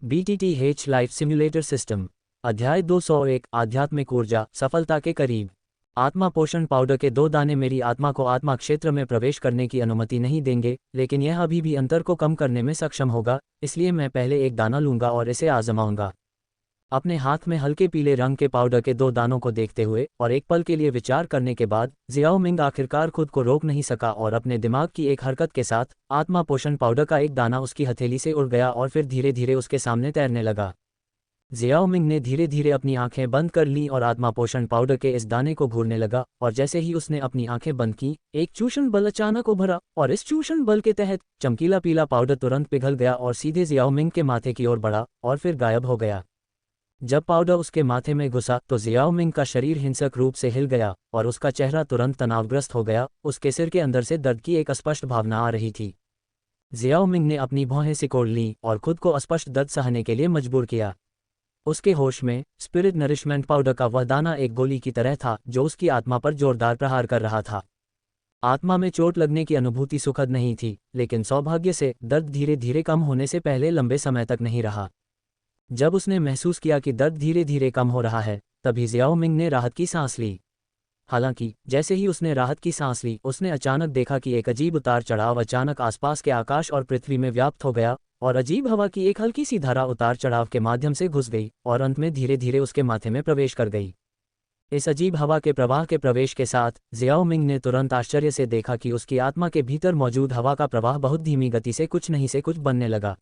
BTTH life simulator system. अध्याय 201 आध्यात्मिक ऊर्जा सफलता के करीब। आत्मा पोषण पाउडर के 2 दाने मेरी आत्मा को आत्मा क्षेत्र में प्रवेश करने की अनुमति नहीं देंगे, लेकिन यह अभी भी अंतर को कम करने में सक्षम होगा, इसलिए मैं पहले एक दाना लूंगा और इसे आजमाऊंगा। अपने हाथ में हल्के पीले रंग के पाउडर के 2 दानों को देखते हुए और एक पल के लिए विचार करने के बाद जियाओ मिंग आखिरकार खुद को रोक नहीं सका और अपने दिमाग की एक हरकत के साथ आत्मा पोषण पाउडर का एक दाना उसकी हथेली से उड़ गया और फिर धीरे धीरे उसके सामने तैरने लगा। जियाओ मिंग ने धीरे धीरे अपनी आंखें बंद कर लीं और आत्मा पोषण पाउडर के इस दाने को घूरने लगा, और जैसे ही उसने अपनी आंखें बंद की, एक चूषण बल अचानक उभरा और इस चूषण बल के तहत चमकीला पीला पाउडर तुरंत पिघल गया और सीधे जियाओ मिंग के माथे की ओर बढ़ा और फिर गायब हो गया। जब पाउडर उसके माथे में घुसा तो जियाओ मिंग का शरीर हिंसक रूप से हिल गया और उसका चेहरा तुरंत तनावग्रस्त हो गया। उसके सिर के अंदर से दर्द की एक स्पष्ट भावना आ रही थी। जियाओ मिंग ने अपनी भौहें सिकोड़ लीं और खुद को अस्पष्ट दर्द सहने के लिए मजबूर किया। उसके होश में स्पिरिट नरिशमेंट पाउडर का वह दाना एक गोली की तरह था जो उसकी आत्मा पर जोरदार प्रहार कर रहा था। आत्मा में चोट लगने की अनुभूति सुखद नहीं थी, लेकिन सौभाग्य से दर्द धीरे धीरे कम होने से पहले लंबे समय तक नहीं रहा। जब उसने महसूस किया कि दर्द धीरे धीरे कम हो रहा है, तभी जियाओ मिंग ने राहत की सांस ली। हालांकि जैसे ही उसने राहत की सांस ली, उसने अचानक देखा कि एक अजीब उतार चढ़ाव अचानक आसपास के आकाश और पृथ्वी में व्याप्त हो गया और अजीब हवा की एक हल्की सी धारा उतार चढ़ाव के माध्यम से घुस गई और अंत में धीरे धीरे उसके माथे में प्रवेश कर गई। इस अजीब हवा के प्रवाह के प्रवेश के साथ जियाओ मिंग ने तुरंत आश्चर्य से देखा कि उसकी आत्मा के भीतर मौजूद हवा का प्रवाह बहुत धीमी गति से कुछ नहीं से कुछ बनने लगा।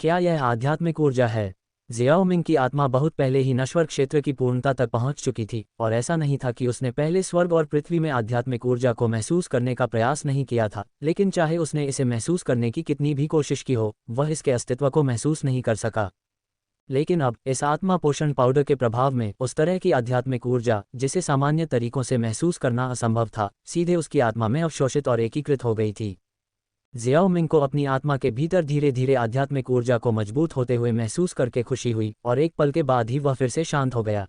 क्या यह आध्यात्मिक ऊर्जा है? जियाओ मिंग की आत्मा बहुत पहले ही नश्वर क्षेत्र की पूर्णता तक पहुंच चुकी थी, और ऐसा नहीं था कि उसने पहले स्वर्ग और पृथ्वी में आध्यात्मिक ऊर्जा को महसूस करने का प्रयास नहीं किया था, लेकिन चाहे उसने इसे महसूस करने की कितनी भी कोशिश की हो, वह इसके अस्तित्व को महसूस नहीं कर सका। लेकिन अब इस आत्मा पोषण पाउडर के प्रभाव में उस तरह की आध्यात्मिक ऊर्जा जिसे सामान्य तरीकों से महसूस करना असंभव था, सीधे उसकी आत्मा में अवशोषित और एकीकृत हो गई थी। जियाओ मिंग को अपनी आत्मा के भीतर धीरे धीरे आध्यात्मिक ऊर्जा को मजबूत होते हुए महसूस करके खुशी हुई, और एक पल के बाद ही वह फिर से शांत हो गया।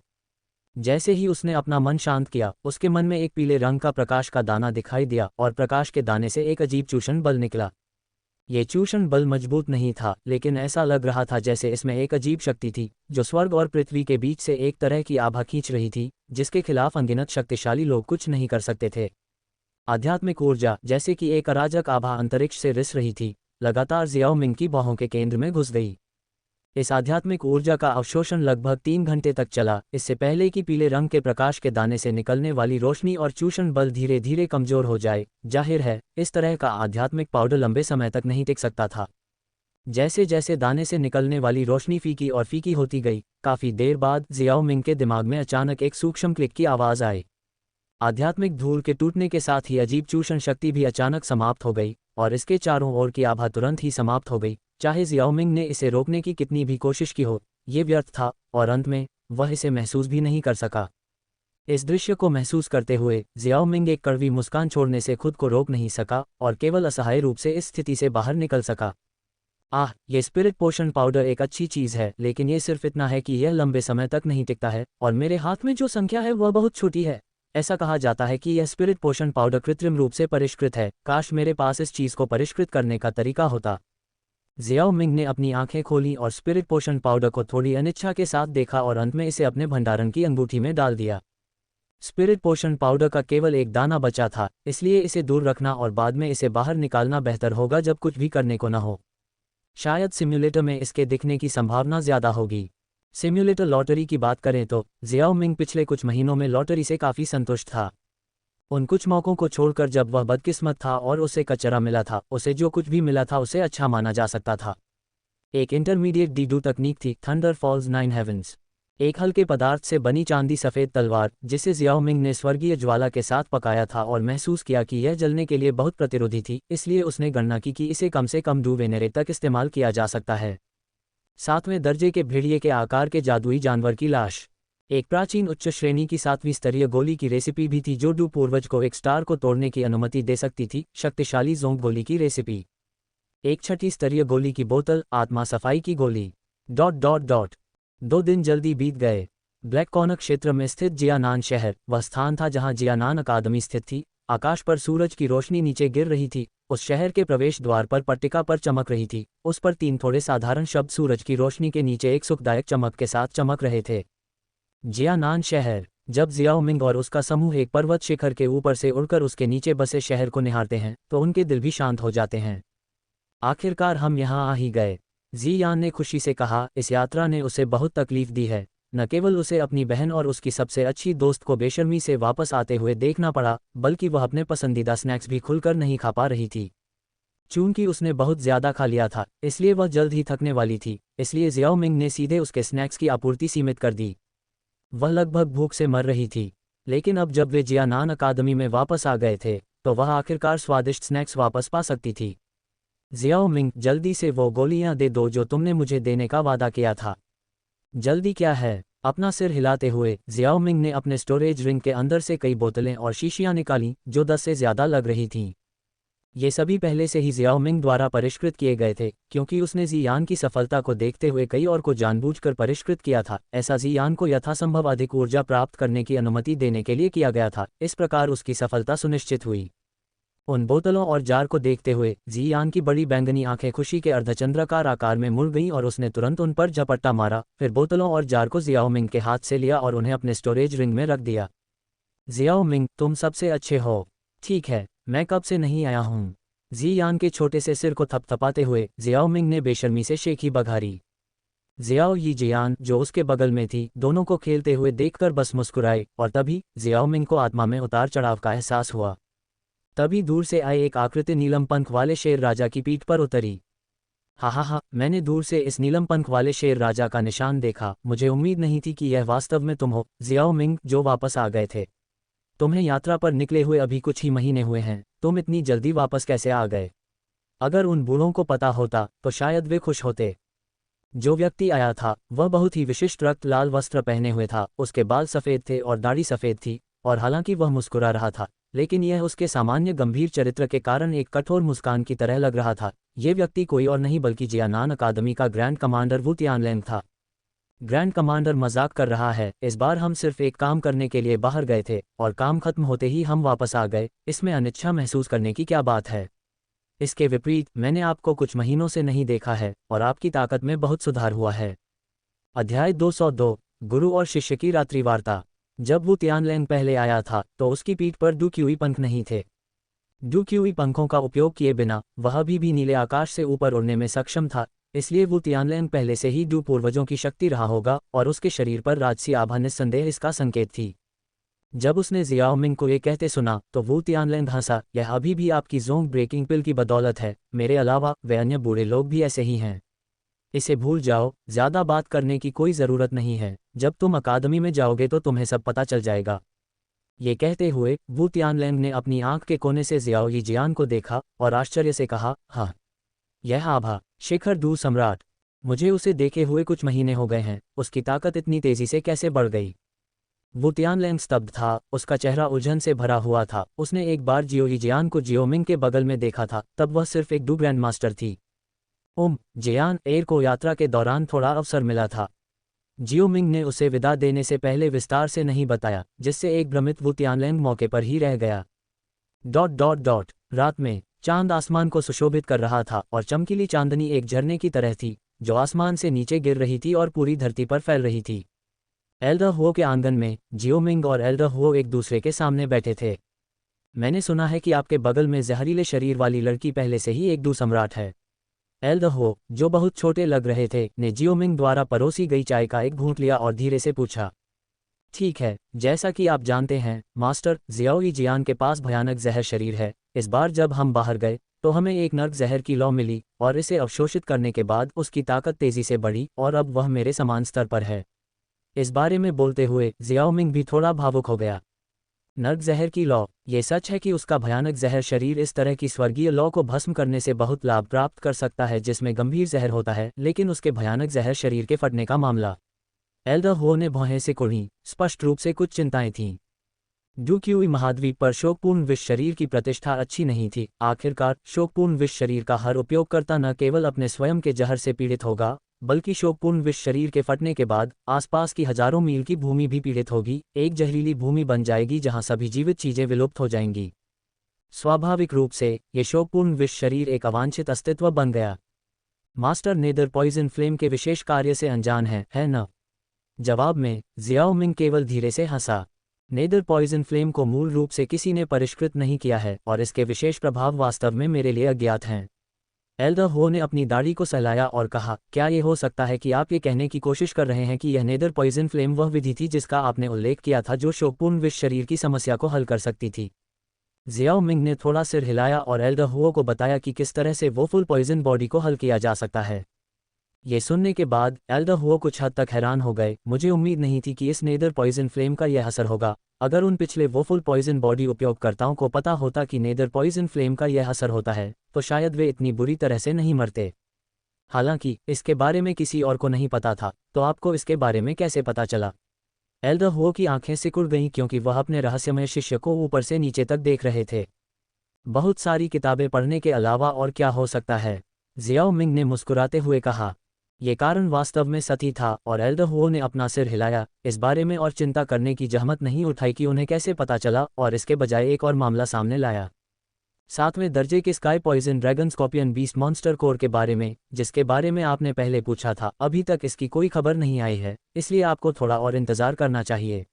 जैसे ही उसने अपना मन शांत किया, उसके मन में एक पीले रंग का प्रकाश का दाना दिखाई दिया और प्रकाश के दाने से एक अजीब चूषण बल निकला। ये चूषण बल मजबूत नहीं था, लेकिन ऐसा लग रहा था जैसे इसमें एक अजीब शक्ति थी जो स्वर्ग और पृथ्वी के बीच से एक तरह की आभा खींच रही थी, जिसके खिलाफ अनगिनत शक्तिशाली लोग कुछ नहीं कर सकते थे। आध्यात्मिक ऊर्जा जैसे कि एक अराजक आभा अंतरिक्ष से रिस रही थी, लगातार जियाओ मिंग की बाहों के केंद्र में घुस गई। इस आध्यात्मिक ऊर्जा का अवशोषण लगभग 3 घंटे तक चला, इससे पहले कि पीले रंग के प्रकाश के दाने से निकलने वाली रोशनी और चूषण बल धीरे धीरे कमजोर हो जाए। जाहिर है, इस तरह का आध्यात्मिक पाउडर लंबे समय तक नहीं टिक सकता था। जैसे जैसे दाने से निकलने वाली रोशनी फीकी और फीकी होती गई, काफी देर बाद जियाओ मिंग के दिमाग में अचानक एक सूक्ष्म क्लिक की आवाज आई। आध्यात्मिक धूल के टूटने के साथ ही अजीब चूषण शक्ति भी अचानक समाप्त हो गई और इसके चारों ओर की आभा तुरंत ही समाप्त हो गई। चाहे जियाओ मिंग ने इसे रोकने की कितनी भी कोशिश की हो, ये व्यर्थ था और अंत में वह इसे महसूस भी नहीं कर सका। इस दृश्य को महसूस करते हुए जियाओ मिंग एक कड़वी मुस्कान छोड़ने से खुद को रोक नहीं सका और केवल असहाय रूप से इस स्थिति से बाहर निकल सका। ये स्पिरिट पोषण पाउडर एक अच्छी चीज है, लेकिन ये सिर्फ इतना है कि यह लंबे समय तक नहीं टिकता है और मेरे हाथ में जो संख्या है वह बहुत छोटी है। ऐसा कहा जाता है कि यह स्पिरिट पोषण पाउडर कृत्रिम रूप से परिष्कृत है। काश मेरे पास इस चीज को परिष्कृत करने का तरीका होता। जियाओ मिंग ने अपनी आंखें खोली और स्पिरिट पोषण पाउडर को थोड़ी अनिच्छा के साथ देखा और अंत में इसे अपने भंडारण की अंगूठी में डाल दिया। स्पिरिट पोषण पाउडर का केवल एक दाना बचा था, इसलिए इसे दूर रखना और बाद में इसे बाहर निकालना बेहतर होगा जब कुछ भी करने को न हो। शायद सिम्युलेटर में इसके दिखने की संभावना ज्यादा होगी। सिम्युलेटर लॉटरी की बात करें तो जियाओ मिंग पिछले कुछ महीनों में लॉटरी से काफी संतुष्ट था। उन कुछ मौकों को छोड़कर जब वह बदकिस्मत था और उसे कचरा मिला था, उसे जो कुछ भी मिला था उसे अच्छा माना जा सकता था। एक इंटरमीडिएट डीडू तकनीक थी थंडर फॉल्स 9 हेवंस, एक हल्के पदार्थ से बनी चांदी सफेद तलवार जिसे जियाओ मिंग ने स्वर्गीय ज्वाला के साथ पकाया था और महसूस किया कि यह जलने के लिए बहुत प्रतिरोधी थी, इसलिए उसने गणना की कि इसे कम से कम 2 वेनेरे तक इस्तेमाल किया जा सकता है। 7वें दर्जे के भेड़िए के आकार के जादुई जानवर की लाश, एक प्राचीन उच्च श्रेणी की 7वीं स्तरीय गोली की रेसिपी भी थी जो डू पूर्वज को एक स्टार को तोड़ने की अनुमति दे सकती थी। शक्तिशाली जोंग गोली की रेसिपी, एक 6ठी स्तरीय गोली की बोतल, आत्मा सफाई की गोली। 2 दिन जल्दी बीत गए। ब्लैक कॉर्नर क्षेत्र में स्थित जियानान शहर वह स्थान था जहां जियानान अकादमी स्थित थी, आकाश पर सूरज की रोशनी नीचे गिर रही थी। उस शहर के प्रवेश द्वार पर पट्टिका पर चमक रही थी। उस पर 3 थोड़े साधारण शब्द सूरज की रोशनी के नीचे एक सुखदायक चमक के साथ चमक रहे थे। जियानान शहर। जब जियाओ मिंग और उसका समूह एक पर्वत शिखर के ऊपर से उड़कर उसके नीचे बसे शहर को निहारते हैं तो उनके दिल भी शांत हो जाते हैं। आखिरकार हम यहाँ आ ही गए, जियान ने खुशी से कहा। इस यात्रा ने उसे बहुत तकलीफ दी है। न केवल उसे अपनी बहन और उसकी सबसे अच्छी दोस्त को बेशर्मी से वापस आते हुए देखना पड़ा, बल्कि वह अपने पसंदीदा स्नैक्स भी खुलकर नहीं खा पा रही थी। चूंकि उसने बहुत ज्यादा खा लिया था, इसलिए वह जल्द ही थकने वाली थी, इसलिए जियाओ मिंग ने सीधे उसके स्नैक्स की आपूर्ति सीमित कर दी। वह लगभग भूख से मर रही थी, लेकिन अब जब वे जियानान अकादमी में वापस आ गए थे तो वह आखिरकार स्वादिष्ट स्नैक्स वापस पा सकती थी। जियाओ मिंग, जल्दी से वो गोलियां दे दो जो तुमने मुझे देने का वादा किया था। जल्दी क्या है? अपना सिर हिलाते हुए जियाओ मिंग ने अपने स्टोरेज रिंग के अंदर से कई बोतलें और शीशियां निकालीं जो 10 से ज्यादा लग रही थीं। ये सभी पहले से ही जियाओ मिंग द्वारा परिष्कृत किए गए थे, क्योंकि उसने जियान की सफलता को देखते हुए कई और को जानबूझकर परिष्कृत किया था। ऐसा जियान को यथासंभव अधिक ऊर्जा प्राप्त करने की अनुमति देने के लिए किया गया था। इस प्रकार उसकी सफलता सुनिश्चित हुई। उन बोतलों और जार को देखते हुए जियान की बड़ी बैंगनी आंखें खुशी के अर्धचंद्राकार आकार में मुड़ गईं और उसने तुरंत उन पर झपट्टा मारा, फिर बोतलों और जार को जियाओ मिंग के हाथ से लिया और उन्हें अपने स्टोरेज रिंग में रख दिया। जियाओ मिंग, तुम सबसे अच्छे हो। ठीक है, मैं कब से नहीं आया हूँ। जियान के छोटे से सिर को थपथपाते हुए जियाओ मिंग ने बेशर्मी से शेखी बघारी। जियाओ यी जियान, जो उसके बगल में थी, दोनों को खेलते हुए देखकर बस मुस्कुराए, और तभी जियाओ मिंग को आत्मा में उतार चढ़ाव का एहसास हुआ। तभी दूर से आए एक आकृति नीलम पंख वाले शेर राजा की पीठ पर उतरी। हा, मैंने दूर से इस नीलम पंख वाले शेर राजा का निशान देखा। मुझे उम्मीद नहीं थी कि यह वास्तव में तुम हो, जियाओ मिंग, जो वापस आ गए थे। तुम्हें यात्रा पर निकले हुए अभी कुछ ही महीने हुए हैं, तुम इतनी जल्दी वापस कैसे आ गए? अगर उन बूढ़ों को पता होता तो शायद वे खुश होते। जो व्यक्ति आया था वह बहुत ही विशिष्ट रक्त लाल वस्त्र पहने हुए था। उसके बाल सफ़ेद थे और दाढ़ी सफ़ेद थी, और हालांकि वह मुस्कुरा रहा था, लेकिन यह उसके सामान्य गंभीर चरित्र के कारण एक कठोर मुस्कान की तरह लग रहा था। यह व्यक्ति कोई और नहीं बल्कि जियानान अकादमी का ग्रैंड कमांडर वू तियानलैंग था। ग्रैंड कमांडर मजाक कर रहा है, इस बार हम सिर्फ एक काम करने के लिए बाहर गए थे और काम खत्म होते ही हम वापस आ गए। इसमें अनिच्छा महसूस करने की क्या बात है? इसके विपरीत, मैंने आपको कुछ महीनों से नहीं देखा है और आपकी ताकत में बहुत सुधार हुआ है। अध्याय 202, गुरु और शिष्य की रात्रि वार्ता। जब वू तियानलैंग पहले आया था तो उसकी पीठ पर डुक्यूई पंख नहीं थे। डुक्यूई पंखों का उपयोग किए बिना वह अभी भी नीले आकाश से ऊपर उड़ने में सक्षम था, इसलिए वू तियानलैंग पहले से ही डू पूर्वजों की शक्ति रहा होगा और उसके शरीर पर राजसी आभा निस्संदेह इसका संकेत थी। जब उसने जियाओ मिंग को ये कहते सुना तो वू तियानलैंग हंसा। यह अभी भी आपकी जोंग ब्रेकिंग पिल की बदौलत है, मेरे अलावा वे अन्य बूढ़े लोग भी ऐसे ही हैं। इसे भूल जाओ, ज्यादा बात करने की कोई ज़रूरत नहीं है। जब तुम अकादमी में जाओगे तो तुम्हें सब पता चल जाएगा। ये कहते हुए वू तियानलैंग ने अपनी आंख के कोने से जियाओ यी जियान को देखा और आश्चर्य से कहा, हाँ, यह आभा शिखर दू सम्राट। मुझे उसे देखे हुए कुछ महीने हो गए हैं, उसकी ताकत इतनी तेजी से कैसे बढ़ गई? वू तियानलैंग स्तब्ध था, उसका चेहरा उलझन से भरा हुआ था। उसने एक बार जियो यी जियान को जियोमिंग के बगल में देखा था, तब वह सिर्फ एक डू ग्रैंड मास्टर थी। जियान एयर को यात्रा के दौरान थोड़ा अवसर मिला था। जियोमिंग ने उसे विदा देने से पहले विस्तार से नहीं बताया, जिससे एक भ्रमित वू तियानलैंग मौके पर ही रह गया। रात में चांद आसमान को सुशोभित कर रहा था और चमकीली चांदनी एक झरने की तरह थी जो आसमान से नीचे गिर रही थी और पूरी धरती पर फैल रही थी। एल्डर हुओ के आंगन में जियोमिंग और एल्डर हुओ एक दूसरे के सामने बैठे थे। मैंने सुना है कि आपके बगल में जहरीले शरीर वाली लड़की पहले से ही एक डू सम्राट है। एल्डर हुओ, जो बहुत छोटे लग रहे थे, ने जियोमिंग द्वारा परोसी गई चाय का एक घूंट लिया और धीरे से पूछा। ठीक है, जैसा कि आप जानते हैं मास्टर, जियाओ यी जियान के पास भयानक जहर शरीर है। इस बार जब हम बाहर गए तो हमें एक नर्क जहर की लौ मिली और इसे अवशोषित करने के बाद उसकी ताकत तेजी से बढ़ी और अब वह मेरे समान स्तर पर है। इस बारे में बोलते हुए जियाओ मिंग भी थोड़ा भावुक हो गया। नर्क जहर की लौ, ये सच है कि उसका भयानक जहर शरीर इस तरह की स्वर्गीय लौ को भस्म करने से बहुत लाभ प्राप्त कर सकता है जिसमें गंभीर जहर होता है, लेकिन उसके भयानक जहर शरीर के फटने का मामला। एल्डर हुओ ने भौहें से कुढ़ी, स्पष्ट रूप से कुछ चिंताएं थीं। डुक्यूई महाद्वीप पर शोकपूर्ण विष शरीर की प्रतिष्ठा अच्छी नहीं थी। आखिरकार शोकपूर्ण विष शरीर का हर उपयोगकर्ता न केवल अपने स्वयं के जहर से पीड़ित होगा, बल्कि शोकपूर्ण विष शरीर के फटने के बाद आसपास की हजारों मील की भूमि भी पीड़ित होगी। एक जहरीली भूमि बन जाएगी जहां सभी जीवित चीजें विलुप्त हो जाएंगी। स्वाभाविक रूप से ये शोकपूर्ण विष शरीर एक अवांछित अस्तित्व बन गया। मास्टर नेदर पॉइजन फ्लेम के विशेष कार्य से अनजान है न? जवाब में जियाओ मिंग केवल धीरे से हंसा। नेदर पॉइजन फ्लेम को मूल रूप से किसी ने परिष्कृत नहीं किया है और इसके विशेष प्रभाव वास्तव में मेरे लिए अज्ञात हैं। एल्डर हो ने अपनी दाढ़ी को सहलाया और कहा, क्या ये हो सकता है कि आप ये कहने की कोशिश कर रहे हैं कि यह नेदर पॉइजन फ्लेम वह विधि थी जिसका आपने उल्लेख किया था जो शोकपूर्ण विष शरीर की समस्या को हल कर सकती थी? जियाओ मिंग ने थोड़ा सिर हिलाया और एल्डर हो को बताया कि किस तरह से वो फुल पॉइजन बॉडी को हल किया जा सकता है। ये सुनने के बाद एल्डर हो कुछ हद तक हैरान हो गए। मुझे उम्मीद नहीं थी कि इस नेदर पॉइजन फ्लेम का यह असर होगा। अगर उन पिछले वो फुल पॉइजन बॉडी उपयोगकर्ताओं को पता होता कि नेदर पॉइजन फ्लेम का यह असर होता है तो शायद वे इतनी बुरी तरह से नहीं मरते। हालांकि इसके बारे में किसी और को नहीं पता था, तो आपको इसके बारे में कैसे पता चला? एल्डर हो की आंखें सिकुड़ गईं क्योंकि वह अपने रहस्यमय शिष्य को ऊपर से नीचे तक देख रहे थे। बहुत सारी किताबें पढ़ने के अलावा और क्या हो सकता है? जियाओ मिंग ने मुस्कुराते हुए कहा। ये कारण वास्तव में सही था और एल्डर हो ने अपना सिर हिलाया। इस बारे में और चिंता करने की जहमत नहीं उठाई कि उन्हें कैसे पता चला और इसके बजाय एक और मामला सामने लाया। 7वें दर्जे के sky poison dragon scorpion beast monster core के बारे में, जिसके बारे में आपने पहले पूछा था, अभी तक इसकी कोई खबर नहीं आई है, इसलिए आपको थोड़ा और इंतजार करना चाहिए।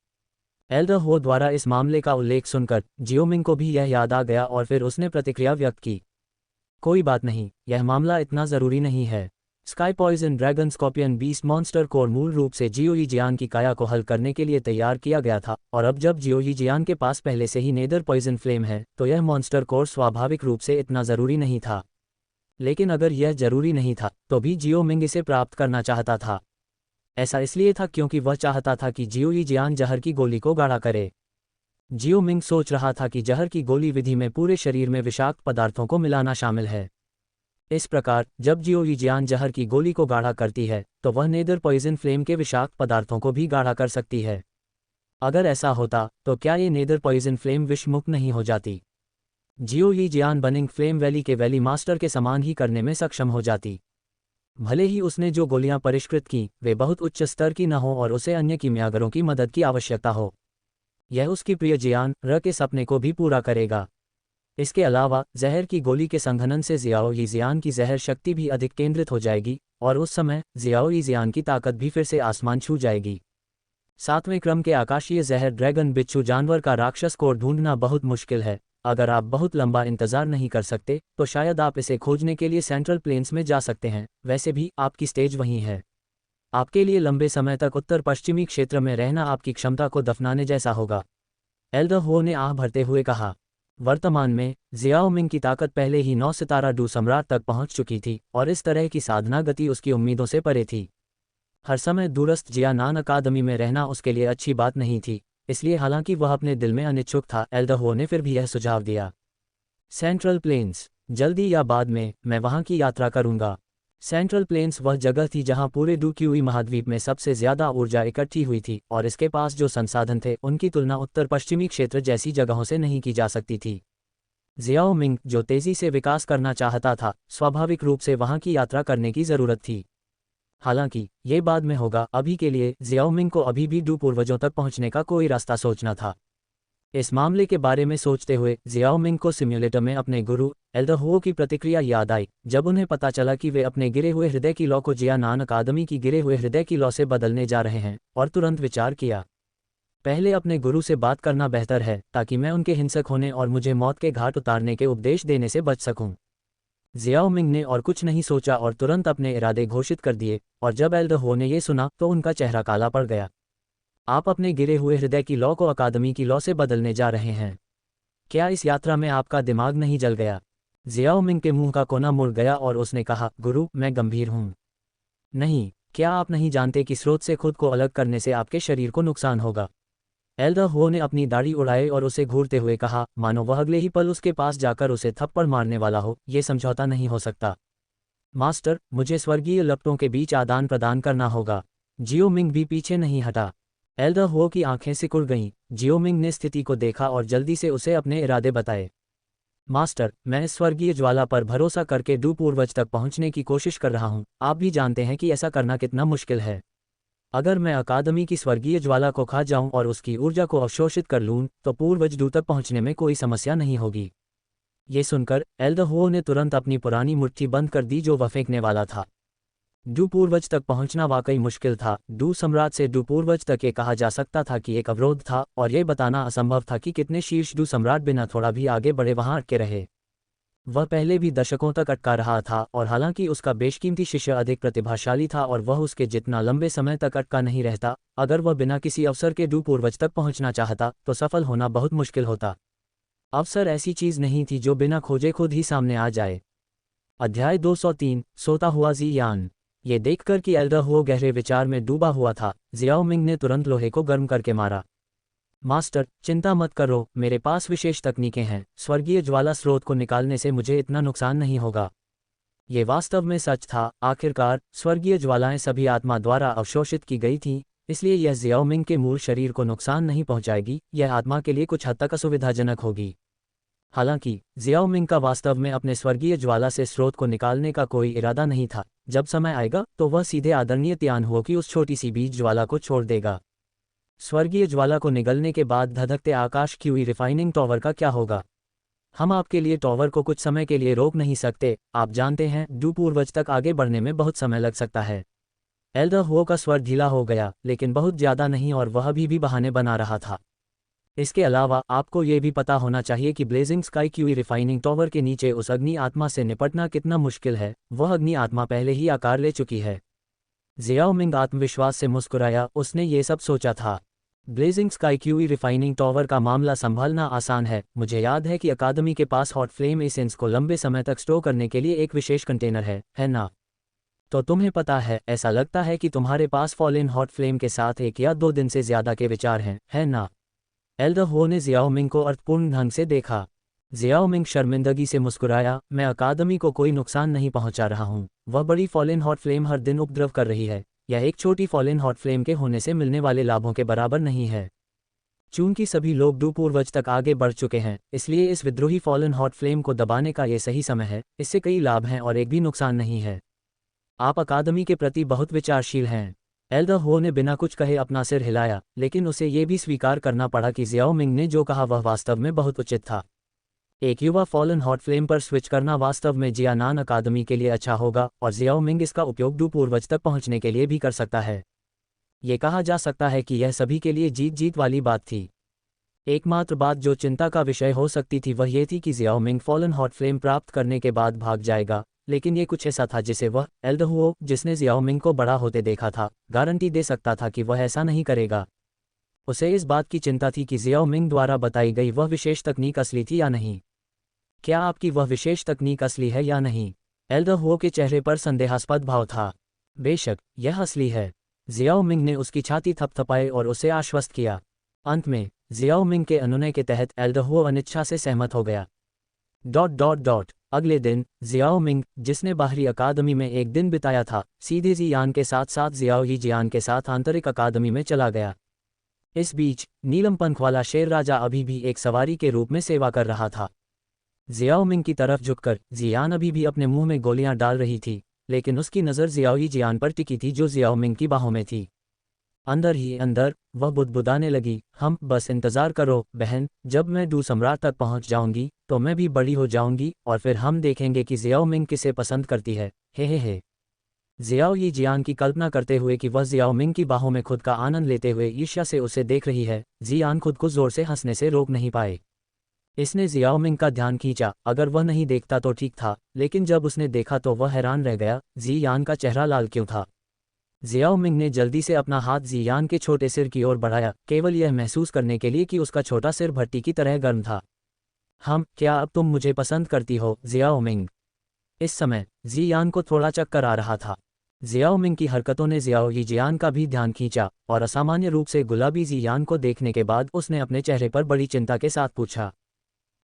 एल्डर हो द्वारा इस मामले का उल्लेख सुनकर जियो मिंग को भी यह याद आ गया और फिर उसने प्रतिक्रिया व्यक्त की। कोई बात नहीं, यह मामला इतना ज़रूरी नहीं है। Sky poison dragon scorpion beast monster core मूल रूप से जियो यी जियान की काया को हल करने के लिए तैयार किया गया था, और अब जब जियो यी जियान के पास पहले से ही नेदर पॉइजन फ्लेम है तो यह मॉन्स्टर कोर स्वाभाविक रूप से इतना ज़रूरी नहीं था। लेकिन अगर यह जरूरी नहीं था तो भी जियो मिंग इसे प्राप्त करना चाहता था। ऐसा इसलिए था क्योंकि वह चाहता था कि जियो यी जियान जहर की गोली को गाढ़ा करे। जियो मिंग सोच रहा था कि जहर की गोली विधि में पूरे शरीर में विषाक्त पदार्थों को मिलाना शामिल है। इस प्रकार जब जियो यी जियान जहर की गोली को गाढ़ा करती है तो वह नेदर पॉइजन फ्लेम के विषाक्त पदार्थों को भी गाढ़ा कर सकती है। अगर ऐसा होता तो क्या ये नेदर पॉइजन फ्लेम विषमुक्त नहीं हो जाती? जियो यी जियान बनिंग फ्लेम वैली के वैली मास्टर के समान ही करने में सक्षम हो जाती। भले ही उसने जो गोलियां परिष्कृत की वे बहुत उच्च स्तर की न हो और उसे अन्य कीमियागरों की मदद की आवश्यकता हो, यह उसकी प्रिय जियान र के सपने को भी पूरा करेगा। इसके अलावा जहर की गोली के संघनन से जियाओ यी जियान की जहर शक्ति भी अधिक केंद्रित हो जाएगी और उस समय जियाओ यी जियान की ताकत भी फिर से आसमान छू जाएगी। 7वें क्रम के आकाशीय जहर ड्रैगन बिच्छू जानवर का राक्षस कोर ढूंढना बहुत मुश्किल है। अगर आप बहुत लंबा इंतजार नहीं कर सकते तो शायद आप इसे खोजने के लिए सेंट्रल प्लेन्स में जा सकते हैं। वैसे भी आपकी स्टेज वहीं है। आपके लिए लंबे समय तक उत्तर पश्चिमी क्षेत्र में रहना आपकी क्षमता को दफनाने जैसा होगा। एल्डर हो ने आह भरते हुए कहा। वर्तमान में जियाओ मिंग की ताकत पहले ही 9 सितारा डू सम्राट तक पहुंच चुकी थी और इस तरह की साधना गति उसकी उम्मीदों से परे थी। हर समय दूरस्थ जियानान अकादमी में रहना उसके लिए अच्छी बात नहीं थी, इसलिए हालांकि वह अपने दिल में अनिच्छुक था, एल्डर हो ने फिर भी यह सुझाव दिया। सेंट्रल प्लेन्स, जल्दी या बाद में मैं वहां की यात्रा करूंगा। सेंट्रल प्लेन्स वह जगह थी जहां पूरे डूक्यूई महाद्वीप में सबसे ज्यादा ऊर्जा इकट्ठी हुई थी और इसके पास जो संसाधन थे उनकी तुलना उत्तर पश्चिमी क्षेत्र जैसी जगहों से नहीं की जा सकती थी। जियाओ मिंग जो तेजी से विकास करना चाहता था, स्वाभाविक रूप से वहां की यात्रा करने की जरूरत थी। हालांकि ये बाद में होगा, अभी के लिए जियाओ मिंग को अभी भी डू पूर्वजों तक पहुंचने का कोई रास्ता सोचना था। इस मामले के बारे में सोचते हुए जियाओ मिंग को सिम्युलेटर में अपने गुरु एल्डर हो की प्रतिक्रिया याद आई जब उन्हें पता चला कि वे अपने गिरे हुए हृदय की लौ को जियानान अकादमी की गिरे हुए हृदय की लौ से बदलने जा रहे हैं, और तुरंत विचार किया, पहले अपने गुरु से बात करना बेहतर है ताकि मैं उनके हिंसक होने और मुझे मौत के घाट उतारने के उपदेश देने से बच सकूं। जियाओ मिंग ने और कुछ नहीं सोचा और तुरंत अपने इरादे घोषित कर दिए, और जब एल्डर हो ने ये सुना तो उनका चेहरा काला पड़ गया। आप अपने गिरे हुए हृदय की लौ को अकादमी की लौ से बदलने जा रहे हैं? क्या इस यात्रा में आपका दिमाग नहीं जल गया? जियाओ मिंग के मुंह का कोना मुड़ गया और उसने कहा, गुरु मैं गंभीर हूं। नहीं, क्या आप नहीं जानते कि स्रोत से खुद को अलग करने से आपके शरीर को नुकसान होगा? एल्डर हो ने अपनी दाढ़ी उड़ाई और उसे घूरते हुए कहा, मानो वह अगले ही पल उसके पास जाकर उसे थप्पड़ मारने वाला हो। ये समझौता नहीं हो सकता। मास्टर, मुझे स्वर्गीय लपटों के बीच आदान प्रदान करना होगा। जियो मिंग भी पीछे नहीं हटा। एल्डर हो की आंखें सिकुड़ गईं। जियो मिंग ने स्थिति को देखा और जल्दी से उसे अपने इरादे बताए। मास्टर, मैं इस स्वर्गीय ज्वाला पर भरोसा करके डू पूर्वज तक पहुंचने की कोशिश कर रहा हूं। आप भी जानते हैं कि ऐसा करना कितना मुश्किल है। अगर मैं अकादमी की स्वर्गीय ज्वाला को खा जाऊं और उसकी ऊर्जा को अवशोषित कर लूं तो पूर्वज डू तक पहुंचने में कोई समस्या नहीं होगी। ये सुनकर एल्दहुओ ने तुरंत अपनी पुरानी मुट्ठी बंद कर दी जो वह फेंकने वाला था। डू पूर्वज तक पहुंचना वाकई मुश्किल था। डू सम्राट से डू पूर्वज तक ये कहा जा सकता था कि एक अवरोध था, और ये बताना असंभव था कि कितने शीर्ष डू सम्राट बिना थोड़ा भी आगे बढ़े वहां अटके रहे। वह पहले भी दशकों तक अटका रहा था, और हालांकि उसका बेशकीमती शिष्य अधिक प्रतिभाशाली था और वह उसके जितना लंबे समय तक अटका नहीं रहता, अगर वह बिना किसी अवसर के डू पूर्वज तक पहुंचना चाहता तो सफल होना बहुत मुश्किल होता। अवसर ऐसी चीज नहीं थी जो बिना खोजे खुद ही सामने आ जाए। अध्याय 203 सोता हुआ जी यान। ये देखकर कि एल्दहुओ गहरे विचार में डूबा हुआ था, जियाओ मिंग ने तुरंत लोहे को गर्म करके मारा। मास्टर, चिंता मत करो, मेरे पास विशेष तकनीकें हैं, स्वर्गीय ज्वाला स्रोत को निकालने से मुझे इतना नुकसान नहीं होगा। ये वास्तव में सच था। आखिरकार स्वर्गीय ज्वालाएं सभी आत्मा द्वारा अवशोषित की गई थीं, इसलिए यह जियाओ मिंग के मूल शरीर को नुकसान नहीं पहुंचाएगी। यह आत्मा के लिए कुछ हद तक असुविधाजनक होगी। हालांकि जियाओ मिंग का वास्तव में अपने स्वर्गीय ज्वाला से स्रोत को निकालने का कोई इरादा नहीं था। जब समय आएगा तो वह सीधे आदरणीय तियानहुओ की उस छोटी सी बीज ज्वाला को छोड़ देगा। स्वर्गीय ज्वाला को निगलने के बाद धधकते आकाश की हुई रिफाइनिंग टॉवर का क्या होगा? हम आपके लिए टॉवर को कुछ समय के लिए रोक नहीं सकते। आप जानते हैं, डू पूर्वज तक आगे बढ़ने में बहुत समय लग सकता है। एल्दहुओ का स्वर ढीला हो गया, लेकिन बहुत ज्यादा नहीं, और वह अभी भी बहाने बना रहा था। इसके अलावा आपको ये भी पता होना चाहिए कि ब्लेजिंग स्काई की हुई रिफाइनिंग टॉवर के नीचे उस अग्नि आत्मा से निपटना कितना मुश्किल है। वह अग्नि आत्मा पहले ही आकार ले चुकी है। जियाओ मिंग आत्मविश्वास से मुस्कुराया। उसने ये सब सोचा था। ब्लेजिंग स्काई की हुई रिफाइनिंग टॉवर का मामला संभालना आसान है। मुझे याद है कि अकादमी के पास हॉट फ्लेम एसेंस को लंबे समय तक स्टोर करने के लिए एक विशेष कंटेनर है ना? तो तुम्हें पता है, ऐसा लगता है कि तुम्हारे पास फॉलिन हॉट फ्लेम के साथ 1 या 2 दिन से ज्यादा के विचार हैं, है ना? एल्दहुओ ने जियाओ मिंग को अर्थपूर्ण ढंग से देखा। जियाओ मिंग शर्मिंदगी से मुस्कुराया। मैं अकादमी को कोई नुकसान नहीं पहुंचा रहा हूं। वह बड़ी फॉलिन हॉट फ्लेम हर दिन उपद्रव कर रही है। यह एक छोटी फॉलिन हॉट फ्लेम के होने से मिलने वाले लाभों के बराबर नहीं है। चूंकि सभी लोग डू पूर्वज तक आगे बढ़ चुके हैं, इसलिए इस विद्रोही फॉलिन हॉट फ्लेम को दबाने का ये सही समय है। इससे कई लाभ हैं और एक भी नुकसान नहीं है। आप अकादमी के प्रति बहुत विचारशील हैं। एल्दहुओ ने बिना कुछ कहे अपना सिर हिलाया, लेकिन उसे ये भी स्वीकार करना पड़ा कि जियाओ मिंग ने जो कहा वह वास्तव में बहुत उचित था। एक युवा फॉलन हॉट फ्लेम पर स्विच करना वास्तव में जियानान अकादमी के लिए अच्छा होगा, और जियाओ मिंग इसका उपयोग डू पूर्वज तक पहुंचने के लिए भी कर सकता है। ये कहा जा सकता है कि यह सभी के लिए जीत जीत वाली बात थी। एकमात्र बात जो चिंता का विषय हो सकती थी वह ये थी कि Xiao Ming fallen hot flame प्राप्त करने के बाद भाग जाएगा, लेकिन ये कुछ ऐसा था जिसे वह, एल्दहुओ, जिसने जियाओ मिंग को बड़ा होते देखा था, गारंटी दे सकता था कि वह ऐसा नहीं करेगा। उसे इस बात की चिंता थी कि जियाओ मिंग द्वारा बताई गई वह विशेष तकनीक असली थी या नहीं। क्या आपकी वह विशेष तकनीक असली है या नहीं? एल्दहुओ के चेहरे पर संदेहास्पद भाव था। बेशक, यह असली है। जियाओ मिंग ने उसकी छाती थपथपाई और उसे आश्वस्त किया। अंत में जियाओ मिंग के अनुनय के तहत एल्दहुओ अनिच्छा से सहमत हो गया। अगले दिन जियाओ मिंग, जिसने बाहरी अकादमी में एक दिन बिताया था, सीधे जियान के साथ साथ जियाओ ही जियान के साथ आंतरिक अकादमी में चला गया। इस बीच नीलम पंख वाला शेर राजा अभी भी एक सवारी के रूप में सेवा कर रहा था। जियाओ मिंग की तरफ झुककर जियान अभी भी अपने मुंह में गोलियां डाल रही थी, लेकिन उसकी नज़र जियाओ ही जियान पर टिकी थी जो जियाओ मिंग की बाहों में थी। अंदर ही अंदर वह बुदबुदाने लगी, हम बस इंतजार करो बहन, जब मैं डू सम्राट तक पहुंच जाऊंगी तो मैं भी बड़ी हो जाऊंगी, और फिर हम देखेंगे कि जियाओ मिंग किसे पसंद करती है। हे। जियाओ ही जियान की कल्पना करते हुए कि वह जियाओ मिंग की बाहों में खुद का आनंद लेते हुए ईर्ष्या से उसे देख रही है, जियान खुद को जोर से हंसने से रोक नहीं पाए। इसने जियाओ मिंग का ध्यान खींचा। अगर वह नहीं देखता तो ठीक था, लेकिन जब उसने देखा तो वह हैरान रह गया। जियान का चेहरा लाल क्यों था? जियाओ मिंग ने जल्दी से अपना हाथ जियान के छोटे सिर की ओर बढ़ाया, केवल यह महसूस करने के लिए कि उसका छोटा सिर भट्टी की तरह गर्म था। क्या अब तुम मुझे पसंद करती हो, जियाओ मिंग? इस समय जियान को थोड़ा चक्कर आ रहा था। जियाओ मिंग की हरकतों ने जियाओ ही जियान का भी ध्यान खींचा, और असामान्य रूप से गुलाबी जियान को देखने के बाद उसने अपने चेहरे पर बड़ी चिंता के साथ पूछा,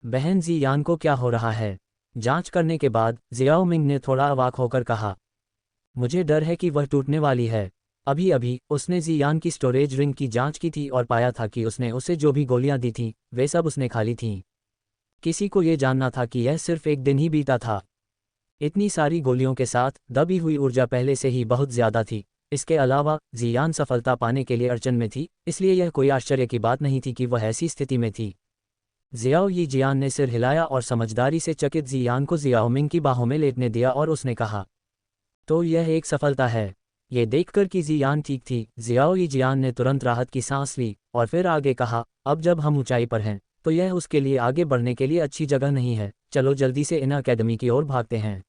बहन जियान को क्या हो रहा है? जांच करने के बाद जियाओ मिंग ने थोड़ा अवाक होकर कहा, मुझे डर है कि वह टूटने वाली है। अभी अभी उसने जियान की स्टोरेज रिंग की जांच की थी और पाया था कि उसने उसे जो भी गोलियां दी थीं वे सब उसने खा ली थीं। किसी को ये जानना था कि यह सिर्फ एक दिन ही बीता था। इतनी सारी गोलियों के साथ दबी हुई ऊर्जा पहले से ही बहुत ज्यादा थी। इसके अलावा जियान सफलता पाने के लिए अड़चन में थी, इसलिए यह कोई आश्चर्य की बात नहीं थी कि वह ऐसी स्थिति में थी। जियाओ यी जियान ने सिर हिलाया और समझदारी से चकित जियान को जियाओमिंग की बाहों में लेटने दिया और उसने कहा, तो यह एक सफलता है। ये देखकर कि जियान ठीक थी, जियाओ यी जियान ने तुरंत राहत की सांस ली और फिर आगे कहा, अब जब हम ऊंचाई पर हैं तो यह उसके लिए आगे बढ़ने के लिए अच्छी जगह नहीं है, चलो जल्दी से इन अकेडमी की ओर भागते हैं।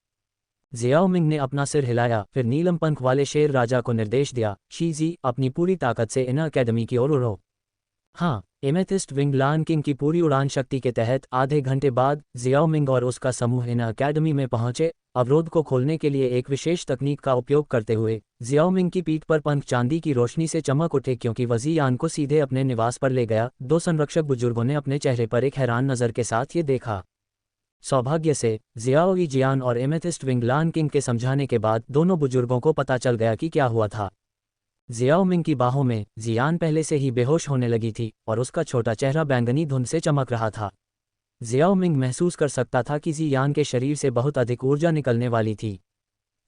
जियाओमिंग ने अपना सिर हिलाया, फिर नीलम पंख वाले शेर राजा को निर्देश दिया, शीजी अपनी पूरी ताकत से इन अकेडमी की ओर उड़ो। हाँ, एमेथिस्ट विंग लायन किंग की पूरी उड़ान शक्ति के तहत आधे घंटे बाद जियाओमिंग और उसका समूह इन अकेडमी में पहुंचे। अवरोध को खोलने के लिए एक विशेष तकनीक का उपयोग करते हुए जियाओमिंग की पीठ पर पंख चांदी की रोशनी से चमक उठे, क्योंकि वह जियान को सीधे अपने निवास पर ले गया। दो संरक्षक बुजुर्गों ने अपने चेहरे पर एक हैरान नज़र के साथ ये देखा। सौभाग्य से जियाओ यी जियान और एमेथिस्ट विंग लायन किंग के समझाने के बाद दोनों बुजुर्गों को पता चल गया कि क्या हुआ था। जियाओमिंग की बाहों में जियान पहले से ही बेहोश होने लगी थी और उसका छोटा चेहरा बैंगनी धुंध से चमक रहा था। जियाओमिंग महसूस कर सकता था कि जियान के शरीर से बहुत अधिक ऊर्जा निकलने वाली थी।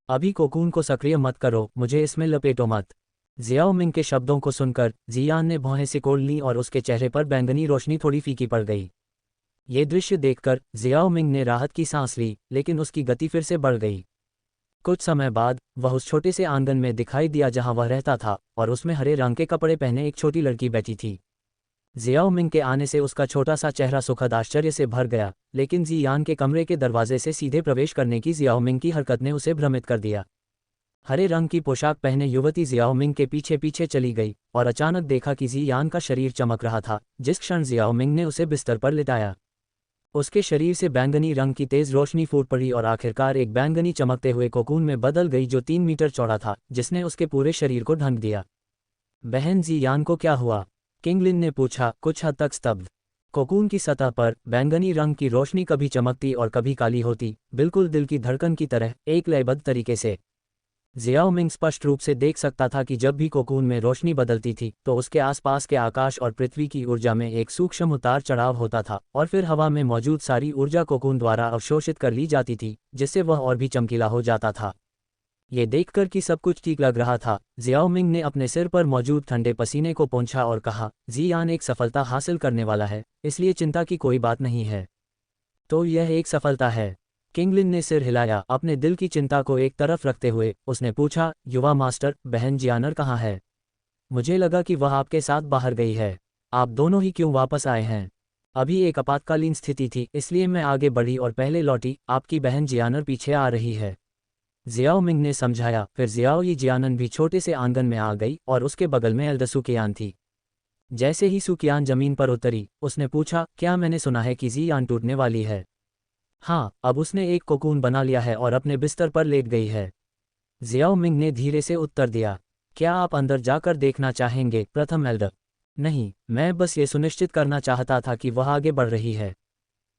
अभी कोकून को सक्रिय मत करो, मुझे इसमें लपेटो मत। जियाओमिंग के शब्दों को सुनकर जियान ने भौहें सिकोड़ लीं और उसके चेहरे पर बैंगनी रोशनी थोड़ी फीकी पड़ गई। ये दृश्य देखकर जियाओमिंग ने राहत की सांस ली, लेकिन उसकी गति फिर से बढ़ गई। कुछ समय बाद वह उस छोटे से आंगन में दिखाई दिया जहां वह रहता था, और उसमें हरे रंग के कपड़े पहने एक छोटी लड़की बैठी थी। जियाओमिंग के आने से उसका छोटा सा चेहरा सुखद आश्चर्य से भर गया, लेकिन जियान के कमरे के दरवाजे से सीधे प्रवेश करने की जियाओमिंग की हरकत ने उसे भ्रमित कर दिया। हरे रंग की पोशाक पहने युवती जियाओमिंग के पीछे पीछे चली गई और अचानक देखा कि जियान का शरीर चमक रहा था। जिस क्षण जियाओमिंग ने उसे बिस्तर पर लिटाया, उसके शरीर से बैंगनी रंग की तेज रोशनी फूट पड़ी और आखिरकार एक बैंगनी चमकते हुए कोकून में बदल गई जो 3 मीटर चौड़ा था, जिसने उसके पूरे शरीर को ढंक दिया। बहन जियान को क्या हुआ? किंगलिन ने पूछा, कुछ हद तक स्तब्ध। कोकून की सतह पर बैंगनी रंग की रोशनी कभी चमकती और कभी काली होती, बिल्कुल दिल की धड़कन की तरह, एक लयबद्ध तरीके से। जियाओमिंग स्पष्ट रूप से देख सकता था कि जब भी कोकून में रोशनी बदलती थी तो उसके आसपास के आकाश और पृथ्वी की ऊर्जा में एक सूक्ष्म उतार चढ़ाव होता था, और फिर हवा में मौजूद सारी ऊर्जा कोकून द्वारा अवशोषित कर ली जाती थी, जिससे वह और भी चमकीला हो जाता था। ये देखकर कि सब कुछ ठीक लग रहा था, जियाओमिंग ने अपने सिर पर मौजूद ठंडे पसीने को पोंछा और कहा, जियान एक सफलता हासिल करने वाला है, इसलिए चिंता की कोई बात नहीं है। तो यह एक सफलता है। किंगलिन ने सिर हिलाया, अपने दिल की चिंता को एक तरफ रखते हुए उसने पूछा, युवा मास्टर, बहन जियानर कहाँ है? मुझे लगा कि वह आपके साथ बाहर गई है। आप दोनों ही क्यों वापस आए हैं? अभी एक आपातकालीन स्थिति थी, इसलिए मैं आगे बढ़ी और पहले लौटी। आपकी बहन जियानर पीछे आ रही है, जियाओमिंग ने समझाया। फिर जियाओ यी जियानन भी छोटे से आंगन में आ गई और उसके बगल में एल्डर सुकियान थी। जैसे ही सुकियान जमीन पर उतरी, उसने पूछा, क्या मैंने सुना है कि जियान टूटने वाली है? हाँ, अब उसने एक कोकून बना लिया है और अपने बिस्तर पर लेट गई है, जियाओमिंग ने धीरे से उत्तर दिया। क्या आप अंदर जाकर देखना चाहेंगे, प्रथम एल्डर? नहीं, मैं बस ये सुनिश्चित करना चाहता था कि वह आगे बढ़ रही है।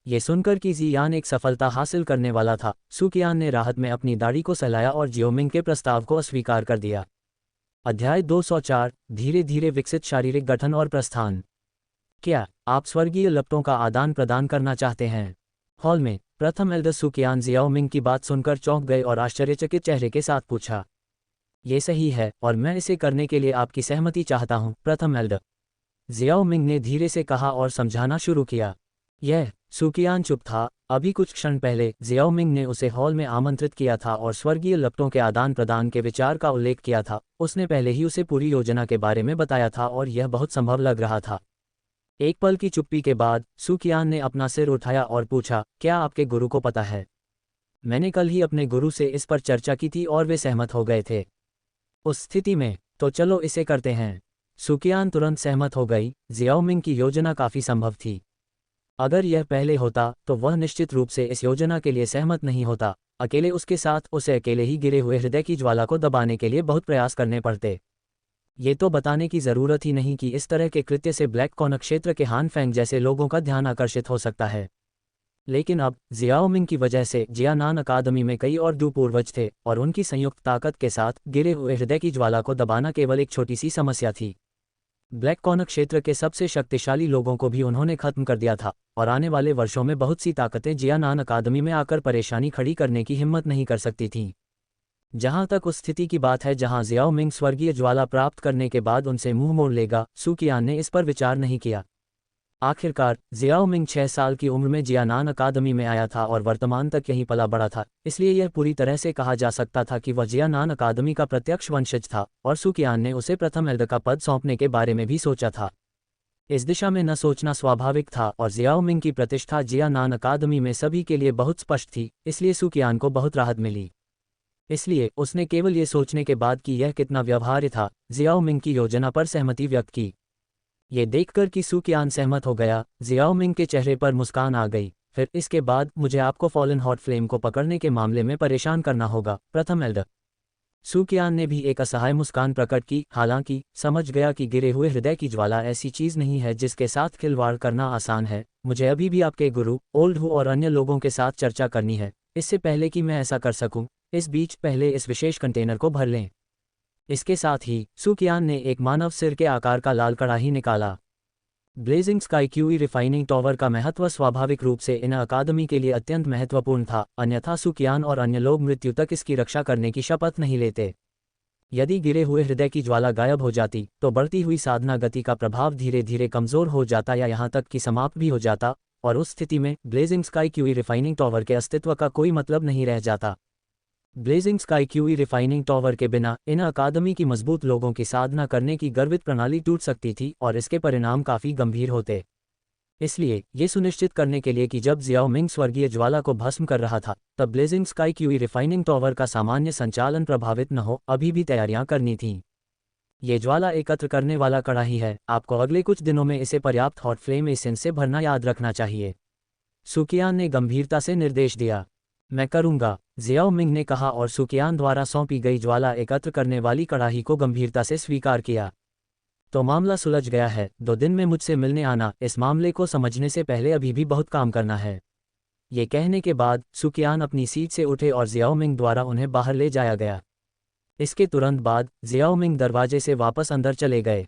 ये सुनकर कि जियान एक सफलता हासिल करने वाला था, सुकियान ने राहत में अपनी दाढ़ी को सहलाया और जियोमिंग के प्रस्ताव को अस्वीकार कर दिया। अध्याय 204, धीरे धीरे विकसित शारीरिक गठन और प्रस्थान। क्या आप स्वर्गीय लपटों का आदान प्रदान करना चाहते हैं? हॉल में प्रथम एल्डर सुकियान जियाओमिंग की बात सुनकर चौंक गए और आश्चर्यचकित चेहरे के साथ पूछा, ये सही है और मैं इसे करने के लिए आपकी सहमति चाहता हूँ, प्रथम एल्डर, जियाओमिंग ने धीरे से कहा और समझाना शुरू किया। यह सुकियान चुप था। अभी कुछ क्षण पहले जियाओमिंग ने उसे हॉल में आमंत्रित किया था और स्वर्गीय लपटों के आदान प्रदान के विचार का उल्लेख किया था। उसने पहले ही उसे पूरी योजना के बारे में बताया था और यह बहुत संभव लग रहा था। एक पल की चुप्पी के बाद सुकियान ने अपना सिर उठाया और पूछा, क्या आपके गुरु को पता है? मैंने कल ही अपने गुरु से इस पर चर्चा की थी और वे सहमत हो गए थे। उस स्थिति में तो चलो इसे करते हैं। सुकियान तुरंत सहमत हो गई। जियाओमिंग की योजना काफ़ी संभव थी। अगर यह पहले होता तो वह निश्चित रूप से इस योजना के लिए सहमत नहीं होता। अकेले उसके साथ उसे अकेले ही गिरे हुए हृदय की ज्वाला को दबाने के लिए बहुत प्रयास करने पड़ते। ये तो बताने की ज़रूरत ही नहीं कि इस तरह के कृत्य से ब्लैक कॉर्नर क्षेत्र के हान फेंग जैसे लोगों का ध्यान आकर्षित हो सकता है। लेकिन अब जियाओमिंग की वजह से जियानान अकादमी में कई और दो पूर्वज थे और उनकी संयुक्त ताकत के साथ गिरे हुए हृदय की ज्वाला को दबाना केवल एक छोटी सी समस्या थी। ब्लैक कॉर्नर क्षेत्र के सबसे शक्तिशाली लोगों को भी उन्होंने खत्म कर दिया था और आने वाले वर्षों में बहुत सी ताकतें जियानान अकादमी में आकर परेशानी खड़ी करने की हिम्मत नहीं कर सकती थीं। जहां तक उस स्थिति की बात है जहां जियाओमिंग स्वर्गीय ज्वाला प्राप्त करने के बाद उनसे मुंह मोड़ लेगा, सुकियान ने इस पर विचार नहीं किया। आखिरकार जियाओ मिंग 6 साल की उम्र में जियानान अकादमी में आया था और वर्तमान तक यहीं पला बड़ा था, इसलिए यह पूरी तरह से कहा जा सकता था कि वह जियानान अकादमी का प्रत्यक्ष वंशज था और सुकियान ने उसे प्रथम एल्डर का पद सौंपने के बारे में भी सोचा था। इस दिशा में न सोचना स्वाभाविक था और जियाओ मिंग की प्रतिष्ठा जियानान अकादमी में सभी के लिए बहुत स्पष्ट थी, इसलिए सुकियान को बहुत राहत मिली। इसलिए उसने केवल ये सोचने के बाद कि यह कितना व्यवहार्य था, जियाओ मिंग की योजना पर सहमति व्यक्त की। ये देखकर कि सुकियान सहमत हो गया, जियाओ मिंग के चेहरे पर मुस्कान आ गई। फिर इसके बाद मुझे आपको फॉलन हॉट फ्लेम को पकड़ने के मामले में परेशान करना होगा, प्रथम एल्डर। सुकियान ने भी एक असहाय मुस्कान प्रकट की, हालांकि समझ गया कि गिरे हुए हृदय की ज्वाला ऐसी चीज नहीं है जिसके साथ खिलवाड़ करना आसान है। मुझे अभी भी आपके गुरु ओल्ड हु और अन्य लोगों के साथ चर्चा करनी है, इससे पहले कि मैं ऐसा कर सकूं। इस बीच पहले इस विशेष कंटेनर को भर लें। इसके साथ ही सुकियान ने एक मानव सिर के आकार का लाल कड़ाही निकाला। Blazing sky QE refining tower का महत्व स्वाभाविक रूप से इन अकादमी के लिए अत्यंत महत्वपूर्ण था, अन्यथा सुकियान और अन्य लोग मृत्यु तक इसकी रक्षा करने की शपथ नहीं लेते। यदि गिरे हुए हृदय की ज्वाला गायब हो जाती तो बढ़ती हुई साधना गति का प्रभाव धीरे धीरे कमजोर हो जाता या यहाँ तक कि समाप्त भी हो जाता, और उस स्थिति में blazing sky QE refining tower के अस्तित्व का कोई मतलब नहीं रह जाता। Blazing sky QE refining tower के बिना इन अकादमी की मजबूत लोगों की साधना करने की गर्वित प्रणाली टूट सकती थी और इसके परिणाम काफी गंभीर होते। इसलिए ये सुनिश्चित करने के लिए कि जब जियाओ मिंग स्वर्गीय ज्वाला को भस्म कर रहा था तब blazing sky QE refining tower का सामान्य संचालन प्रभावित न हो, अभी भी तैयारियां करनी थीं। ये ज्वाला एकत्र करने वाला कड़ाही है, आपको अगले कुछ दिनों में इसे पर्याप्त हॉट फ्लेम एसेंस से भरना याद रखना चाहिए। सुकियान ने गंभीरता से निर्देश दिया। मैं करूंगा, जियाओ मिंग ने कहा और सुकियान द्वारा सौंपी गई ज्वाला एकत्र करने वाली कड़ाही को गंभीरता से स्वीकार किया। तो मामला सुलझ गया है, 2 दिन में मुझसे मिलने आना। इस मामले को समझने से पहले अभी भी बहुत काम करना है। ये कहने के बाद सुकियान अपनी सीट से उठे और जियाओ मिंग द्वारा उन्हें बाहर ले जाया गया। इसके तुरंत बाद जियाओ मिंग दरवाजे से वापस अंदर चले गए।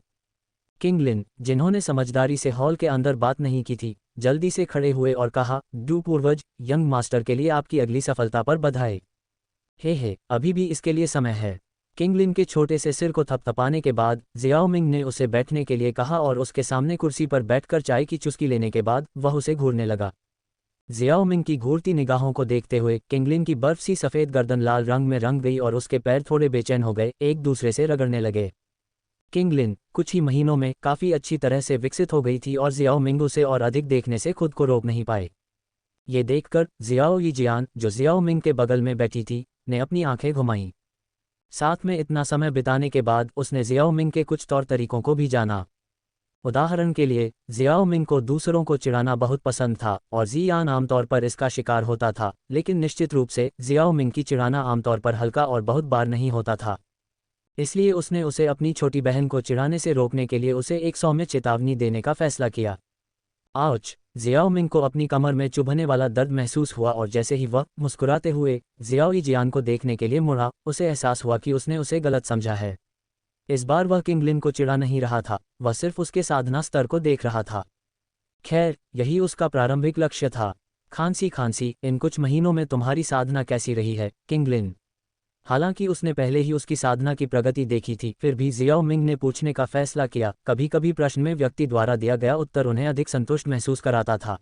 किंग लिन, जिन्होंने समझदारी से हॉल के अंदर बात नहीं की थी, जल्दी से खड़े हुए और कहा, डू पूर्वज, यंग मास्टर के लिए आपकी अगली सफलता पर बधाई। हे, अभी भी इसके लिए समय है। किंग लिन के छोटे से सिर को थपथपाने के बाद जियाओ मिंग ने उसे बैठने के लिए कहा और उसके सामने कुर्सी पर बैठकर चाय की चुस्की लेने के बाद वह उसे घूरने लगा। जियाओ मिंग की घूरती निगाहों को देखते हुए किंग लिन की बर्फ सी सफ़ेद गर्दन लाल रंग में रंग गई और उसके पैर थोड़े बेचैन हो गए, एक दूसरे से रगड़ने लगे। किंग लिन कुछ ही महीनों में काफ़ी अच्छी तरह से विकसित हो गई थी और जियाओ मिंग उसे और अधिक देखने से खुद को रोक नहीं पाए। ये देखकर जियाओ यीजियान, जो जियाओ मिंग के बगल में बैठी थी, ने अपनी आंखें घुमाईं। साथ में इतना समय बिताने के बाद उसने जियाओ मिंग के कुछ तौर तरीकों को भी जाना। उदाहरण के लिए, जियाओ मिंग को दूसरों को चिढ़ाना बहुत पसंद था और जियान आमतौर पर इसका शिकार होता था, लेकिन निश्चित रूप से जियाओ मिंग की चिढ़ाना आमतौर पर हल्का और बहुत बार नहीं होता था। इसलिए उसने उसे अपनी छोटी बहन को चिढ़ाने से रोकने के लिए उसे एक सौम्य चेतावनी देने का फैसला किया। आउच! जियाओ मिंग को अपनी कमर में चुभने वाला दर्द महसूस हुआ और जैसे ही वह मुस्कुराते हुए जियाओ यीजियान को देखने के लिए मुड़ा, उसे एहसास हुआ कि उसने उसे गलत समझा है। इस बार वह किंग लिन को चिढ़ा नहीं रहा था, वह सिर्फ उसके साधना स्तर को देख रहा था। खैर, यही उसका प्रारंभिक लक्ष्य था। खांसी, इन कुछ महीनों में तुम्हारी साधना कैसी रही है, किंग लिन? हालांकि उसने पहले ही उसकी साधना की प्रगति देखी थी, फिर भी जियाओ मिंग ने पूछने का फैसला किया। कभी कभी प्रश्न में व्यक्ति द्वारा दिया गया उत्तर उन्हें अधिक संतुष्ट महसूस कराता था।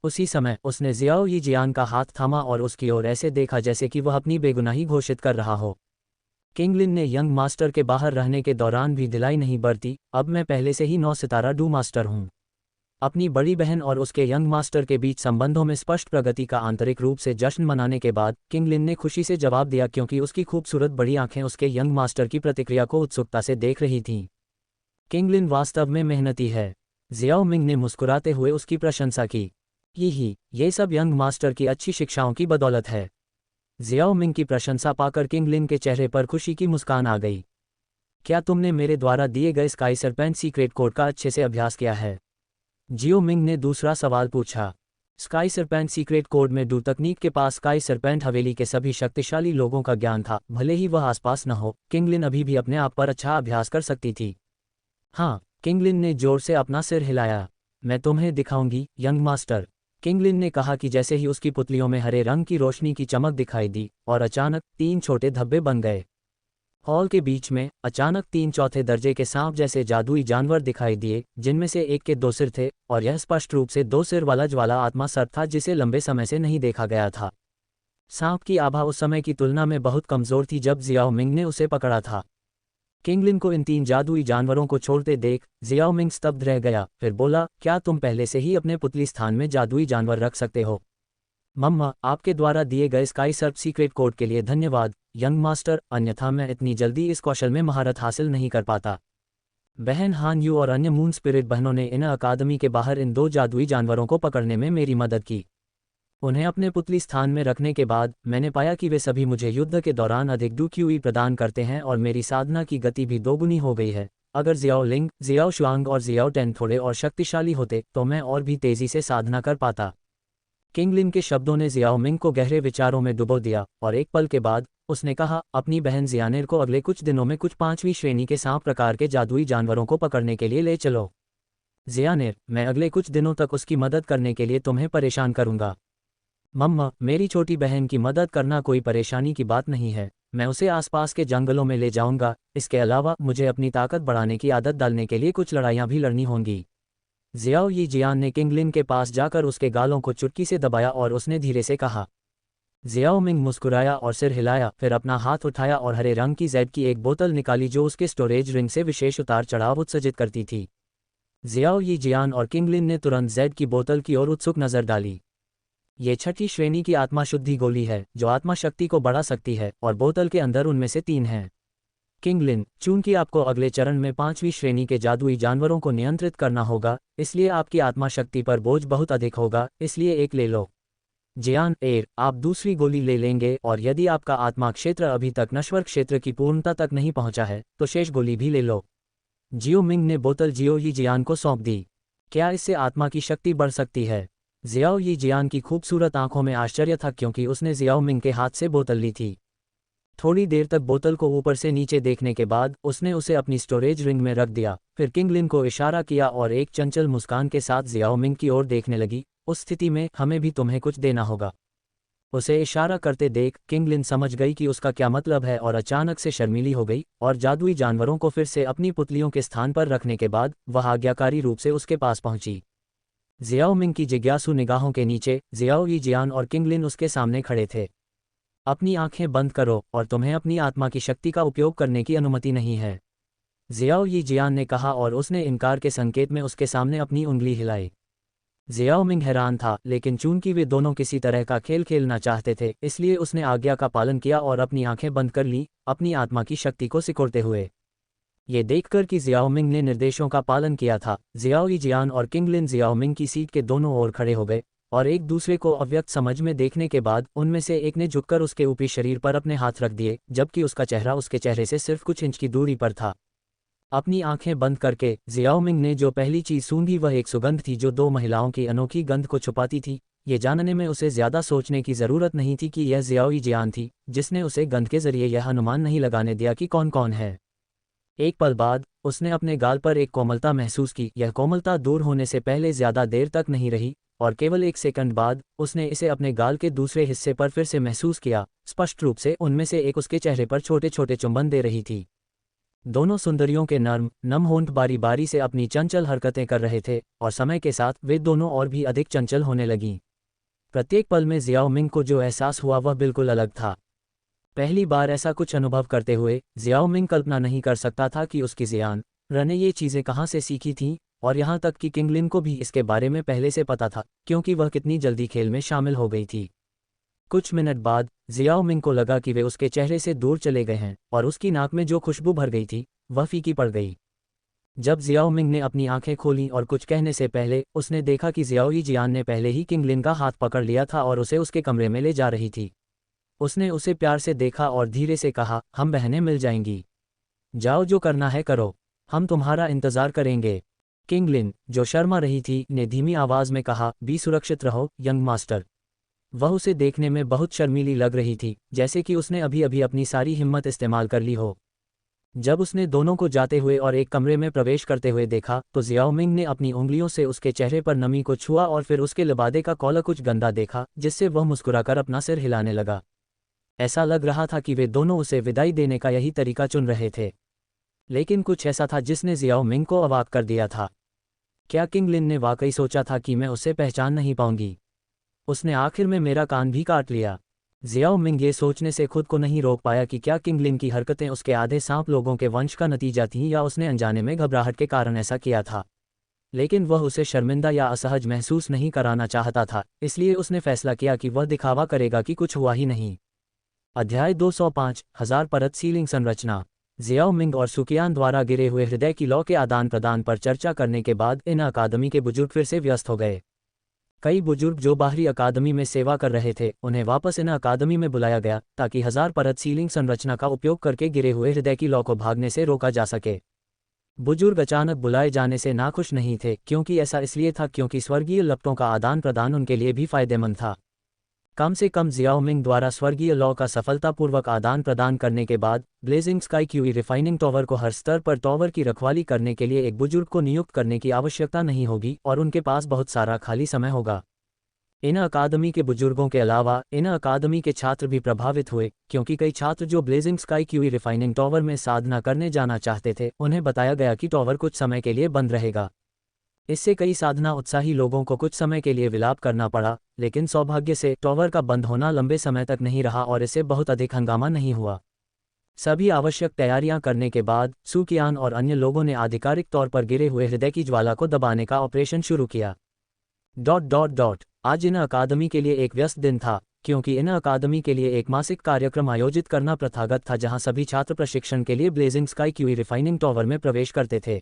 उसी समय उसने जियाओ यीजियान का हाथ थामा और उसकी ओर ऐसे देखा जैसे कि वह अपनी बेगुनाही घोषित कर रहा हो। किंग लिन ने यंग मास्टर के बाहर रहने के दौरान भी ढिलाई नहीं बरती। अब मैं पहले से ही 9 सितारा डू मास्टर हूँ। अपनी बड़ी बहन और उसके यंग मास्टर के बीच संबंधों में स्पष्ट प्रगति का आंतरिक रूप से जश्न मनाने के बाद किंग लिन ने खुशी से जवाब दिया, क्योंकि उसकी खूबसूरत बड़ी आंखें उसके यंग मास्टर की प्रतिक्रिया को उत्सुकता से देख रही थीं। किंग लिन वास्तव में मेहनती है। जियाओ मिंग ने मुस्कुराते हुए उसकी प्रशंसा की। ये सब यंग मास्टर की अच्छी शिक्षाओं की बदौलत है। जियाओ मिंग की प्रशंसा पाकर किंग लिन के चेहरे पर खुशी की मुस्कान आ गई। क्या तुमने मेरे द्वारा दिए गए स्काई सरपेंट सीक्रेट कोड का अच्छे से अभ्यास किया है? जियो मिंग ने दूसरा सवाल पूछा। स्काई सरपेंट सीक्रेट कोड में डू तकनीक के पास स्काई सरपेंट हवेली के सभी शक्तिशाली लोगों का ज्ञान था, भले ही वह आसपास न हो। किंग लिन अभी भी अपने आप पर अच्छा अभ्यास कर सकती थी। हाँ, किंग लिन ने जोर से अपना सिर हिलाया। मैं तुम्हें दिखाऊंगी, यंग मास्टर, किंग लिन ने कहा कि जैसे ही उसकी पुतलियों में हरे रंग की रोशनी की चमक दिखाई दी और अचानक 3 छोटे धब्बे बन गए। हॉल के बीच में अचानक 3/4 दर्जे के सांप जैसे जादुई जानवर दिखाई दिए, जिनमें से एक के 2 सिर थे और यह स्पष्ट रूप से 2 सिर वाला ज्वाला आत्मा सर्प था जिसे लंबे समय से नहीं देखा गया था। सांप की आभा उस समय की तुलना में बहुत कमजोर थी जब जियाओ मिंग ने उसे पकड़ा था। किंगलिन को इन 3 जादुई जानवरों को छोड़ते देख जियाओ मिंग स्तब्ध रह गया, फिर बोला, क्या तुम पहले से ही अपने पुतली स्थान में जादुई जानवर रख सकते हो? मम्मा, आपके द्वारा दिए गए स्काई सर्प सीक्रेट कोड के लिए धन्यवाद यंग मास्टर, अन्यथा मैं इतनी जल्दी इस कौशल में महारत हासिल नहीं कर पाता। बहन हान यू और अन्य मून स्पिरिट बहनों ने इन अकादमी के बाहर इन 2 जादुई जानवरों को पकड़ने में मेरी मदद की। उन्हें अपने पुतली स्थान में रखने के बाद मैंने पाया कि वे सभी मुझे युद्ध के दौरान अधिक डूक्यूई प्रदान करते हैं और मेरी साधना की गति भी दोगुनी हो गई है। अगर जियाओ लिंग, जियाओ शुआंग और जियाओ टेन थोड़े और शक्तिशाली होते तो मैं और भी तेजी से साधना कर पाता। किंगलिन के शब्दों ने जियाओ मिंग को गहरे विचारों में डुबो दिया और एक पल के बाद उसने कहा, अपनी बहन जियानेर को अगले कुछ दिनों में कुछ 5वीं श्रेणी के सांप प्रकार के जादुई जानवरों को पकड़ने के लिए ले चलो। जियानेर, मैं अगले कुछ दिनों तक उसकी मदद करने के लिए तुम्हें परेशान करूंगा। मम्मा, मेरी छोटी बहन की मदद करना कोई परेशानी की बात नहीं है, मैं उसे आसपास के जंगलों में ले जाऊंगा। इसके अलावा मुझे अपनी ताकत बढ़ाने की आदत डालने के लिए कुछ लड़ाइयाँ भी लड़नी होंगी। जियाओ यी जियान ने किंगलिन के पास जाकर उसके गालों को चुटकी से दबाया और उसने धीरे से कहा। जियाओ मिंग मुस्कुराया और सिर हिलाया, फिर अपना हाथ उठाया और हरे रंग की जेड की एक बोतल निकाली जो उसके स्टोरेज रिंग से विशेष उतार चढ़ाव उत्सर्जित करती थी। जियाओ यी जियान और किंगलिन ने तुरंत जेड की बोतल की ओर उत्सुक नजर डाली। ये 6ठी श्रेणी की आत्मा शुद्धि गोली है जो आत्मा शक्ति को बढ़ा सकती है और बोतल के अंदर उनमें से 3 हैं। किंगलिन, चूंकि आपको अगले चरण में 5वीं श्रेणी के जादुई जानवरों को नियंत्रित करना होगा, इसलिए आपकी आत्मा शक्ति पर बोझ बहुत अधिक होगा, इसलिए एक ले लो। जियान एयर, आप दूसरी गोली ले लेंगे और यदि आपका आत्मा क्षेत्र अभी तक नश्वर क्षेत्र की पूर्णता तक नहीं पहुंचा है तो शेष गोली भी ले लो। जियो मिंग ने बोतल जियो यी जियान को सौंप दी। क्या इससे आत्मा की शक्ति बढ़ सकती है? जियाओ यी जियान की खूबसूरत आंखों में आश्चर्य था क्योंकि उसने जियाओ मिंग के हाथ से बोतल ली थी। थोड़ी देर तक बोतल को ऊपर से नीचे देखने के बाद उसने उसे अपनी स्टोरेज रिंग में रख दिया, फिर किंगलिन को इशारा किया और एक चंचल मुस्कान के साथ जियाओ मिंग की ओर देखने लगी। उस स्थिति में हमें भी तुम्हें कुछ देना होगा। उसे इशारा करते देख किंगलिन समझ गई कि उसका क्या मतलब है और अचानक से शर्मीली हो गई और जादुई जानवरों को फिर से अपनी पुतलियों के स्थान पर रखने के बाद वह आज्ञाकारी रूप से उसके पास पहुंची। जियाओ मिंग की जिज्ञासु निगाहों के नीचे जियाओ यी जियान और किंगलिन उसके सामने खड़े थे। अपनी आंखें बंद करो और तुम्हें अपनी आत्मा की शक्ति का उपयोग करने की अनुमति नहीं है, जियाओ यी जियान ने कहा और उसने इनकार के संकेत में उसके सामने अपनी उंगली हिलाई। जियाओ मिंग हैरान था, लेकिन चूंकि वे दोनों किसी तरह का खेल खेलना चाहते थे इसलिए उसने आज्ञा का पालन किया और अपनी आंखें बंद कर ली, अपनी आत्मा की शक्ति को सिकोड़ते हुए। ये देखकर कि जियाओ मिंग ने निर्देशों का पालन किया था, जियाओ यी जियान और किंगलिन जियाओ मिंग की सीट के दोनों ओर खड़े हो गए और एक दूसरे को अव्यक्त समझ में देखने के बाद उनमें से एक ने झुककर उसके ऊपरी शरीर पर अपने हाथ रख दिए, जबकि उसका चेहरा उसके चेहरे से सिर्फ कुछ इंच की दूरी पर था। अपनी आंखें बंद करके जियाओ मिंग ने जो पहली चीज सूंघी वह एक सुगंध थी जो 2 महिलाओं की अनोखी गंध को छुपाती थी। ये जानने में उसे ज्यादा सोचने की जरूरत नहीं थी कि यह जियाओ यी जियान थी, जिसने उसे गंध के जरिए यह अनुमान नहीं लगाने दिया कि कौन कौन है। एक पल बाद उसने अपने गाल पर एक कोमलता महसूस की। यह कोमलता दूर होने से पहले ज्यादा देर तक नहीं रही और केवल 1 सेकंड बाद उसने इसे अपने गाल के दूसरे हिस्से पर फिर से महसूस किया। स्पष्ट रूप से उनमें से एक उसके चेहरे पर छोटे छोटे चुंबन दे रही थी। दोनों सुंदरियों के नम होंठ बारी बारी से अपनी चंचल हरकतें कर रहे थे और समय के साथ वे दोनों और भी अधिक चंचल होने लगीं। प्रत्येक पल में जियाओ मिंग को जो एहसास हुआ वह बिल्कुल अलग था। पहली बार ऐसा कुछ अनुभव करते हुए जियाओ मिंग कल्पना नहीं कर सकता था कि उसकी जियान ने ये चीज़ें कहाँ से सीखी थीं, और यहाँ तक कि किंगलिन को भी इसके बारे में पहले से पता था क्योंकि वह कितनी जल्दी खेल में शामिल हो गई थी। कुछ मिनट बाद जियाओ मिंग को लगा कि वे उसके चेहरे से दूर चले गए हैं और उसकी नाक में जो खुशबू भर गई थी वह फीकी पड़ गई। जब जियाओ मिंग ने अपनी आंखें खोलीं और कुछ कहने से पहले उसने देखा कि जियाओ यी जियान ने पहले ही किंगलिन का हाथ पकड़ लिया था और उसे उसके कमरे में ले जा रही थी। उसने उसे प्यार से देखा और धीरे से कहा, हम बहनें मिल जाएंगी, जाओ जो करना है करो, हम तुम्हारा इंतजार करेंगे। किंगलिन, जो शर्मा रही थी, ने धीमी आवाज में कहा, बी सुरक्षित रहो यंग मास्टर। वह उसे देखने में बहुत शर्मीली लग रही थी, जैसे कि उसने अभी अभी अपनी सारी हिम्मत इस्तेमाल कर ली हो। जब उसने दोनों को जाते हुए और एक कमरे में प्रवेश करते हुए देखा तो जियाओ मिंग ने अपनी उंगलियों से उसके चेहरे पर नमी को छुआ और फिर उसके लिबादे का कॉलर कुछ गंदा देखा, जिससे वह मुस्कुराकर अपना सिर हिलाने लगा। ऐसा लग रहा था कि वे दोनों उसे विदाई देने का यही तरीका चुन रहे थे। लेकिन कुछ ऐसा था जिसने जियाओ मिंग को अवाक कर दिया था। क्या किंग लिन ने वाकई सोचा था कि मैं उसे पहचान नहीं पाऊंगी? उसने आखिर में मेरा कान भी काट लिया। जियाओ मिंग ये सोचने से खुद को नहीं रोक पाया कि क्या किंग लिन की हरकतें उसके आधे सांप लोगों के वंश का नतीजा थीं या उसने अनजाने में घबराहट के कारण ऐसा किया था। लेकिन वह उसे शर्मिंदा या असहज महसूस नहीं कराना चाहता था, इसलिए उसने फैसला किया कि वह दिखावा करेगा कि कुछ हुआ ही नहीं। अध्याय 205 हजार परत सीलिंग संरचना। जियाओ मिंग और सुकियान द्वारा गिरे हुए हृदय की लौ के आदान प्रदान पर चर्चा करने के बाद इन अकादमी के बुजुर्ग फिर से व्यस्त हो गए। कई बुजुर्ग जो बाहरी अकादमी में सेवा कर रहे थे उन्हें वापस इन अकादमी में बुलाया गया ताकि हजार परत सीलिंग संरचना का उपयोग करके गिरे हुए हृदय की लौ को भागने से रोका जा सके। बुजुर्ग अचानक बुलाए जाने से नाखुश नहीं थे, क्योंकि ऐसा इसलिए था क्योंकि स्वर्गीय लपटों का आदान प्रदान उनके लिए भी फायदेमंद था। कम से कम जियाओ मिंग द्वारा स्वर्गीय लॉ का सफलतापूर्वक आदान प्रदान करने के बाद blazing sky QE refining tower को हर स्तर पर टॉवर की रखवाली करने के लिए एक बुजुर्ग को नियुक्त करने की आवश्यकता नहीं होगी और उनके पास बहुत सारा खाली समय होगा। इन अकादमी के बुजुर्गों के अलावा इन अकादमी के छात्र भी प्रभावित हुए, क्योंकि कई छात्र जो blazing sky QE refining tower में साधना करने जाना चाहते थे उन्हें बताया गया कि टॉवर कुछ समय के लिए बंद रहेगा। इससे कई साधना उत्साही लोगों को कुछ समय के लिए विलाप करना पड़ा, लेकिन सौभाग्य से टॉवर का बंद होना लंबे समय तक नहीं रहा और इससे बहुत अधिक हंगामा नहीं हुआ। सभी आवश्यक तैयारियां करने के बाद सुकियान और अन्य लोगों ने आधिकारिक तौर पर गिरे हुए हृदय की ज्वाला को दबाने का ऑपरेशन शुरू किया। आज इन अकादमी के लिए एक व्यस्त दिन था, क्योंकि इन अकादमी के लिए एक मासिक कार्यक्रम आयोजित करना प्रथागत था जहां सभी छात्र प्रशिक्षण के लिए blazing sky QE refining tower में प्रवेश करते थे।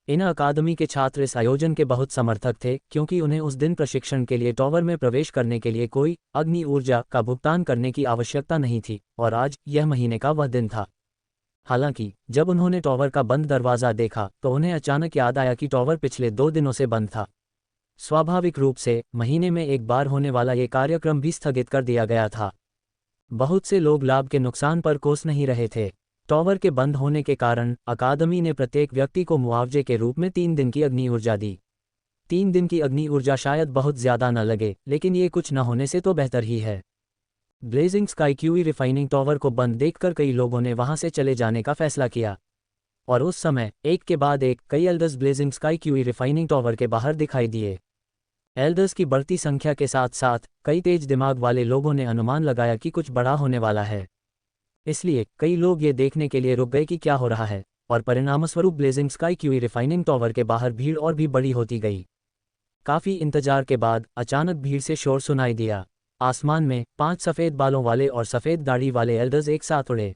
इन अकादमी के छात्र इस आयोजन के बहुत समर्थक थे, क्योंकि उन्हें उस दिन प्रशिक्षण के लिए टॉवर में प्रवेश करने के लिए कोई अग्नि ऊर्जा का भुगतान करने की आवश्यकता नहीं थी, और आज यह महीने का वह दिन था। हालांकि जब उन्होंने टॉवर का बंद दरवाज़ा देखा तो उन्हें अचानक याद आया कि टॉवर पिछले 2 दिनों से बंद था। स्वाभाविक रूप से महीने में एक बार होने वाला ये कार्यक्रम भी स्थगित कर दिया गया था। बहुत से लोग लाभ के नुकसान पर कोस नहीं रहे थे। टॉवर के बंद होने के कारण अकादमी ने प्रत्येक व्यक्ति को मुआवजे के रूप में 3 दिन की अग्नि ऊर्जा दी। 3 दिन की अग्नि ऊर्जा शायद बहुत ज्यादा न लगे, लेकिन ये कुछ न होने से तो बेहतर ही है। Blazing sky QE refining tower को बंद देखकर कई लोगों ने वहां से चले जाने का फैसला किया, और उस समय एक के बाद एक कई elders blazing sky QE refining tower के बाहर दिखाई दिए। एल्डर्स की बढ़ती संख्या के साथ साथ कई तेज दिमाग वाले लोगों ने अनुमान लगाया कि कुछ बड़ा होने वाला है। इसलिए कई लोग ये देखने के लिए रुक गए कि क्या हो रहा है, और परिणामस्वरूप blazing sky QE refining tower के बाहर भीड़ और भी बड़ी होती गई। काफी इंतजार के बाद अचानक भीड़ से शोर सुनाई दिया। आसमान में 5 सफेद बालों वाले और सफेद दाढ़ी वाले एल्डर्स एक साथ उड़े।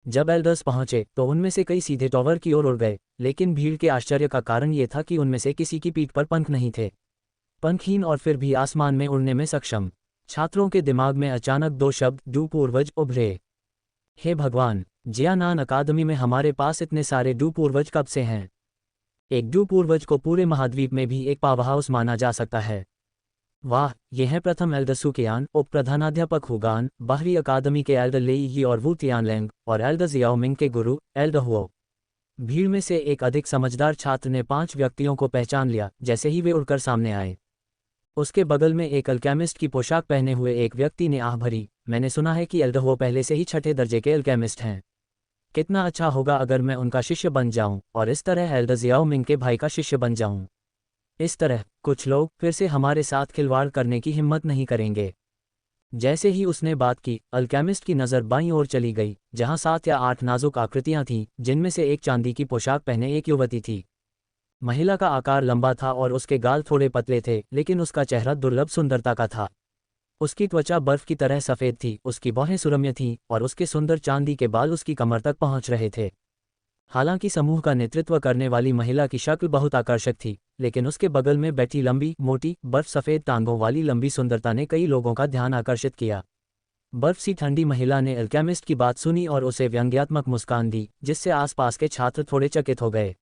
जब एल्डर्स पहुंचे तो उनमें से कई सीधे टॉवर की ओर उड़ गए, लेकिन भीड़ के आश्चर्य का कारण ये था कि उनमें से किसी की पीठ पर पंख नहीं थे। पंखहीन और फिर भी आसमान में उड़ने में सक्षम छात्रों के दिमाग में अचानक 2 शब्द डू पूर्वज उभरे। हे भगवान, जियानान अकादमी में हमारे पास इतने सारे डू पूर्वज कब से हैं? एक डू पूर्वज को पूरे महाद्वीप में भी एक पावर हाउस माना जा सकता है। वाह, ये है प्रथम एल्डर सुकियान, उप प्रधानाध्यापक हुगान, बाहरी अकादमी के एल्डर लेई और वू तियानलेंग, और एल्डर जियाओ मिंग के गुरु एल्डर हुओ। भीड़ में से एक अधिक समझदार छात्र ने 5 व्यक्तियों को पहचान लिया जैसे ही वे उड़कर सामने आए। उसके बगल में एक अल्केमिस्ट की पोशाक पहने हुए एक व्यक्ति ने आह भरी, मैंने सुना है कि एल्डर हुओ पहले से ही 6ठे दर्जे के अल्केमिस्ट हैं। कितना अच्छा होगा अगर मैं उनका शिष्य बन जाऊं और इस तरह एल्डर जियाओ मिंग के भाई का शिष्य बन जाऊं। इस तरह कुछ लोग फिर से हमारे साथ खिलवाड़ करने की हिम्मत नहीं करेंगे। जैसे ही उसने बात की, अल्केमिस्ट की नज़र बाईं ओर चली गई, जहां 7 या 8 नाजुक आकृतियां थीं, जिनमें से एक चांदी की पोशाक पहने एक युवती थी। महिला का आकार लंबा था और उसके गाल थोड़े पतले थे, लेकिन उसका चेहरा दुर्लभ सुंदरता का था। उसकी त्वचा बर्फ की तरह सफ़ेद थी, उसकी बाहें सुरम्य थीं, और उसके सुंदर चांदी के बाल उसकी कमर तक पहुंच रहे थे। हालांकि समूह का नेतृत्व करने वाली महिला की शक्ल बहुत आकर्षक थी, लेकिन उसके बगल में बैठी लंबी मोटी बर्फ सफ़ेद टांगों वाली लंबी सुंदरता ने कई लोगों का ध्यान आकर्षित किया। बर्फ सी ठंडी महिला ने अल्केमिस्ट की बात सुनी और उसे व्यंग्यात्मक मुस्कान दी, जिससे आसपास के छात्र थोड़े चकित हो गए।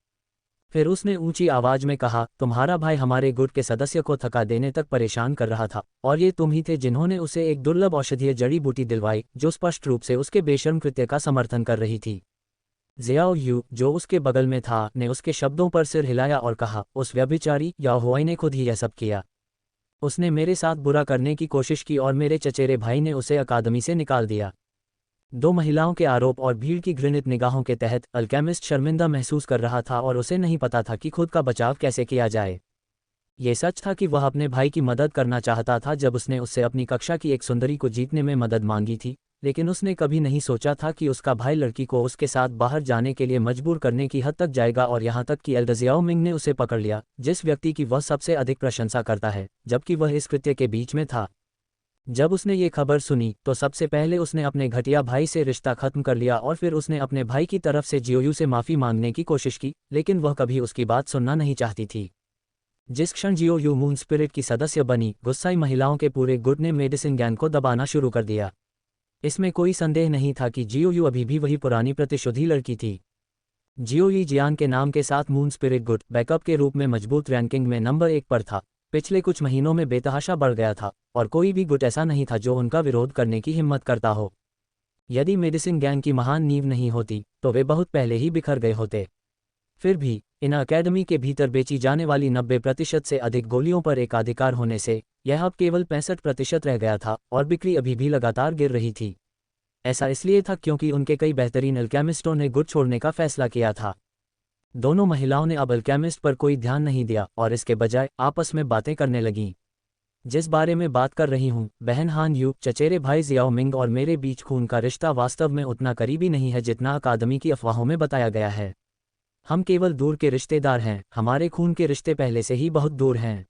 फिर उसने ऊंची आवाज में कहा, तुम्हारा भाई हमारे गुट के सदस्य को थका देने तक परेशान कर रहा था, और ये तुम ही थे जिन्होंने उसे एक दुर्लभ औषधीय जड़ी बूटी दिलवाई जो स्पष्ट रूप से उसके बेशर्म कृत्य का समर्थन कर रही थी। जियाओ यू, जो उसके बगल में था, ने उसके शब्दों पर सिर हिलाया और कहा, उस व्यभिचारी याओ हुआई ने खुद ही यह सब किया। उसने मेरे साथ बुरा करने की कोशिश की और मेरे चचेरे भाई ने उसे अकादमी से निकाल दिया। दो महिलाओं के आरोप और भीड़ की घृणित निगाहों के तहत अल्केमिस्ट शर्मिंदा महसूस कर रहा था और उसे नहीं पता था कि खुद का बचाव कैसे किया जाए। ये सच था कि वह अपने भाई की मदद करना चाहता था जब उसने उससे अपनी कक्षा की एक सुंदरी को जीतने में मदद मांगी थी, लेकिन उसने कभी नहीं सोचा था कि उसका भाई लड़की को उसके साथ बाहर जाने के लिए मजबूर करने की हद तक जाएगा, और यहाँ तक कि एल्डर जियाओ मिंग ने उसे पकड़ लिया, जिस व्यक्ति की वह सबसे अधिक प्रशंसा करता है, जबकि वह इस कृत्य के बीच में था। जब उसने ये खबर सुनी तो सबसे पहले उसने अपने घटिया भाई से रिश्ता खत्म कर लिया और फिर उसने अपने भाई की तरफ से जियोयू से माफ़ी मांगने की कोशिश की, लेकिन वह कभी उसकी बात सुनना नहीं चाहती थी। जिस क्षण जियोयू मून स्पिरिट की सदस्य बनी, गुस्साई महिलाओं के पूरे गुट ने मेडिसिन गैंग को दबाना शुरू कर दिया। इसमें कोई संदेह नहीं था कि जियोयू अभी भी वही पुरानी प्रतिशोधी लड़की थी। जियोयी जियान के नाम के साथ मून स्पिरिट गुट बैकअप के रूप में मजबूत रैंकिंग में नंबर 1 पर था। पिछले कुछ महीनों में बेतहाशा बढ़ गया था और कोई भी गुट ऐसा नहीं था जो उनका विरोध करने की हिम्मत करता हो। यदि मेडिसिन गैंग की महान नींव नहीं होती तो वे बहुत पहले ही बिखर गए होते। फिर भी इन अकेडमी के भीतर बेची जाने वाली 90% से अधिक गोलियों पर एकाधिकार होने से यह अब केवल 65% रह गया था और बिक्री अभी भी लगातार गिर रही थी। ऐसा इसलिए था क्योंकि उनके कई बेहतरीन अल्केमिस्टों ने गुट छोड़ने का फैसला किया था। दोनों महिलाओं ने अब अल्केमिस्ट पर कोई ध्यान नहीं दिया और इसके बजाय आपस में बातें करने लगीं। जिस बारे में बात कर रही हूँ, बहन हान यू, चचेरे भाई जियाओ मिंग और मेरे बीच खून का रिश्ता वास्तव में उतना करीबी नहीं है जितना अकादमी की अफवाहों में बताया गया है। हम केवल दूर के रिश्तेदार हैं, हमारे खून के रिश्ते पहले से ही बहुत दूर हैं।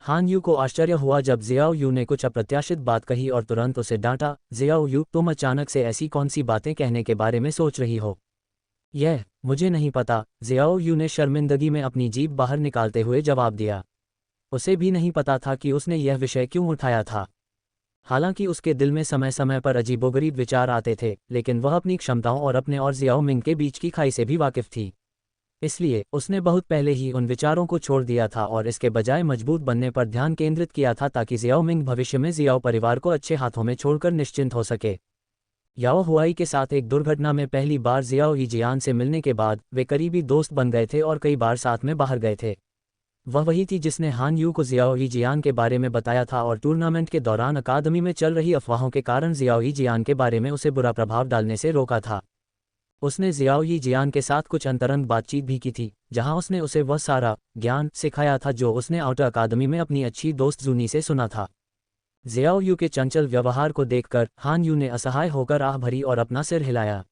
हान यू को आश्चर्य हुआ जब जियाओ यू ने कुछ अप्रत्याशित बात कही और तुरंत उसे डांटा। जियाओ यू, तुम अचानक से ऐसी कौन सी बातें कहने के बारे में सोच रही हो? मुझे नहीं पता, जियाओ यू ने शर्मिंदगी में अपनी जीभ बाहर निकालते हुए जवाब दिया। उसे भी नहीं पता था कि उसने यह विषय क्यों उठाया था। हालांकि उसके दिल में समय समय पर अजीबोगरीब विचार आते थे, लेकिन वह अपनी क्षमताओं और अपने और जियाओ मिंग के बीच की खाई से भी वाकिफ थी। इसलिए उसने बहुत पहले ही उन विचारों को छोड़ दिया था और इसके बजाय मजबूत बनने पर ध्यान केंद्रित किया था ताकि जियाओ मिंग भविष्य में जियाओ परिवार को अच्छे हाथों में छोड़कर निश्चिंत हो सके। याओ हुआई के साथ एक दुर्घटना में पहली बार जियाओ यीजियान से मिलने के बाद वे करीबी दोस्त बन गए थे और कई बार साथ में बाहर गए थे। वह वही थी जिसने हान यू को जियाओ यीजियान के बारे में बताया था और टूर्नामेंट के दौरान अकादमी में चल रही अफवाहों के कारण जियाओ यीजियान के बारे में उसे बुरा प्रभाव डालने से रोका था। उसने जियाओ यीजियान के साथ कुछ अंतरंग बातचीत भी की थी, जहां उसने उसे वह सारा ज्ञान सिखाया था जो उसने आउटर अकादमी में अपनी अच्छी दोस्त जूनी से सुना था। जियाओ यू के चंचल व्यवहार को देखकर हान यू ने असहाय होकर आह भरी और अपना सिर हिलाया।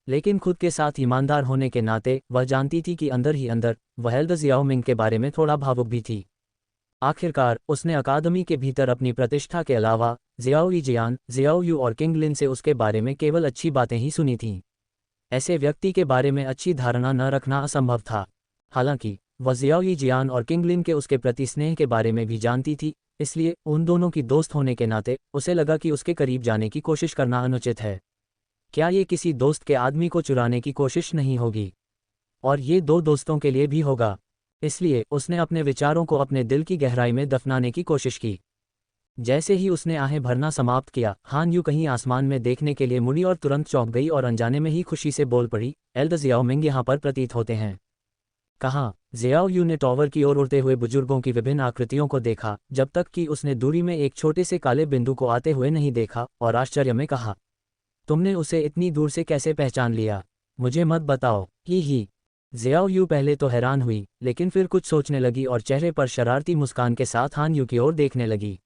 लेकिन खुद के साथ ईमानदार होने के नाते वह जानती थी कि अंदर ही अंदर वह एल्डर जियाओ मिंग के बारे में थोड़ा भावुक भी थी। आखिरकार उसने अकादमी के भीतर अपनी प्रतिष्ठा के अलावा जियाओ यीजियान, जियाओ यू और किंग लिन से उसके बारे में केवल अच्छी बातें ही सुनी थीं। ऐसे व्यक्ति के बारे में अच्छी धारणा न रखना असंभव था। हालांकि वह जियाओ यीजियान और किंग लिन के उसके प्रति स्नेह के बारे में भी जानती थी, इसलिए उन दोनों की दोस्त होने के नाते उसे लगा कि उसके करीब जाने की कोशिश करना अनुचित है। क्या ये किसी दोस्त के आदमी को चुराने की कोशिश नहीं होगी? और ये दो दोस्तों के लिए भी होगा। इसलिए उसने अपने विचारों को अपने दिल की गहराई में दफनाने की कोशिश की। जैसे ही उसने आहें भरना समाप्त किया, हान यू कहीं आसमान में देखने के लिए मुड़ी और तुरंत चौंक गई और अनजाने में ही खुशी से बोल पड़ी, एल्डर जियाओ मिंग यहाँ पर प्रतीत होते हैं। कहाँ? जियाओ यू ने टॉवर की ओर उड़ते हुए बुजुर्गों की विभिन्न आकृतियों को देखा जब तक कि उसने दूरी में एक छोटे से काले बिंदु को आते हुए नहीं देखा, और आश्चर्य में कहा, तुमने उसे इतनी दूर से कैसे पहचान लिया? मुझे मत बताओ। ही जियाओ यू पहले तो हैरान हुई, लेकिन फिर कुछ सोचने लगी और चेहरे पर शरारती मुस्कान के साथ हान यू की ओर देखने लगी।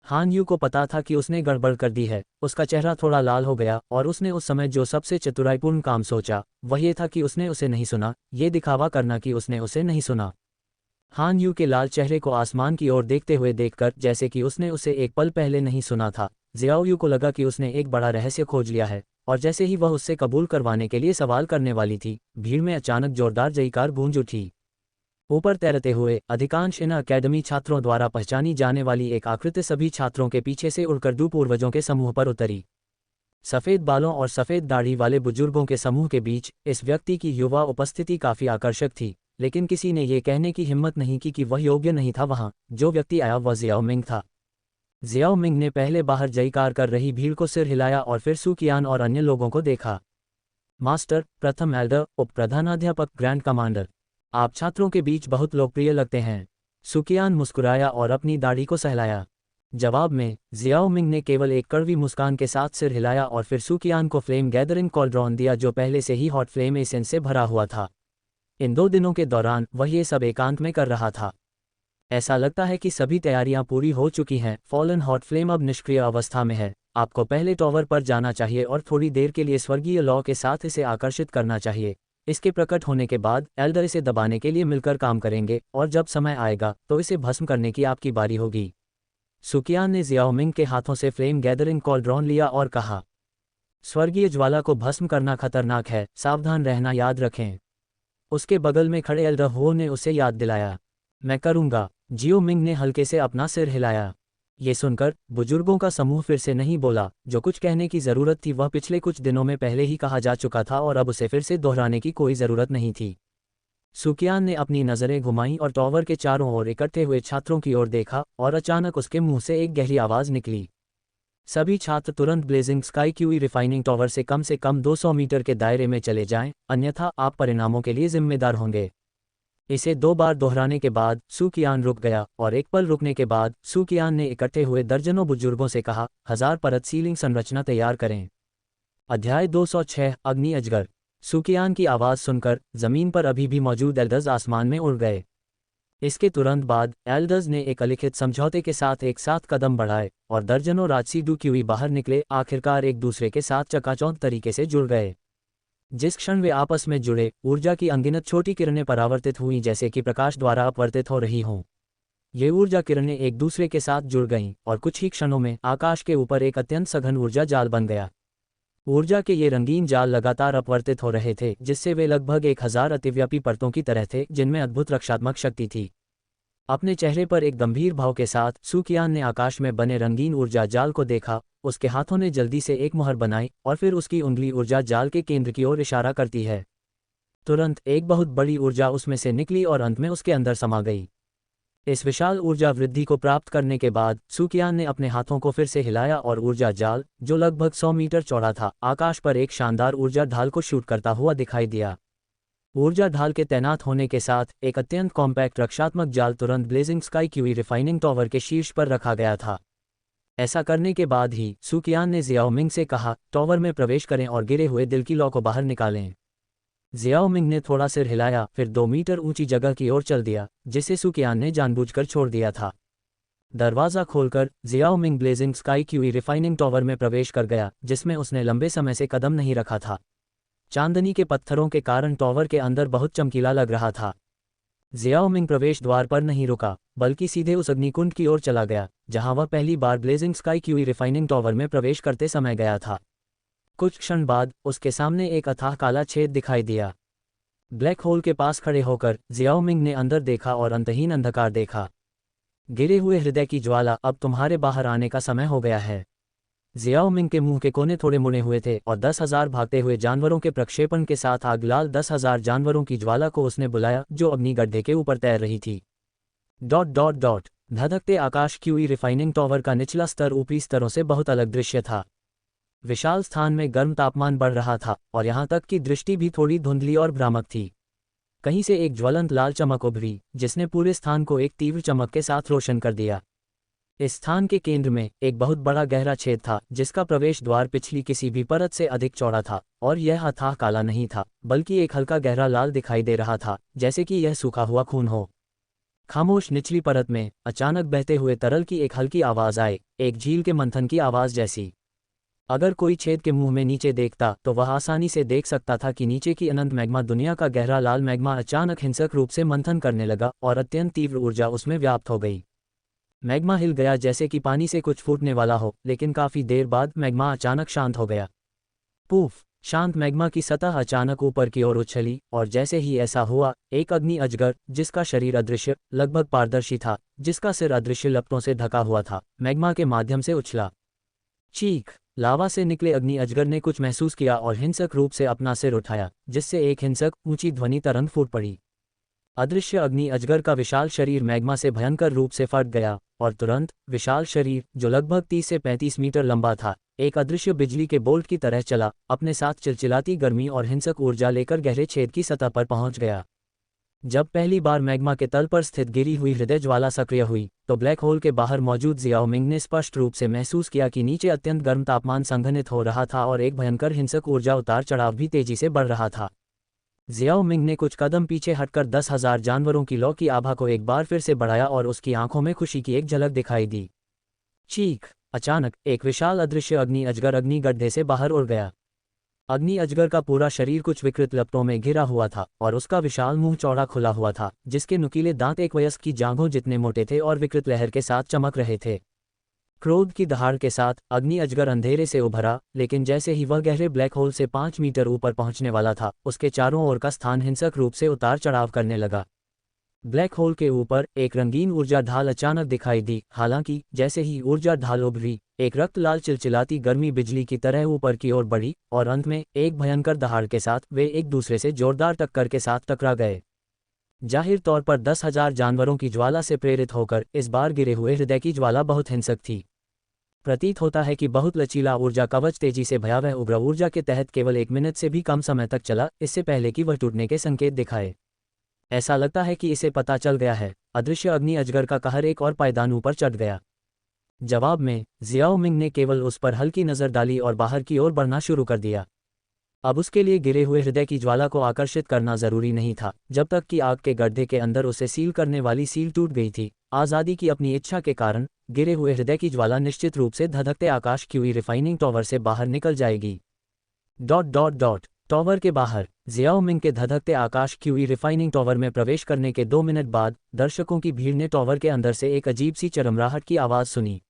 हान यू को पता था कि उसने गड़बड़ कर दी है। उसका चेहरा थोड़ा लाल हो गया और उसने उस समय जो सबसे चतुराईपूर्ण काम सोचा वह ये था कि उसने उसे नहीं सुना, ये दिखावा करना कि उसने उसे नहीं सुना। हान यू के लाल चेहरे को आसमान की ओर देखते हुए देखकर जैसे कि उसने उसे एक पल पहले नहीं सुना था, जियाओ यू को लगा कि उसने एक बड़ा रहस्य खोज लिया है, और जैसे ही वह उससे कबूल करवाने के लिए सवाल करने वाली थी, भीड़ में अचानक जोरदार जयकार गूंज उठी। ऊपर तैरते हुए अधिकांश इन अकेडमी छात्रों द्वारा पहचानी जाने वाली एक आकृति सभी छात्रों के पीछे से उड़कर दो पूर्वजों के समूह पर उतरी। सफ़ेद बालों और सफ़ेद दाढ़ी वाले बुजुर्गों के समूह के बीच इस व्यक्ति की युवा उपस्थिति काफ़ी आकर्षक थी, लेकिन किसी ने यह कहने की हिम्मत नहीं की कि वह योग्य नहीं था। वहाँ जो व्यक्ति आया वह जियाओ मिंग था। जियाओ मिंग ने पहले बाहर जयकार कर रही भीड़ को सिर हिलाया और फिर सुकियान और अन्य लोगों को देखा। मास्टर, प्रथम एल्डर, उप प्रधानाध्यापक, ग्रैंड कमांडर, आप छात्रों के बीच बहुत लोकप्रिय लगते हैं। सुकियान मुस्कुराया और अपनी दाढ़ी को सहलाया। जवाब में जियाओ मिंग ने केवल एक कड़वी मुस्कान के साथ सिर हिलाया और फिर सुकियान को फ्लेम गैदरिंग कॉल्ड्रॉन दिया जो पहले से ही हॉट फ्लेम एसेंस से भरा हुआ था। इन 2 दिनों के दौरान वह ये सब एकांत में कर रहा था। ऐसा लगता है कि सभी तैयारियां पूरी हो चुकी हैं। फॉलन हॉट फ्लेम अब निष्क्रिय अवस्था में है। आपको पहले टॉवर पर जाना चाहिए और थोड़ी देर के लिए स्वर्गीय लॉ के साथ इसे आकर्षित करना चाहिए। इसके प्रकट होने के बाद एल्डर इसे दबाने के लिए मिलकर काम करेंगे और जब समय आएगा तो इसे भस्म करने की आपकी बारी होगी। सुकियान ने जियाओ मिंग के हाथों से फ्लेम गैदरिंग कॉल्ड्रॉन लिया और कहा, स्वर्गीय ज्वाला को भस्म करना खतरनाक है, सावधान रहना याद रखें। उसके बगल में खड़े एल्डर हो ने उसे याद दिलाया। मैं करूंगा। जियो मिंग ने हल्के से अपना सिर हिलाया। ये सुनकर बुजुर्गों का समूह फिर से नहीं बोला। जो कुछ कहने की ज़रूरत थी वह पिछले कुछ दिनों में पहले ही कहा जा चुका था और अब उसे फिर से दोहराने की कोई ज़रूरत नहीं थी। सुकियान ने अपनी नज़रें घुमाईं और टॉवर के चारों ओर इकट्ठे हुए छात्रों की ओर देखा और अचानक उसके मुंह से एक गहरी आवाज़ निकली। सभी छात्र तुरंत blazing sky QE refining tower से कम 200 मीटर के दायरे में चले जाएं, अन्यथा आप परिणामों के लिए जिम्मेदार होंगे। इसे 2 बार दोहराने के बाद सुकियान रुक गया और एक पल रुकने के बाद सुकियान ने इकट्ठे हुए दर्जनों बुजुर्गों से कहा, 1000 परत सीलिंग संरचना तैयार करें। अध्याय 206 अग्नि अजगर। सुकियान की आवाज़ सुनकर जमीन पर अभी भी मौजूद एल्डर्स आसमान में उड़ गए। इसके तुरंत बाद एल्डर्स ने एक अलिखित समझौते के साथ एक साथ कदम बढ़ाए और दर्जनों राजसी डुक्यूई बाहर निकले, आखिरकार एक दूसरे के साथ चकाचौंध तरीके से जुड़ गए। जिस क्षण वे आपस में जुड़े, ऊर्जा की अनगिनत छोटी किरणें परावर्तित हुईं जैसे कि प्रकाश द्वारा अपवर्तित हो रही हों। ये ऊर्जा किरणें एक दूसरे के साथ जुड़ गईं और कुछ ही क्षणों में आकाश के ऊपर एक अत्यंत सघन ऊर्जा जाल बन गया। ऊर्जा के ये रंगीन जाल लगातार अपवर्तित हो रहे थे जिससे वे लगभग 1000 अतिव्यापी परतों की तरह थे जिनमें अद्भुत रक्षात्मक शक्ति थी। अपने चेहरे पर एक गंभीर भाव के साथ सुकियान ने आकाश में बने रंगीन ऊर्जा जाल को देखा। उसके हाथों ने जल्दी से एक मुहर बनाई और फिर उसकी उंगली ऊर्जा जाल के केंद्र की ओर इशारा करती है। तुरंत एक बहुत बड़ी ऊर्जा उसमें से निकली और अंत में उसके अंदर समा गई। इस विशाल ऊर्जा वृद्धि को प्राप्त करने के बाद सुकियान ने अपने हाथों को फिर से हिलाया और ऊर्जा जाल, जो लगभग 100 मीटर चौड़ा था, आकाश पर एक शानदार ऊर्जा ढाल को शूट करता हुआ दिखाई दिया। ऊर्जा ढाल के तैनात होने के साथ एक अत्यंत कॉम्पैक्ट रक्षात्मक जाल तुरंत blazing sky QE refining tower के शीर्ष पर रखा गया था। ऐसा करने के बाद ही सुकियान ने जियाओ मिंग से कहा, टॉवर में प्रवेश करें और गिरे हुए दिल की लौ को बाहर निकालें। जियाओ मिंग ने थोड़ा सिर हिलाया, फिर 2 मीटर ऊंची जगह की ओर चल दिया जिसे सुकियान ने जानबूझकर छोड़ दिया था। दरवाज़ा खोलकर Xiao Ming blazing sky QE refining tower में प्रवेश कर गया जिसमें उसने लंबे समय से कदम नहीं रखा था। चांदनी के पत्थरों के कारण टॉवर के अंदर बहुत चमकीला लग रहा था। जियाओ मिंग प्रवेश द्वार पर नहीं रुका बल्कि सीधे उस अग्निकुंड की ओर चला गया जहां वह पहली बार blazing sky QE refining tower में प्रवेश करते समय गया था। कुछ क्षण बाद उसके सामने एक अथाह काला छेद दिखाई दिया। ब्लैक होल के पास खड़े होकर जियाओ मिंग ने अंदर देखा और अंतहीन अंधकार देखा। गिरे हुए हृदय की ज्वाला, अब तुम्हारे बाहर आने का समय हो गया है। जियाओ मिंग के मुंह के कोने थोड़े मुड़े हुए थे और 10,000 भागते हुए जानवरों के प्रक्षेपण के साथ आग लाल 10,000 जानवरों की ज्वाला को उसने बुलाया जो अग्नि गड्ढे के ऊपर तैर रही थी। ... धधकते आकाश क्यूई रिफाइनिंग टॉवर का निचला स्तर ऊपरी स्तरों से बहुत अलग दृश्य था। विशाल स्थान में गर्म तापमान बढ़ रहा था और यहाँ तक कि दृष्टि भी थोड़ी धुंधली और भ्रामक थी। कहीं से एक ज्वलंत लाल चमक उभरी जिसने पूरे स्थान को एक तीव्र चमक के साथ रोशन कर दिया। इस स्थान के केंद्र में एक बहुत बड़ा गहरा छेद था जिसका प्रवेश द्वार पिछली किसी भी परत से अधिक चौड़ा था और यह अथाह काला नहीं था बल्कि एक हल्का गहरा लाल दिखाई दे रहा था जैसे कि यह सूखा हुआ खून हो। खामोश निचली परत में अचानक बहते हुए तरल की एक हल्की आवाज़ आए, एक झील के मंथन की आवाज़ जैसी। अगर कोई छेद के मुंह में नीचे देखता तो वह आसानी से देख सकता था कि नीचे की अनंत मैग्मा दुनिया का गहरा लाल मैग्मा अचानक हिंसक रूप से मंथन करने लगा और अत्यंत तीव्र ऊर्जा उसमें व्याप्त हो गई। मैग्मा हिल गया जैसे कि पानी से कुछ फूटने वाला हो, लेकिन काफ़ी देर बाद मैग्मा अचानक शांत हो गया। पूफ! शांत मैग्मा की सतह अचानक ऊपर की ओर उछली और जैसे ही ऐसा हुआ, एक अग्नि अजगर जिसका शरीर अदृश्य, लगभग पारदर्शी था, जिसका सिर अदृश्य लपटों से ढका हुआ था, मैग्मा के माध्यम से उछला। चीख! लावा से निकले अग्नि अजगर ने कुछ महसूस किया और हिंसक रूप से अपना सिर उठाया जिससे एक हिंसक ऊंची ध्वनि तरंग फूट पड़ी। अदृश्य अग्नि अजगर का विशाल शरीर मैग्मा से भयंकर रूप से फट गया और तुरंत विशाल शरीर, जो लगभग 30 से 35 मीटर लंबा था, एक अदृश्य बिजली के बोल्ट की तरह चला, अपने साथ चिलचिलाती गर्मी और हिंसक ऊर्जा लेकर गहरे छेद की सतह पर पहुंच गया। जब पहली बार मैग्मा के तल पर स्थित गिरी हुई हृदय ज्वाला सक्रिय हुई, तो ब्लैक होल के बाहर मौजूद जियाओमिंग ने स्पष्ट रूप से महसूस किया कि नीचे अत्यंत गर्म तापमान संघनित हो रहा था और एक भयंकर हिंसक ऊर्जा उतार चढ़ाव भी तेजी से बढ़ रहा था। जियाओमिंग ने कुछ कदम पीछे हटकर 10,000 जानवरों की लौ की आभा को एक बार फिर से बढ़ाया और उसकी आंखों में खुशी की एक झलक दिखाई दी। चीख! अचानक एक विशाल अदृश्य अग्नि अजगर अग्नि गड्ढे से बाहर उड़ गया। अग्नि अजगर का पूरा शरीर कुछ विकृत लपटों में घिरा हुआ था और उसका विशाल मुंह चौड़ा खुला हुआ था, जिसके नुकीले दांत एक वयस्क की जांघों जितने मोटे थे और विकृत लहर के साथ चमक रहे थे। क्रोध की दहाड़ के साथ अग्नि अजगर अंधेरे से उभरा, लेकिन जैसे ही वह गहरे ब्लैक होल से 5 मीटर ऊपर पहुंचने वाला था, उसके चारों ओर का स्थान हिंसक रूप से उतार चढ़ाव करने लगा। ब्लैक होल के ऊपर एक रंगीन ऊर्जा ढाल अचानक दिखाई दी। हालांकि जैसे ही ऊर्जा ढाल उभरी, एक रक्त लाल चिलचिलाती गर्मी बिजली की तरह ऊपर की ओर बढ़ी और अंत में एक भयंकर दहाड़ के साथ वे एक दूसरे से जोरदार टक्कर के साथ टकरा गए। जाहिर तौर पर 10,000 जानवरों की ज्वाला से प्रेरित होकर इस बार गिरे हुए हृदय की ज्वाला बहुत हिंसक थी। प्रतीत होता है कि बहुत लचीला ऊर्जा कवच तेजी से भयावह उग्र ऊर्जा के तहत केवल 1 मिनट से भी कम समय तक चला, इससे पहले कि वह टूटने के संकेत दिखाए। ऐसा लगता है कि इसे पता चल गया है। अदृश्य अग्नि अजगर का कहर एक और पायदान ऊपर चढ़ गया। जवाब में जियाओमिंग ने केवल उस पर हल्की नजर डाली और बाहर की ओर बढ़ना शुरू कर दिया। अब उसके लिए गिरे हुए हृदय की ज्वाला को आकर्षित करना जरूरी नहीं था, जब तक कि आग के गड्ढे के अंदर उसे सील करने वाली सील टूट गई थी। आज़ादी की अपनी इच्छा के कारण गिरे हुए हृदय की ज्वाला निश्चित रूप से धधकते आकाश क्यूई रिफाइनिंग टावर से बाहर निकल जाएगी। टावर के बाहर जियाओमिंग के धधकते आकाश क्यूई रिफाइनिंग टावर में प्रवेश करने के 2 मिनट बाद दर्शकों की भीड़ ने टावर के अंदर से एक अजीब सी चरमराहट की आवाज़ सुनी।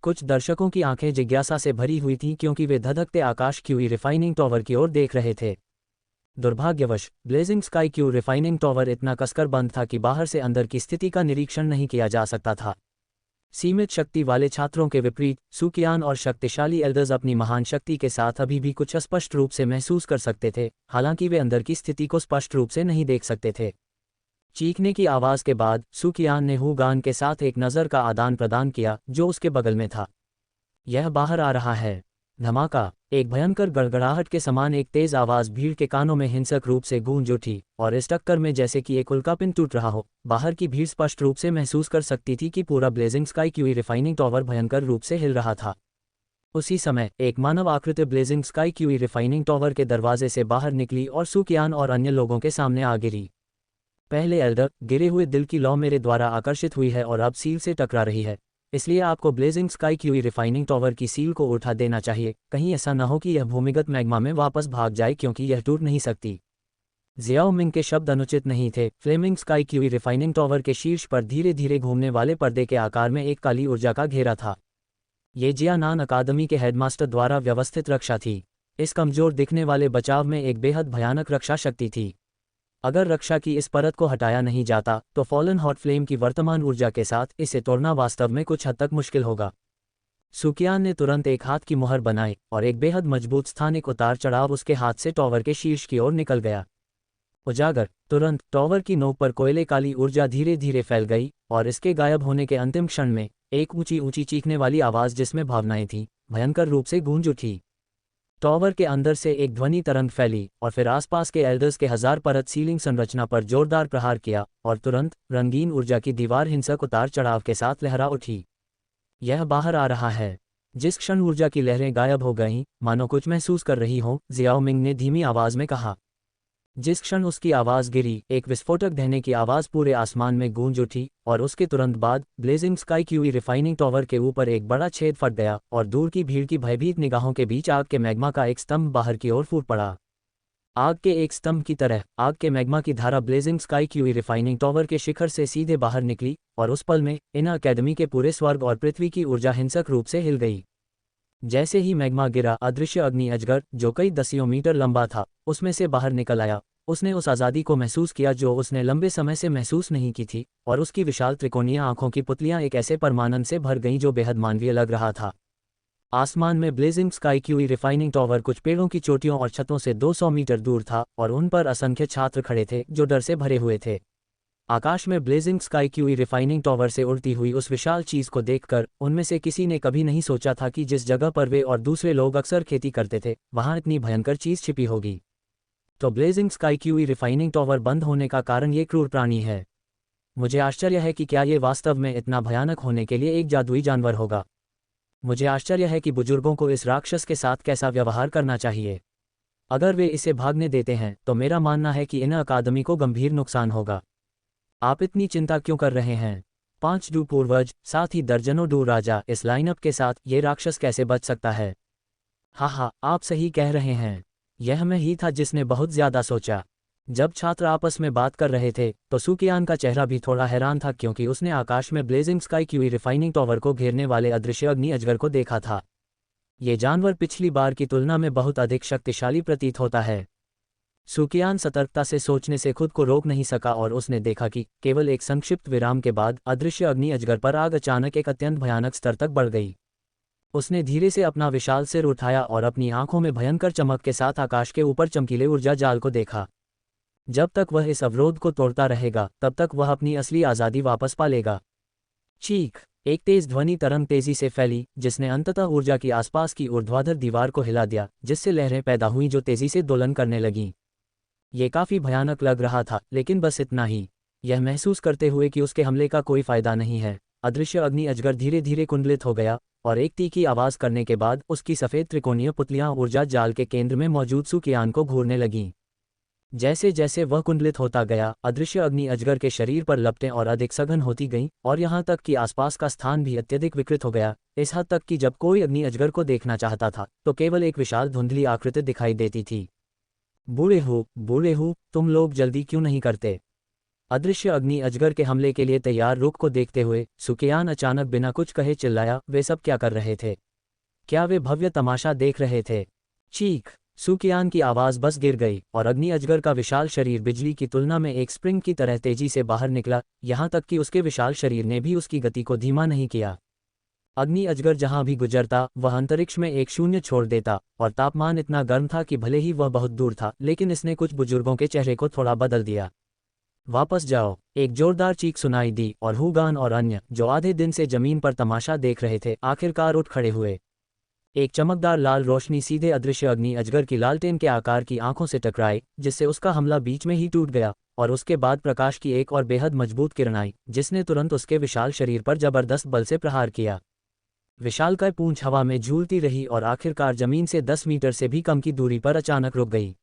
कुछ दर्शकों की आंखें जिज्ञासा से भरी हुई थीं क्योंकि वे धधकते आकाश क्यूई रिफाइनिंग टावर की ओर देख रहे थे। दुर्भाग्यवश blazing sky Q refining tower इतना कसकर बंद था कि बाहर से अंदर की स्थिति का निरीक्षण नहीं किया जा सकता था। सीमित शक्ति वाले छात्रों के विपरीत सुकियान और शक्तिशाली एल्डर्स अपनी महान शक्ति के साथ अभी भी कुछ स्पष्ट रूप से महसूस कर सकते थे, हालांकि वे अंदर की स्थिति को स्पष्ट रूप से नहीं देख सकते थे। चीखने की आवाज़ के बाद सुकियान ने हुगान के साथ एक नज़र का आदान प्रदान किया जो उसके बगल में था। यह बाहर आ रहा है। धमाका! एक भयंकर गड़गड़ाहट के समान एक तेज आवाज़ भीड़ के कानों में हिंसक रूप से गूंज उठी और इस टक्कर में जैसे कि एक उल्कापिंड टूट रहा हो, बाहर की भीड़ स्पष्ट रूप से महसूस कर सकती थी कि पूरा blazing sky QE refining tower भयंकर रूप से हिल रहा था। उसी समय एक मानव आकृति blazing sky QE refining tower के दरवाजे से बाहर निकली और सुकियान और अन्य लोगों के सामने आ गिरी। पहले एल्डर, गिरे हुए दिल की लौ मेरे द्वारा आकर्षित हुई है और अब सील से टकरा रही है, इसलिए आपको blazing sky QE refining tower की सील को उठा देना चाहिए। कहीं ऐसा न हो कि यह भूमिगत मैग्मा में वापस भाग जाए क्योंकि यह टूट नहीं सकती। जियाओमिंग के शब्द अनुचित नहीं थे। Flaming sky QE refining tower के शीर्ष पर धीरे धीरे घूमने वाले पर्दे के आकार में एक काली ऊर्जा का घेरा था। ये जियानान अकादमी के हेडमास्टर द्वारा व्यवस्थित रक्षा थी। इस कमजोर दिखने वाले बचाव में एक बेहद भयानक रक्षा शक्ति थी। अगर रक्षा की इस परत को हटाया नहीं जाता तो फॉलन हॉट फ्लेम की वर्तमान ऊर्जा के साथ इसे तोड़ना वास्तव में कुछ हद तक मुश्किल होगा। सुकियान ने तुरंत एक हाथ की मुहर बनाई और एक बेहद मजबूत स्थानिक उतार चढ़ाव उसके हाथ से टावर के शीर्ष की ओर निकल गया। उजागर! तुरंत टावर की नोक पर कोयले काली ऊर्जा धीरे धीरे फैल गई और इसके गायब होने के अंतिम क्षण में एक ऊंची ऊंची चीखने वाली आवाज़ जिसमें भावनाएं थीं, भयंकर रूप से गूंज उठी। टावर के अंदर से एक ध्वनि तरंग फैली और फिर आसपास के एल्डर्स के 1000 परत सीलिंग संरचना पर जोरदार प्रहार किया और तुरंत रंगीन ऊर्जा की दीवार हिंसक उतार चढ़ाव के साथ लहरा उठी। यह बाहर आ रहा है। जिस क्षण ऊर्जा की लहरें गायब हो गईं, मानो कुछ महसूस कर रही हों, जियाओमिंग ने धीमी आवाज में कहा। जिस क्षण उसकी आवाज़ गिरी, एक विस्फोटक ढहने की आवाज़ पूरे आसमान में गूंज उठी और उसके तुरंत बाद blazing sky QE refining tower के ऊपर एक बड़ा छेद फट गया और दूर की भीड़ की भयभीत निगाहों के बीच आग के मैग्मा का एक स्तंभ बाहर की ओर फूट पड़ा। आग के एक स्तंभ की तरह आग के मैग्मा की धारा blazing sky QE refining tower के शिखर से सीधे बाहर निकली और उस पल में इन अकेडमी के पूरे स्वर्ग और पृथ्वी की ऊर्जा हिंसक रूप से हिल गई। जैसे ही मैग्मा गिरा, अदृश्य अग्नि अजगर, जो कई दसियों मीटर लंबा था, उसमें से बाहर निकल आया। उसने उस आज़ादी को महसूस किया जो उसने लंबे समय से महसूस नहीं की थी और उसकी विशाल त्रिकोणीय आंखों की पुतलियां एक ऐसे परमानंद से भर गईं जो बेहद मानवीय लग रहा था। आसमान में blazing sky QE refining tower कुछ पेड़ों की चोटियों और छतों से 200 मीटर दूर था और उन पर असंख्य छात्र खड़े थे जो डर से भरे हुए थे। आकाश में blazing sky QE refining tower से उड़ती हुई उस विशाल चीज को देखकर उनमें से किसी ने कभी नहीं सोचा था कि जिस जगह पर वे और दूसरे लोग अक्सर खेती करते थे, वहां इतनी भयंकर चीज छिपी होगी। तो blazing sky QE refining tower बंद होने का कारण ये क्रूर प्राणी है। मुझे आश्चर्य है कि क्या ये वास्तव में इतना भयानक होने के लिए एक जादुई जानवर होगा। मुझे आश्चर्य है कि बुजुर्गों को इस राक्षस के साथ कैसा व्यवहार करना चाहिए। अगर वे इसे भागने देते हैं तो मेरा मानना है कि इन अकादमी को गंभीर नुकसान होगा। आप इतनी चिंता क्यों कर रहे हैं? 5 डू पूर्वज, साथ ही दर्जनों डू राजा, इस लाइनअप के साथ ये राक्षस कैसे बच सकता है? हाँ, आप सही कह रहे हैं। यह मैं ही था जिसने बहुत ज्यादा सोचा। जब छात्र आपस में बात कर रहे थे तो सुकियान का चेहरा भी थोड़ा हैरान था, क्योंकि उसने आकाश में blazing sky QE refining tower को घेरने वाले अदृश्य अग्नि अजगर को देखा था। ये जानवर पिछली बार की तुलना में बहुत अधिक शक्तिशाली प्रतीत होता है। सुकियान सतर्कता से सोचने से खुद को रोक नहीं सका और उसने देखा कि केवल एक संक्षिप्त विराम के बाद अदृश्य अग्नि अजगर पर आग अचानक एक अत्यंत भयानक स्तर तक बढ़ गई। उसने धीरे से अपना विशाल सिर उठाया और अपनी आंखों में भयंकर चमक के साथ आकाश के ऊपर चमकीले ऊर्जा जाल को देखा। जब तक वह इस अवरोध को तोड़ता रहेगा तब तक वह अपनी असली आज़ादी वापस पा लेगा। चीख! एक तेज ध्वनि तरंग तेजी से फैली, जिसने अंततः ऊर्जा की आसपास की ऊर्ध्वाधर दीवार को हिला दिया, जिससे लहरें पैदा हुईं जो तेजी से दोलन करने लगीं। ये काफी भयानक लग रहा था, लेकिन बस इतना ही। यह महसूस करते हुए कि उसके हमले का कोई फायदा नहीं है, अदृश्य अग्नि अजगर धीरे धीरे कुंडलित हो गया और एक तीखी आवाज करने के बाद उसकी सफेद त्रिकोणीय पुतलियां ऊर्जा जाल के केंद्र में मौजूद सुकियान को घूरने लगीं। जैसे जैसे वह कुंडलित होता गया, अदृश्य अग्नि अजगर के शरीर पर लपटें और अधिक सघन होती गईं, और यहाँ तक कि आसपास का स्थान भी अत्यधिक विकृत हो गया, इस हद तक कि जब कोई अग्नि अजगर को देखना चाहता था तो केवल एक विशाल धुंधली आकृति दिखाई देती थी। बूढ़े हो, तुम लोग जल्दी क्यों नहीं करते? अदृश्य अग्नि अजगर के हमले के लिए तैयार रुख को देखते हुए सुकियान अचानक बिना कुछ कहे चिल्लाया, वे सब क्या कर रहे थे? क्या वे भव्य तमाशा देख रहे थे? चीख! सुकियान की आवाज बस गिर गई और अग्नि अजगर का विशाल शरीर बिजली की तुलना में एक स्प्रिंग की तरह तेजी से बाहर निकला, यहाँ तक कि उसके विशाल शरीर ने भी उसकी गति को धीमा नहीं किया। अग्नि अजगर जहां भी गुजरता वह अंतरिक्ष में एक शून्य छोड़ देता, और तापमान इतना गर्म था कि भले ही वह बहुत दूर था, लेकिन इसने कुछ बुजुर्गों के चेहरे को थोड़ा बदल दिया। वापस जाओ! एक जोरदार चीख सुनाई दी और हुगान और अन्य, जो आधे दिन से जमीन पर तमाशा देख रहे थे, आखिरकार उठ खड़े हुए। एक चमकदार लाल रोशनी सीधे अदृश्य अग्नि अजगर की लालटेन के आकार की आंखों से टकराई, जिससे उसका हमला बीच में ही टूट गया, और उसके बाद प्रकाश की एक और बेहद मजबूत किरण आई, जिसने तुरंत उसके विशाल शरीर पर जबरदस्त बल से प्रहार किया। विशालकाय पूंछ हवा में झूलती रही और आखिरकार जमीन से 10 मीटर से भी कम की दूरी पर अचानक रुक गई।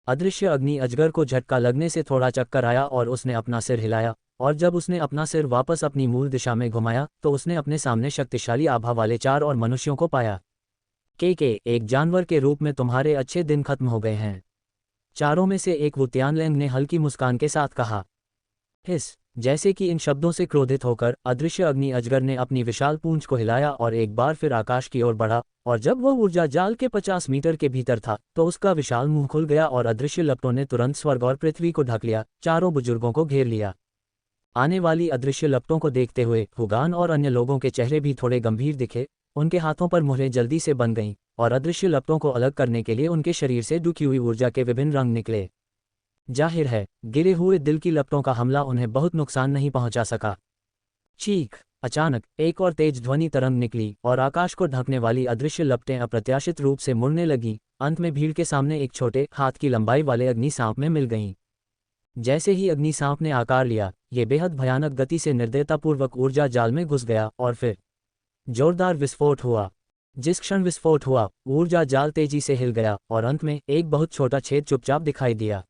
अदृश्य अग्नि अजगर को झटका लगने से थोड़ा चक्कर आया और उसने अपना सिर हिलाया, और जब उसने अपना सिर वापस अपनी मूल दिशा में घुमाया तो उसने अपने सामने शक्तिशाली आभा वाले 4 और मनुष्यों को पाया। एक जानवर के रूप में तुम्हारे अच्छे दिन खत्म हो गए हैं। चारों में से एक वुतियानलैंग ने हल्की मुस्कान के साथ कहा। हिस! जैसे कि इन शब्दों से क्रोधित होकर अदृश्य अग्नि अजगर ने अपनी विशाल पूंछ को हिलाया और एक बार फिर आकाश की ओर बढ़ा, और जब वह ऊर्जा जाल के 50 मीटर के भीतर था तो उसका विशाल मुंह खुल गया और अदृश्य लपटों ने तुरंत स्वर्ग और पृथ्वी को ढक लिया, चारों बुजुर्गों को घेर लिया। आने वाली अदृश्य लपटों को देखते हुए हुगान और अन्य लोगों के चेहरे भी थोड़े गंभीर दिखे, उनके हाथों पर मुहरें जल्दी से बन गईं, और अदृश्य लपटों को अलग करने के लिए उनके शरीर से डुकी हुई ऊर्जा के विभिन्न रंग निकले। जाहिर है, गिरे हुए दिल की लपटों का हमला उन्हें बहुत नुकसान नहीं पहुंचा सका। चीख! अचानक एक और तेज ध्वनि तरंग निकली और आकाश को ढकने वाली अदृश्य लपटें अप्रत्याशित रूप से मुड़ने लगीं, अंत में भीड़ के सामने एक छोटे हाथ की लंबाई वाले अग्नि सांप में मिल गईं। जैसे ही अग्नि सांप ने आकार लिया, ये बेहद भयानक गति से निर्दयतापूर्वक ऊर्जा जाल में घुस गया और फिर जोरदार विस्फोट हुआ। जिस क्षण विस्फोट हुआ, ऊर्जा जाल तेजी से हिल गया और अंत में एक बहुत छोटा छेद चुपचाप दिखाई दिया।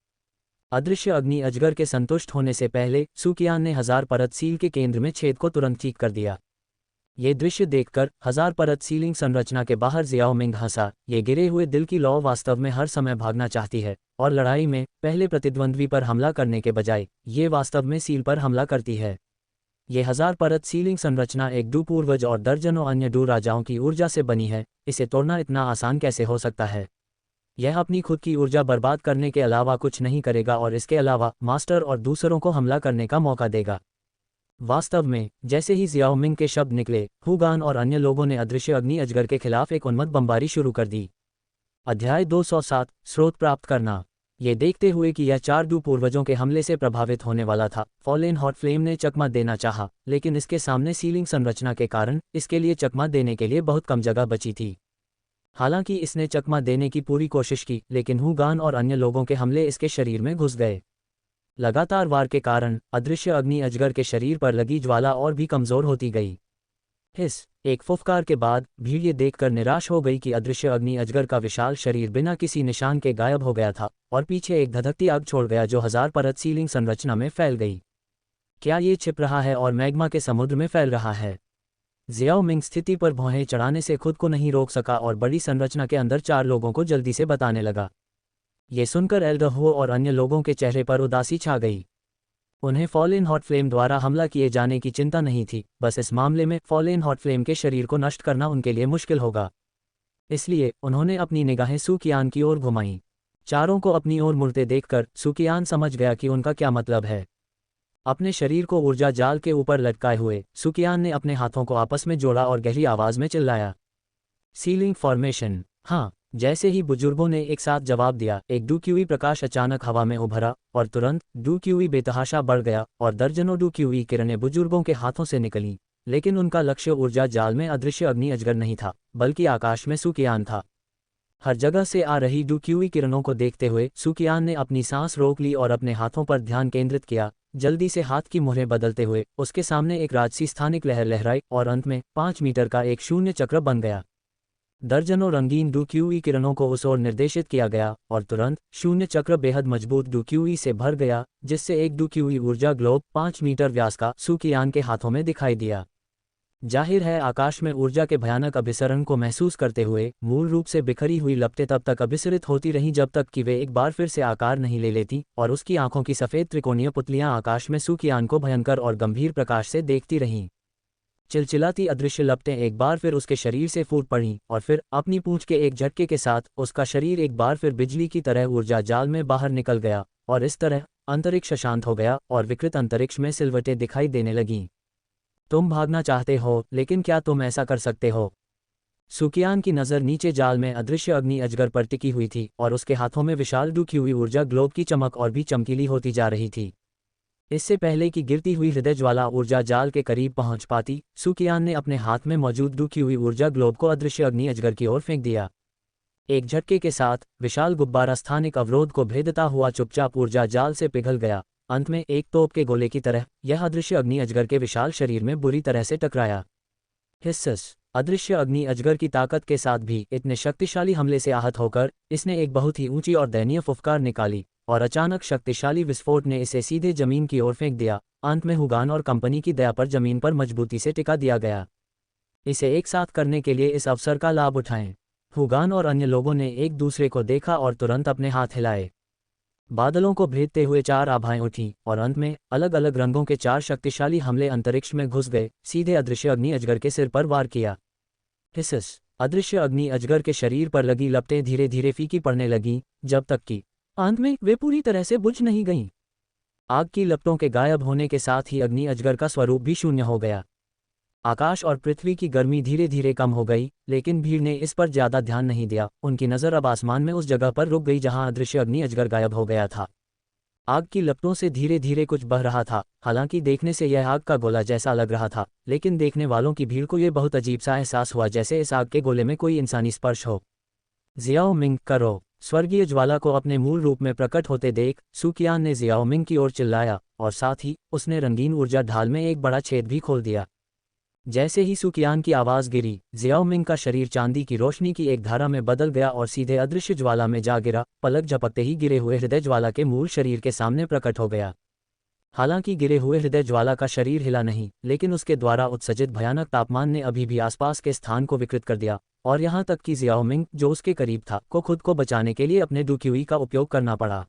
अदृश्य अग्नि अजगर के संतुष्ट होने से पहले सुकियान ने 1000 परत सील के केंद्र में छेद को तुरंत ठीक कर दिया। ये दृश्य देखकर 1000 परत सीलिंग संरचना के बाहर जियाओ मिंग हंसा। ये गिरे हुए दिल की लौ वास्तव में हर समय भागना चाहती है, और लड़ाई में पहले प्रतिद्वंद्वी पर हमला करने के बजाय ये वास्तव में सील पर हमला करती है। ये 1000 परत सीलिंग संरचना एक डू पूर्वज और दर्जनों अन्य डू राजाओं की ऊर्जा से बनी है। इसे तोड़ना इतना आसान कैसे हो सकता है? यह अपनी खुद की ऊर्जा बर्बाद करने के अलावा कुछ नहीं करेगा और इसके अलावा मास्टर और दूसरों को हमला करने का मौका देगा। वास्तव में जैसे ही जियाओ मिंग के शब्द निकले, हुगान और अन्य लोगों ने अदृश्य अग्नि अजगर के खिलाफ एक उन्मत्त बमबारी शुरू कर दी। अध्याय 207 स्रोत प्राप्त करना। ये देखते हुए कि यह 4 डू पूर्वजों के हमले से प्रभावित होने वाला था, फॉलेन हॉट फ्लेम ने चकमा देना चाहा, लेकिन इसके सामने सीलिंग संरचना के कारण इसके लिए चकमा देने के लिए बहुत कम जगह बची थी। हालांकि इसने चकमा देने की पूरी कोशिश की, लेकिन हुगान और अन्य लोगों के हमले इसके शरीर में घुस गए। लगातार वार के कारण अदृश्य अग्नि अजगर के शरीर पर लगी ज्वाला और भी कमजोर होती गई। एक फुफकार के बाद भीड़ ये देखकर निराश हो गई कि अदृश्य अग्नि अजगर का विशाल शरीर बिना किसी निशान के गायब हो गया था और पीछे एक धधकती आग छोड़ गया जो 1000 परत सीलिंग संरचना में फैल गई। क्या ये छिप रहा है और मैग्मा के समुद्र में फैल रहा है? जियाओ मिंग स्थिति पर भौहें चढ़ाने से खुद को नहीं रोक सका और बड़ी संरचना के अंदर 4 लोगों को जल्दी से बताने लगा। ये सुनकर एल्डर हो और अन्य लोगों के चेहरे पर उदासी छा गई। उन्हें फॉलेन हॉट फ्लेम द्वारा हमला किए जाने की चिंता नहीं थी, बस इस मामले में फॉलेन हॉट फ्लेम के शरीर को नष्ट करना उनके लिए मुश्किल होगा। इसलिए उन्होंने अपनी निगाहें सुकियान की ओर घुमाईं। चारों को अपनी ओर मुड़ते देखकर सुकियान समझ गया कि उनका क्या मतलब है। अपने शरीर को ऊर्जा जाल के ऊपर लटकाए हुए सुकियान ने अपने हाथों को आपस में जोड़ा और गहरी आवाज में चिल्लाया, सीलिंग फॉर्मेशन। हाँ, जैसे ही बुजुर्गों ने एक साथ जवाब दिया, एक डूक्यूई प्रकाश अचानक हवा में उभरा और तुरंत डूक्यूई बेतहाशा बढ़ गया और दर्जनों डूक्यूई किरणें बुजुर्गों के हाथों से निकलीं। लेकिन उनका लक्ष्य ऊर्जा जाल में अदृश्य अग्नि अजगर नहीं था, बल्कि आकाश में सुकियान था। हर जगह से आ रही डूक्यूई किरणों को देखते हुए सुकियान ने अपनी सांस रोक ली और अपने हाथों पर ध्यान केंद्रित किया। जल्दी से हाथ की मुहरें बदलते हुए उसके सामने एक राजसी स्थानिक लहर लहराई और अंत में 5 मीटर का एक शून्य चक्र बन गया। दर्जनों रंगीन डूक्यूई किरणों को उस ओर निर्देशित किया गया और तुरंत शून्य चक्र बेहद मजबूत डूक्यूई से भर गया, जिससे एक डूक्यूई ऊर्जा ग्लोब 5 मीटर व्यास का सुकियान के हाथों में दिखाई दिया। जाहिर है, आकाश में ऊर्जा के भयानक अभिसरण को महसूस करते हुए मूल रूप से बिखरी हुई लपटें तब तक अभिसरित होती रहीं जब तक कि वे एक बार फिर से आकार नहीं ले लेती और उसकी आंखों की सफ़ेद त्रिकोणीय पुतलियां आकाश में सुकियान को भयंकर और गंभीर प्रकाश से देखती रहीं। चिलचिलाती अदृश्य लपटें एक बार फिर उसके शरीर से फूट पड़ीं और फिर अपनी पूंछ के एक झटके के साथ उसका शरीर एक बार फिर बिजली की तरह ऊर्जा जाल में बाहर निकल गया और इस तरह अंतरिक्ष शांत हो गया और विकृत अंतरिक्ष में सिलवटें दिखाई देने लगीं। तुम भागना चाहते हो, लेकिन क्या तुम ऐसा कर सकते हो? सुकियान की नज़र नीचे जाल में अदृश्य अग्नि अजगर पर टिकी हुई थी और उसके हाथों में विशाल डूबी हुई ऊर्जा ग्लोब की चमक और भी चमकीली होती जा रही थी। इससे पहले कि गिरती हुई हृदय ज्वाला ऊर्जा जाल के करीब पहुंच पाती, सुकियान ने अपने हाथ में मौजूद डूबी हुई ऊर्जा ग्लोब को अदृश्य अग्नि अजगर की ओर फेंक दिया। एक झटके के साथ विशाल गुब्बारा स्थानिक अवरोध को भेदता हुआ चुपचाप ऊर्जा जाल से पिघल गया। अंत में एक तोप के गोले की तरह यह अदृश्य अग्नि अजगर के विशाल शरीर में बुरी तरह से टकराया। हिस्सस अदृश्य अग्नि अजगर की ताकत के साथ भी इतने शक्तिशाली हमले से आहत होकर इसने एक बहुत ही ऊंची और दयनीय फुफकार निकाली और अचानक शक्तिशाली विस्फोट ने इसे सीधे जमीन की ओर फेंक दिया। अंत में हुगान और कंपनी की दया पर जमीन पर मजबूती से टिका दिया गया। इसे एक साथ करने के लिए इस अवसर का लाभ उठाएं। हुगान और अन्य लोगों ने एक दूसरे को देखा और तुरंत अपने हाथ हिलाए। बादलों को भेदते हुए 4 आभाएं उठीं और अंत में अलग अलग रंगों के 4 शक्तिशाली हमले अंतरिक्ष में घुस गए, सीधे अदृश्य अग्नि अजगर के सिर पर वार किया। हिस्सस अदृश्य अग्नि अजगर के शरीर पर लगी लपटें धीरे धीरे फीकी पड़ने लगीं, जब तक कि अंत में वे पूरी तरह से बुझ नहीं गईं। आग की लपटों के गायब होने के साथ ही अग्नि अजगर का स्वरूप भी शून्य हो गया। आकाश और पृथ्वी की गर्मी धीरे धीरे कम हो गई, लेकिन भीड़ ने इस पर ज्यादा ध्यान नहीं दिया। उनकी नज़र अब आसमान में उस जगह पर रुक गई जहां अदृश्य अग्नि अजगर गायब हो गया था। आग की लपटों से धीरे धीरे कुछ बह रहा था। हालांकि देखने से यह आग का गोला जैसा लग रहा था, लेकिन देखने वालों की भीड़ को यह बहुत अजीब सा एहसास हुआ, जैसे इस आग के गोले में कोई इंसानी स्पर्श हो। जियाओ मिंग करो। स्वर्गीय ज्वाला को अपने मूल रूप में प्रकट होते देख सुकियान ने जियाओ मिंग की ओर चिल्लाया और साथ ही उसने रंगीन ऊर्जा ढाल में एक बड़ा छेद भी खोल दिया। जैसे ही सुकियान की आवाज़ गिरी, जियाओ मिंग का शरीर चांदी की रोशनी की एक धारा में बदल गया और सीधे अदृश्य ज्वाला में जा गिरा। पलक झपकते ही गिरे हुए हृदय ज्वाला के मूल शरीर के सामने प्रकट हो गया। हालांकि गिरे हुए हृदय ज्वाला का शरीर हिला नहीं, लेकिन उसके द्वारा उत्सर्जित भयानक तापमान ने अभी भी आसपास के स्थान को विकृत कर दिया और यहाँ तक कि जियाओ मिंग, जो उसके करीब था, को खुद को बचाने के लिए अपने डुक्यूई का उपयोग करना पड़ा।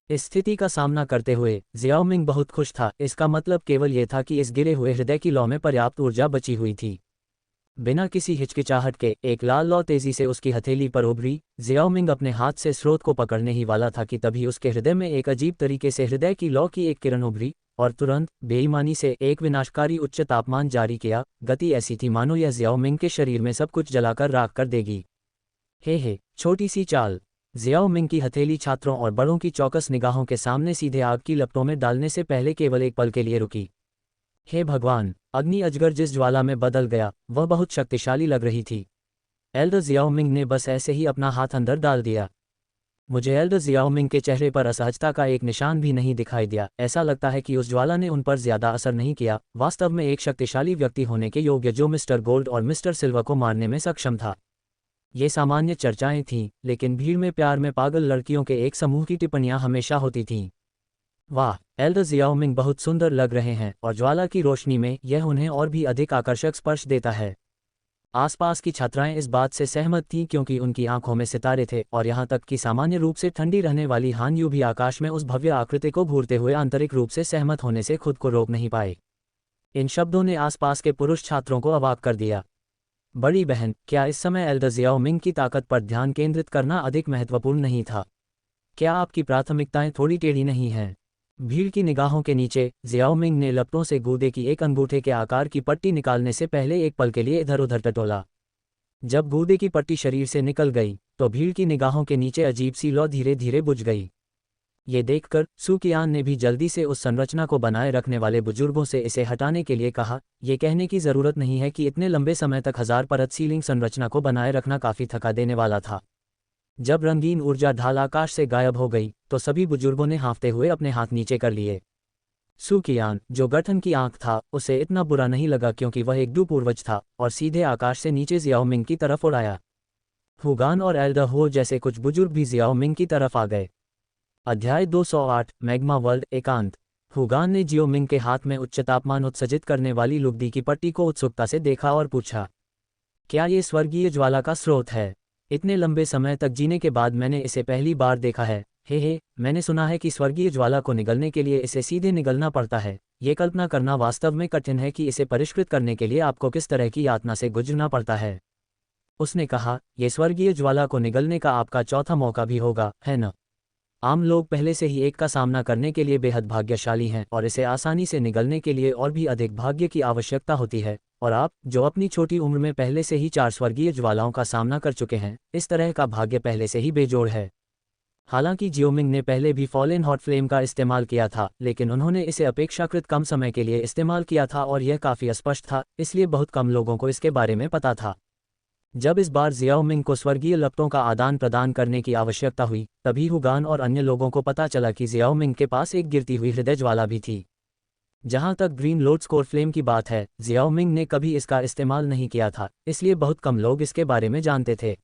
इस स्थिति का सामना करते हुए जियाओ मिंग बहुत खुश था। इसका मतलब केवल ये था कि इस गिरे हुए हृदय की लौ में पर्याप्त ऊर्जा बची हुई थी। बिना किसी हिचकिचाहट के एक लाल लौ तेजी से उसकी हथेली पर उभरी। जियाओ मिंग अपने हाथ से स्रोत को पकड़ने ही वाला था कि तभी उसके हृदय में एक अजीब तरीके से हृदय की लौ की एक किरण उभरी और तुरंत बेईमानी से एक विनाशकारी उच्च तापमान जारी किया। गति ऐसी थी मानो यह जियाओ मिंग के शरीर में सब कुछ जलाकर राख कर देगी। हे छोटी सी चाल। जियाओ मिंग की हथेली छात्रों और बड़ों की चौकस निगाहों के सामने सीधे आग की लपटों में डालने से पहले केवल एक पल के लिए रुकी। हे भगवान! अग्नि अजगर जिस ज्वाला में बदल गया वह बहुत शक्तिशाली लग रही थी। एल्डर जियाओमिंग ने बस ऐसे ही अपना हाथ अंदर डाल दिया। मुझे एल्डर जियाओमिंग के चेहरे पर असहजता का एक निशान भी नहीं दिखाई दिया। ऐसा लगता है कि उस ज्वाला ने उन पर ज्यादा असर नहीं किया। वास्तव में एक शक्तिशाली व्यक्ति होने के योग्य जो मिस्टर गोल्ड और मिस्टर सिल्वर को मारने में सक्षम था। ये सामान्य चर्चाएं थीं, लेकिन भीड़ में प्यार में पागल लड़कियों के एक समूह की टिप्पणियां हमेशा होती थीं। वाह, एल्डर जियाओमिंग बहुत सुंदर लग रहे हैं, और ज्वाला की रोशनी में यह उन्हें और भी अधिक आकर्षक स्पर्श देता है। आसपास की छात्राएं इस बात से सहमत थीं क्योंकि उनकी आंखों में सितारे थे, और यहां तक कि सामान्य रूप से ठंडी रहने वाली हान यू भी आकाश में उस भव्य आकृति को घूरते हुए आंतरिक रूप से सहमत होने से खुद को रोक नहीं पाए। इन शब्दों ने आसपास के पुरुष छात्रों को अवाक कर दिया। बड़ी बहन, क्या इस समय एल्डर जियाओमिंग की ताकत पर ध्यान केंद्रित करना अधिक महत्वपूर्ण नहीं था? क्या आपकी प्राथमिकताएं थोड़ी टेढ़ी नहीं हैं? भीड़ की निगाहों के नीचे जियाओमिंग ने लपटों से गूदे की एक अंगूठे के आकार की पट्टी निकालने से पहले एक पल के लिए इधर उधर टटोला। जब गूदे की पट्टी शरीर से निकल गई तो भीड़ की निगाहों के नीचे अजीब सी लौ धीरे धीरे बुझ गई। ये देखकर सू कियान ने भी जल्दी से उस संरचना को बनाए रखने वाले बुजुर्गों से इसे हटाने के लिए कहा। यह कहने की जरूरत नहीं है कि इतने लंबे समय तक 1000 परत सीलिंग संरचना को बनाए रखना काफी थका देने वाला था। जब रंगीन ऊर्जा ढाल आकाश से गायब हो गई तो सभी बुजुर्गों ने हाँफते हुए अपने हाथ नीचे कर लिए। सू कियान, जो गठन की आंख था, उसे इतना बुरा नहीं लगा क्योंकि वह एक पूर्वज था, और सीधे आकाश से नीचे जियाओमिंग की तरफ उड़ाया। हुगान और एल्डर हो जैसे कुछ बुजुर्ग भी जियाओमिंग की तरफ आ गए। अध्याय 208 मैग्मा वर्ल्ड एकांत। हुगान ने जियोमिंग के हाथ में उच्च तापमान उत्सर्जित करने वाली लुगदी की पट्टी को उत्सुकता से देखा और पूछा, क्या ये स्वर्गीय ज्वाला का स्रोत है? इतने लंबे समय तक जीने के बाद मैंने इसे पहली बार देखा है। हे, मैंने सुना है कि स्वर्गीय ज्वाला को निगलने के लिए इसे सीधे निगलना पड़ता है। ये कल्पना करना वास्तव में कठिन है कि इसे परिष्कृत करने के लिए आपको किस तरह की यातना से गुजरना पड़ता है। उसने कहा, ये स्वर्गीय ज्वाला को निगलने का आपका चौथा मौका भी होगा, है न? आम लोग पहले से ही एक का सामना करने के लिए बेहद भाग्यशाली हैं, और इसे आसानी से निगलने के लिए और भी अधिक भाग्य की आवश्यकता होती है। और आप, जो अपनी छोटी उम्र में पहले से ही 4 स्वर्गीय ज्वालाओं का सामना कर चुके हैं, इस तरह का भाग्य पहले से ही बेजोड़ है। हालांकि जियोमिंग ने पहले भी फॉलेन हॉट फ्लेम का इस्तेमाल किया था, लेकिन उन्होंने इसे अपेक्षाकृत कम समय के लिए इस्तेमाल किया था और यह काफ़ी अस्पष्ट था, इसलिए बहुत कम लोगों को इसके बारे में पता था। जब इस बार जियाओमिंग को स्वर्गीय लपटों का आदान प्रदान करने की आवश्यकता हुई, तभी हुगान और अन्य लोगों को पता चला कि जियाओमिंग के पास एक गिरती हुई हृदय ज्वाला भी थी। जहां तक ग्रीन लोड स्कोर फ्लेम की बात है, जियाओमिंग ने कभी इसका इस्तेमाल नहीं किया था, इसलिए बहुत कम लोग इसके बारे में जानते थे।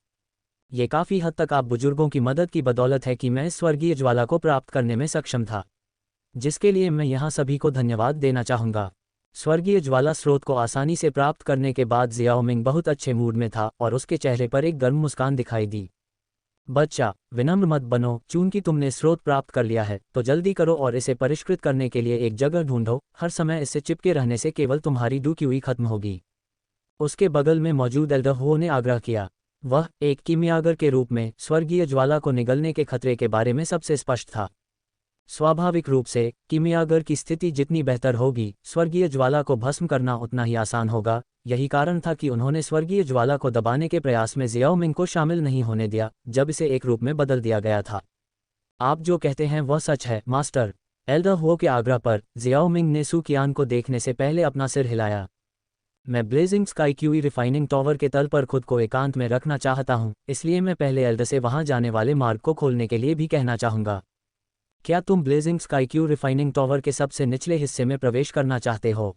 ये काफ़ी हद तक आप बुजुर्गों की मदद की बदौलत है कि मैं इस स्वर्गीय ज्वाला को प्राप्त करने में सक्षम था, जिसके लिए मैं यहाँ सभी को धन्यवाद देना चाहूँगा। स्वर्गीय ज्वाला स्रोत को आसानी से प्राप्त करने के बाद जियाओमिंग बहुत अच्छे मूड में था और उसके चेहरे पर एक गर्म मुस्कान दिखाई दी। बच्चा, विनम्र मत बनो। चूंकि तुमने स्रोत प्राप्त कर लिया है तो जल्दी करो और इसे परिष्कृत करने के लिए एक जगह ढूंढो। हर समय इससे चिपके रहने से केवल तुम्हारी डुक्यूई खत्म होगी। उसके बगल में मौजूद एल्डर हो ने आग्रह किया। वह एक कीमियागर के रूप में स्वर्गीय ज्वाला को निगलने के खतरे के बारे में सबसे स्पष्ट था। स्वाभाविक रूप से कीमियागर की स्थिति जितनी बेहतर होगी, स्वर्गीय ज्वाला को भस्म करना उतना ही आसान होगा। यही कारण था कि उन्होंने स्वर्गीय ज्वाला को दबाने के प्रयास में जियाओमिंग को शामिल नहीं होने दिया जब इसे एक रूप में बदल दिया गया था। आप जो कहते हैं वह सच है, मास्टर। एल्डर हो के आग्रह पर जियाओमिंग ने सू कियान को देखने से पहले अपना सिर हिलाया। मैं blazing sky QE refining tower के तल पर खुद को एकांत में रखना चाहता हूं, इसलिए मैं पहले एल्डर से वहां जाने वाले मार्ग को खोलने के लिए भी कहना चाहूंगा। क्या तुम blazing sky Q refining tower के सबसे निचले हिस्से में प्रवेश करना चाहते हो?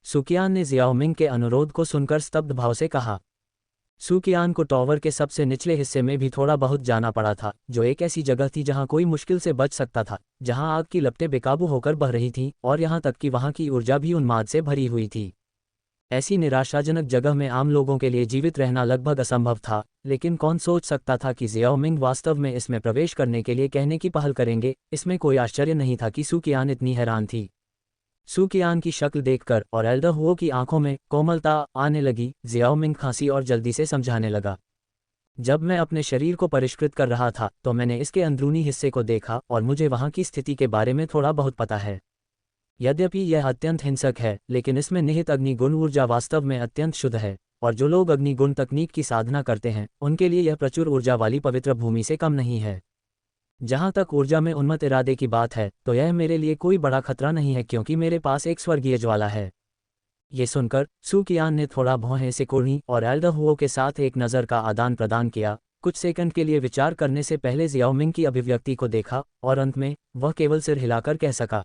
सुकियान ने जियाओमिंग के अनुरोध को सुनकर स्तब्ध भाव से कहा। सुकियान को टावर के सबसे निचले हिस्से में भी थोड़ा बहुत जाना पड़ा था, जो एक ऐसी जगह थी जहां कोई मुश्किल से बच सकता था, जहां आग की लपटें बेकाबू होकर बह रही थीं और यहां तक कि वहां की ऊर्जा भी उन्माद से भरी हुई थी। ऐसी निराशाजनक जगह में आम लोगों के लिए जीवित रहना लगभग असंभव था, लेकिन कौन सोच सकता था कि जियाओमिंग वास्तव में इसमें प्रवेश करने के लिए कहने की पहल करेंगे। इसमें कोई आश्चर्य नहीं था कि सुकियान इतनी हैरान थी। सुकियान की शक्ल देखकर और एल्डर हुओ की आंखों में कोमलता आने लगी। जियाओमिंग खांसी और जल्दी से समझाने लगा। जब मैं अपने शरीर को परिष्कृत कर रहा था तो मैंने इसके अंदरूनी हिस्से को देखा और मुझे वहां की स्थिति के बारे में थोड़ा बहुत पता है। यद्यपि यह अत्यंत हिंसक है, लेकिन इसमें निहित अग्निगुण ऊर्जा वास्तव में अत्यंत शुद्ध है, और जो लोग अग्निगुण तकनीक की साधना करते हैं उनके लिए यह प्रचुर ऊर्जा वाली पवित्र भूमि से कम नहीं है। जहां तक ऊर्जा में उन्मत्त इरादे की बात है तो यह मेरे लिए कोई बड़ा खतरा नहीं है, क्योंकि मेरे पास एक स्वर्गीय ज्वाला है। ये सुनकर सू कियान ने थोड़ा भौहें से कुर्नी और एल्डर हुओ के साथ एक नज़र का आदान प्रदान किया। कुछ सेकंड के लिए विचार करने से पहले जियाओ मिंग की अभिव्यक्ति को देखा और अंत में वह केवल सिर हिलाकर कह सका,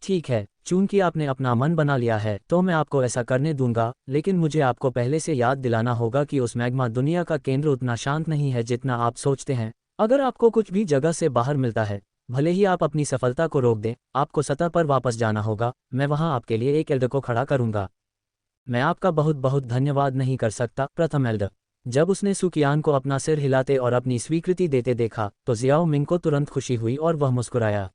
ठीक है, चूंकि आपने अपना मन बना लिया है तो मैं आपको ऐसा करने दूंगा, लेकिन मुझे आपको पहले से याद दिलाना होगा कि उस मैग्मा दुनिया का केंद्र उतना शांत नहीं है जितना आप सोचते हैं। अगर आपको कुछ भी जगह से बाहर मिलता है, भले ही आप अपनी सफलता को रोक दें, आपको सतह पर वापस जाना होगा। मैं वहां आपके लिए एक एल्डर को खड़ा करूंगा। मैं आपका बहुत बहुत धन्यवाद नहीं कर सकता, प्रथम एल्डर। जब उसने सू कियान को अपना सिर हिलाते और अपनी स्वीकृति देते देखा तो जियाओ मिंग को तुरंत खुशी हुई और वह मुस्कुराया।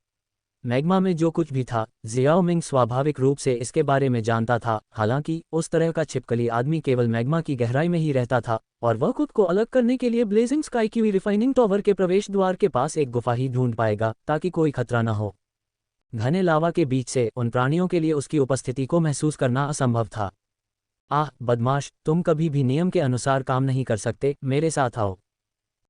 मैग्मा में जो कुछ भी था, जियाओ मिंग स्वाभाविक रूप से इसके बारे में जानता था। हालांकि उस तरह का छिपकली आदमी केवल मैग्मा की गहराई में ही रहता था और वह खुद को अलग करने के लिए ब्लेजिंग स्काई की रिफाइनिंग टावर के प्रवेश द्वार के पास एक गुफा ही ढूंढ पाएगा ताकि कोई खतरा न हो। घने लावा के बीच से उन प्राणियों के लिए उसकी उपस्थिति को महसूस करना असंभव था। आह बदमाश, तुम कभी भी नियम के अनुसार काम नहीं कर सकते, मेरे साथ आओ।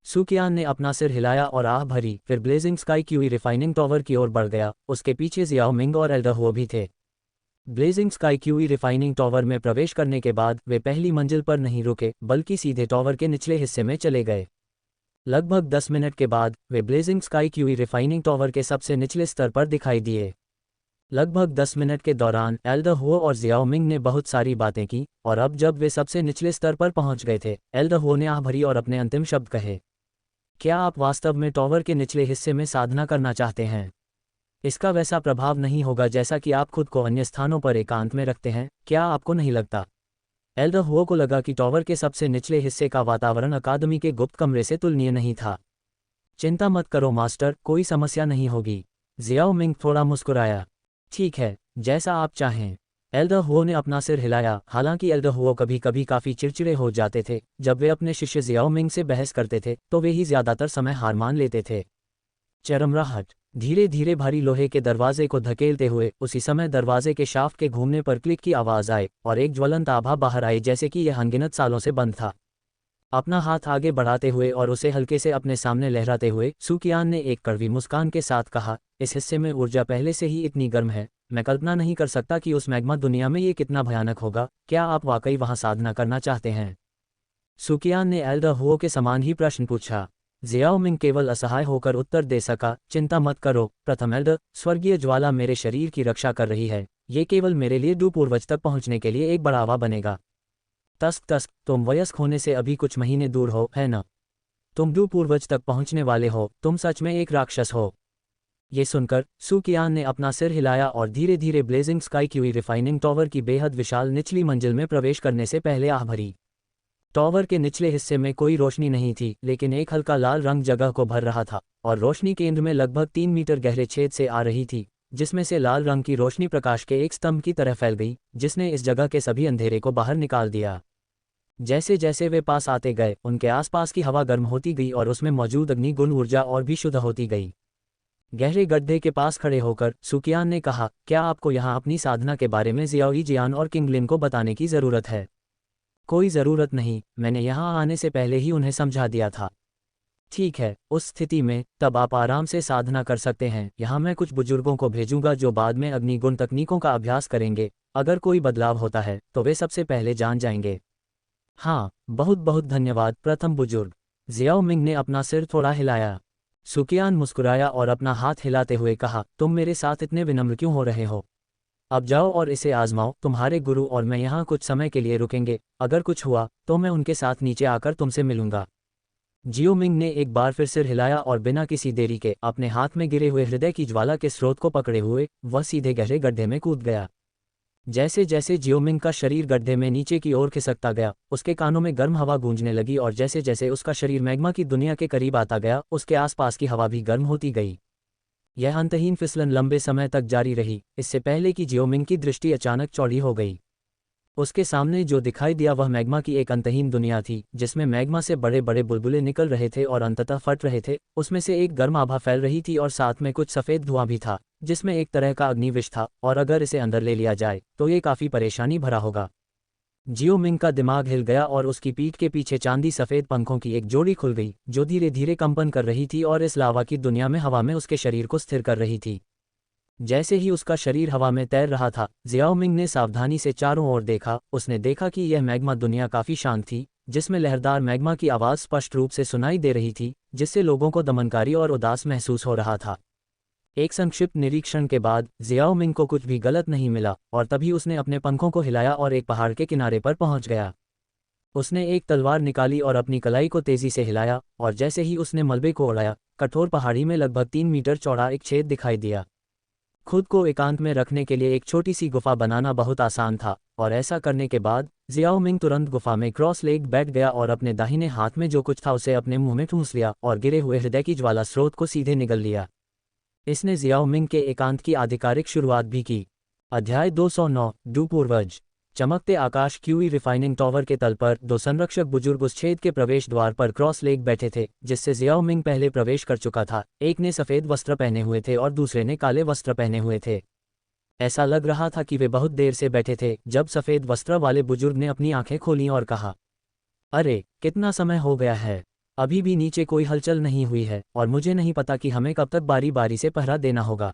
सू कियान ने अपना सिर हिलाया और आह भरी, फिर ब्लेजिंग स्काई की रिफाइनिंग टावर की ओर बढ़ गया। उसके पीछे जियाओ मिंग और एल्डर हुओ भी थे। ब्लेजिंग स्काई की रिफाइनिंग टावर में प्रवेश करने के बाद वे पहली मंजिल पर नहीं रुके बल्कि सीधे टावर के निचले हिस्से में चले गए। लगभग 10 मिनट के बाद वे ब्लेजिंग स्काई की रिफाइनिंग टावर के सबसे निचले स्तर पर दिखाई दिए। लगभग 10 मिनट के दौरान एल्डर हुओ और जियाओ मिंग ने बहुत सारी बातें की और अब जब वे सबसे निचले स्तर पर पहुंच गए थे, एल्डर हुओ ने आह भरी और अपने अंतिम शब्द कहे, क्या आप वास्तव में टावर के निचले हिस्से में साधना करना चाहते हैं? इसका वैसा प्रभाव नहीं होगा जैसा कि आप खुद को अन्य स्थानों पर एकांत में रखते हैं, क्या आपको नहीं लगता? एल्डर हुओ को लगा कि टावर के सबसे निचले हिस्से का वातावरण अकादमी के गुप्त कमरे से तुलनीय नहीं था। चिंता मत करो मास्टर, कोई समस्या नहीं होगी। जियाओ मिंग थोड़ा मुस्कुराया। ठीक है, जैसा आप चाहें। एल्डर हुओ ने अपना सिर हिलाया। हालांकि एल्डर हुओ कभी कभी काफ़ी चिड़चिड़े हो जाते थे। जब वे अपने शिष्य जियाओ मिंग से बहस करते थे तो वे ही ज़्यादातर समय हार मान लेते थे। चरमराहट। धीरे धीरे भारी लोहे के दरवाजे को धकेलते हुए उसी समय दरवाजे के शाफ्ट के घूमने पर क्लिक की आवाज़ आए और एक ज्वलंत आभा बाहर आई जैसे कि यह अनगिनत सालों से बंद था। अपना हाथ आगे बढ़ाते हुए और उसे हल्के से अपने सामने लहराते हुए सू कियान ने एक कड़वी मुस्कान के साथ कहा, इस हिस्से में ऊर्जा पहले से ही इतनी गर्म है, मैं कल्पना नहीं कर सकता कि उस मैग्मा दुनिया में ये कितना भयानक होगा। क्या आप वाकई वहां साधना करना चाहते हैं? सू कियान ने एल्डर हुओ के समान ही प्रश्न पूछा। जियाओ मिंग केवल असहाय होकर उत्तर दे सका, चिंता मत करो प्रथम एल्डर, स्वर्गीय ज्वाला मेरे शरीर की रक्षा कर रही है। ये केवल मेरे लिए डू पूर्वज तक पहुंचने के लिए एक बढ़ावा बनेगा। तस्क तस्क, तुम वयस्क होने से अभी कुछ महीने दूर हो, है न? तुम डू पूर्वज तक पहुंचने वाले हो, तुम सच में एक राक्षस हो। ये सुनकर सू कियान ने अपना सिर हिलाया और धीरे धीरे ब्लेजिंग स्काई की रिफाइनिंग टावर की बेहद विशाल निचली मंजिल में प्रवेश करने से पहले आह भरी। टावर के निचले हिस्से में कोई रोशनी नहीं थी, लेकिन एक हल्का लाल रंग जगह को भर रहा था और रोशनी केंद्र में लगभग 3 मीटर गहरे छेद से आ रही थी, जिसमें से लाल रंग की रोशनी प्रकाश के एक स्तंभ की तरह फैल गई, जिसने इस जगह के सभी अंधेरे को बाहर निकाल दिया। जैसे जैसे वे पास आते गए, उनके आसपास की हवा गर्म होती गई और उसमें मौजूद अग्निगुण ऊर्जा और भी शुद्ध होती गई। गहरे गड्ढे के पास खड़े होकर सू कियान ने कहा, क्या आपको यहाँ अपनी साधना के बारे में जियाओ जियान और किंगलिन को बताने की ज़रूरत है? कोई ज़रूरत नहीं, मैंने यहाँ आने से पहले ही उन्हें समझा दिया था। ठीक है, उस स्थिति में तब आप आराम से साधना कर सकते हैं। यहाँ मैं कुछ बुजुर्गों को भेजूंगा जो बाद में अग्निगुण तकनीकों का अभ्यास करेंगे। अगर कोई बदलाव होता है तो वे सबसे पहले जान जाएंगे। हाँ, बहुत बहुत धन्यवाद प्रथम बुजुर्ग। जियाओ मिंग ने अपना सिर थोड़ा हिलाया। सू कियान मुस्कुराया और अपना हाथ हिलाते हुए कहा, तुम मेरे साथ इतने विनम्र क्यों हो रहे हो? अब जाओ और इसे आजमाओ। तुम्हारे गुरु और मैं यहाँ कुछ समय के लिए रुकेंगे। अगर कुछ हुआ तो मैं उनके साथ नीचे आकर तुमसे मिलूंगा। जियो मिंग ने एक बार फिर सिर हिलाया और बिना किसी देरी के अपने हाथ में गिरे हुए हृदय की ज्वाला के स्रोत को पकड़े हुए वह सीधे गहरे गड्ढे में कूद गया। जैसे जैसे जियो मिंग का शरीर गड्ढे में नीचे की ओर खिसकता गया, उसके कानों में गर्म हवा गूंजने लगी और जैसे जैसे उसका शरीर मैग्मा की दुनिया के करीब आता गया, उसके आसपास की हवा भी गर्म होती गई। यह अंतहीन फिसलन लंबे समय तक जारी रही, इससे पहले कि जियो मिंग की दृष्टि अचानक चौड़ी हो गई। उसके सामने जो दिखाई दिया वह मैग्मा की एक अंतहीन दुनिया थी, जिसमें मैग्मा से बड़े बड़े बुलबुले निकल रहे थे और अंततः फट रहे थे। उसमें से एक गर्म आभा फैल रही थी और साथ में कुछ सफ़ेद धुआं भी था, जिसमें एक तरह का अग्निविष था, और अगर इसे अंदर ले लिया जाए तो ये काफ़ी परेशानी भरा होगा। जियो मिंग का दिमाग हिल गया और उसकी पीठ के पीछे चांदी सफ़ेद पंखों की एक जोड़ी खुल गई, जो धीरे धीरे कंपन कर रही थी और इस लावा की दुनिया में हवा में उसके शरीर को स्थिर कर रही थी। जैसे ही उसका शरीर हवा में तैर रहा था, जियाओमिंग ने सावधानी से चारों ओर देखा। उसने देखा कि यह मैग्मा दुनिया काफ़ी शांत थी, जिसमें लहरदार मैग्मा की आवाज़ स्पष्ट रूप से सुनाई दे रही थी, जिससे लोगों को दमनकारी और उदास महसूस हो रहा था। एक संक्षिप्त निरीक्षण के बाद जियाओमिंग को कुछ भी गलत नहीं मिला, और तभी उसने अपने पंखों को हिलाया और एक पहाड़ के किनारे पर पहुंच गया। उसने एक तलवार निकाली और अपनी कलाई को तेजी से हिलाया, और जैसे ही उसने मलबे को उड़ाया, कठोर पहाड़ी में लगभग 3 मीटर चौड़ा एक छेद दिखाई दिया। खुद को एकांत में रखने के लिए एक छोटी सी गुफा बनाना बहुत आसान था, और ऐसा करने के बाद जियाओमिंग तुरंत गुफा में क्रॉस लेग बैठ गया और अपने दाहिने हाथ में जो कुछ था उसे अपने मुंह में ठूंस लिया और गिरे हुए हृदय की ज्वाला स्रोत को सीधे निगल लिया। इसने जियाओमिंग के एकांत की आधिकारिक शुरुआत भी की। अध्याय 209 डू पूर्वज। चमकते आकाश क्यूई रिफाइनिंग टावर के तल पर दो संरक्षक बुजुर्ग उस छेद के प्रवेश द्वार पर क्रॉस लेग बैठे थे, जिससे जियाओमिंग पहले प्रवेश कर चुका था। एक ने सफ़ेद वस्त्र पहने हुए थे और दूसरे ने काले वस्त्र पहने हुए थे। ऐसा लग रहा था कि वे बहुत देर से बैठे थे, जब सफ़ेद वस्त्र वाले बुजुर्ग ने अपनी आंखें खोलीं और कहा, अरे कितना समय हो गया है, अभी भी नीचे कोई हलचल नहीं हुई है, और मुझे नहीं पता कि हमें कब तक बारी बारी से पहरा देना होगा।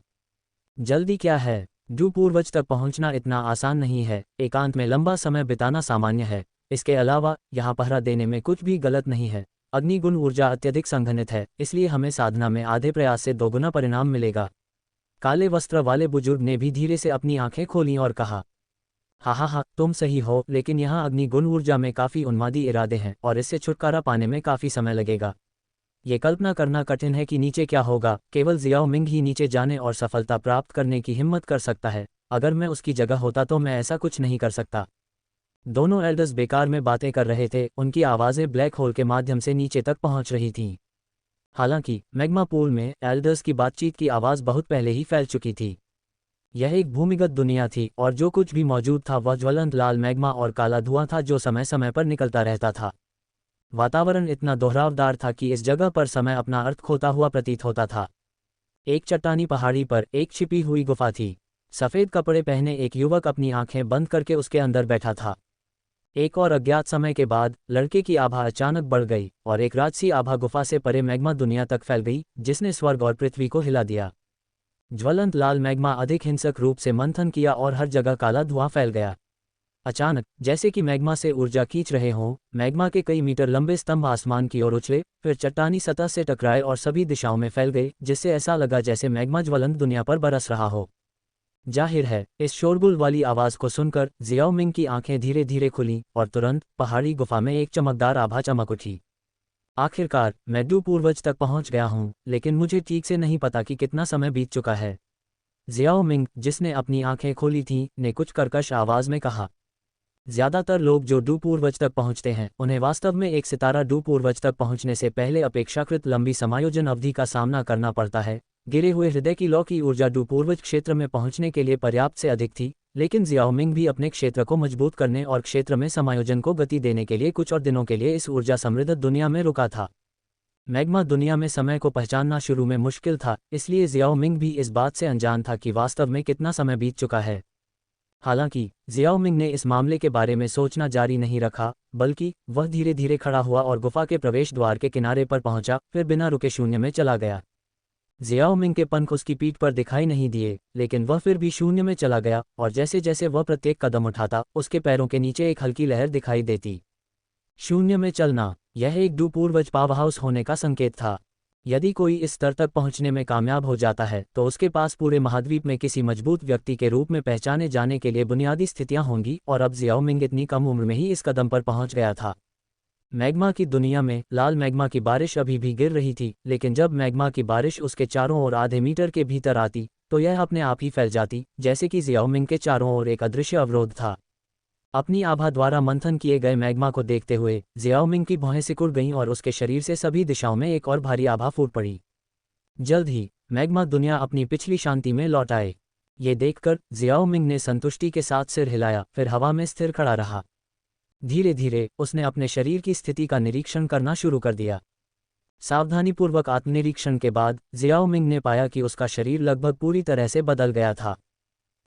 जल्दी क्या है? डू पूर्वज तक पहुंचना इतना आसान नहीं है। एकांत में लंबा समय बिताना सामान्य है। इसके अलावा यहाँ पहरा देने में कुछ भी गलत नहीं है। अग्निगुण ऊर्जा अत्यधिक संघनित है, इसलिए हमें साधना में आधे प्रयास से दोगुना परिणाम मिलेगा। काले वस्त्र वाले बुजुर्ग ने भी धीरे से अपनी आंखें खोलीं और कहा, हाँ, तुम सही हो, लेकिन यहाँ अग्निगुण ऊर्जा में काफ़ी उन्मादी इरादे हैं और इससे छुटकारा पाने में काफ़ी समय लगेगा। ये कल्पना करना कठिन है कि नीचे क्या होगा। केवल जियाओमिंग ही नीचे जाने और सफलता प्राप्त करने की हिम्मत कर सकता है। अगर मैं उसकी जगह होता तो मैं ऐसा कुछ नहीं कर सकता। दोनों एल्डर्स बेकार में बातें कर रहे थे। उनकी आवाज़ें ब्लैक होल के माध्यम से नीचे तक पहुंच रही थीं। हालांकि मैग्मा पूल में एल्डर्स की बातचीत की आवाज़ बहुत पहले ही फैल चुकी थी। यह एक भूमिगत दुनिया थी और जो कुछ भी मौजूद था वह ज्वलंत लाल मैग्मा और काला धुआं था जो समय समय पर निकलता रहता था। वातावरण इतना दोहरावदार था कि इस जगह पर समय अपना अर्थ खोता हुआ प्रतीत होता था। एक चट्टानी पहाड़ी पर एक छिपी हुई गुफा थी। सफ़ेद कपड़े पहने एक युवक अपनी आंखें बंद करके उसके अंदर बैठा था। एक और अज्ञात समय के बाद लड़के की आभा अचानक बढ़ गई और एक राजसी आभा गुफा से परे मैग्मा दुनिया तक फैल गई, जिसने स्वर्ग और पृथ्वी को हिला दिया। ज्वलंत लाल मैग्मा अधिक हिंसक रूप से मंथन किया और हर जगह काला धुआं फैल गया। अचानक, जैसे कि मैग्मा से ऊर्जा खींच रहे हों, मैग्मा के कई मीटर लंबे स्तंभ आसमान की ओर उछले, फिर चट्टानी सतह से टकराए और सभी दिशाओं में फैल गए, जिससे ऐसा लगा जैसे मैग्मा ज्वलंत दुनिया पर बरस रहा हो। जाहिर है, इस शोरगुल वाली आवाज़ को सुनकर जियाओमिंग की आंखें धीरे धीरे खुलीं और तुरंत पहाड़ी गुफा में एक चमकदार आभा चमक उठी। आखिरकार मैं डू पूर्वज तक पहुंच गया हूं, लेकिन मुझे ठीक से नहीं पता कि कितना समय बीत चुका है। जियाओमिंग, जिसने अपनी आंखें खोली थीं, ने कुछ कर्कश आवाज़ में कहा। ज्यादातर लोग जो डू पूर्वज तक पहुंचते हैं, उन्हें वास्तव में एक सितारा डू पूर्वज तक पहुंचने से पहले अपेक्षाकृत लंबी समायोजन अवधि का सामना करना पड़ता है। गिरे हुए हृदय की लौ की ऊर्जा डू पूर्वज क्षेत्र में पहुंचने के लिए पर्याप्त से अधिक थी, लेकिन जियाओमिंग भी अपने क्षेत्र को मजबूत करने और क्षेत्र में समायोजन को गति देने के लिए कुछ और दिनों के लिए इस ऊर्जा समृद्ध दुनिया में रुका था। मैग्मा दुनिया में समय को पहचानना शुरू में मुश्किल था, इसलिए जियाओमिंग भी इस बात से अनजान था कि वास्तव में कितना समय बीत चुका है। हालांकि जियाओमिंग ने इस मामले के बारे में सोचना जारी नहीं रखा, बल्कि वह धीरे धीरे खड़ा हुआ और गुफा के प्रवेश द्वार के किनारे पर पहुंचा, फिर बिना रुके शून्य में चला गया। जियाओमिंग के पंख उसकी पीठ पर दिखाई नहीं दिए, लेकिन वह फिर भी शून्य में चला गया, और जैसे जैसे वह प्रत्येक कदम उठाता, उसके पैरों के नीचे एक हल्की लहर दिखाई देती। शून्य में चलना, यह एक डू पूर्वज पावर हाउस होने का संकेत था। यदि कोई इस स्तर तक पहुंचने में कामयाब हो जाता है, तो उसके पास पूरे महाद्वीप में किसी मजबूत व्यक्ति के रूप में पहचाने जाने के लिए बुनियादी स्थितियां होंगी, और अब जियाओमिंग इतनी कम उम्र में ही इस कदम पर पहुंच गया था। मैग्मा की दुनिया में लाल मैग्मा की बारिश अभी भी गिर रही थी, लेकिन जब मैग्मा की बारिश उसके चारों ओर आधे मीटर के भीतर आती, तो यह अपने आप ही फैल जाती, जैसे कि जियाओमिंग के चारों ओर एक अदृश्य अवरोध था। अपनी आभा द्वारा मंथन किए गए मैग्मा को देखते हुए जियाओमिंग की भौहें सिकुड़ गईं और उसके शरीर से सभी दिशाओं में एक और भारी आभा फूट पड़ी। जल्द ही मैग्मा दुनिया अपनी पिछली शांति में लौट आए। ये देखकर जियाओमिंग ने संतुष्टि के साथ सिर हिलाया, फिर हवा में स्थिर खड़ा रहा। धीरे धीरे उसने अपने शरीर की स्थिति का निरीक्षण करना शुरू कर दिया। सावधानीपूर्वक आत्मनिरीक्षण के बाद जियाओमिंग ने पाया कि उसका शरीर लगभग पूरी तरह से बदल गया था।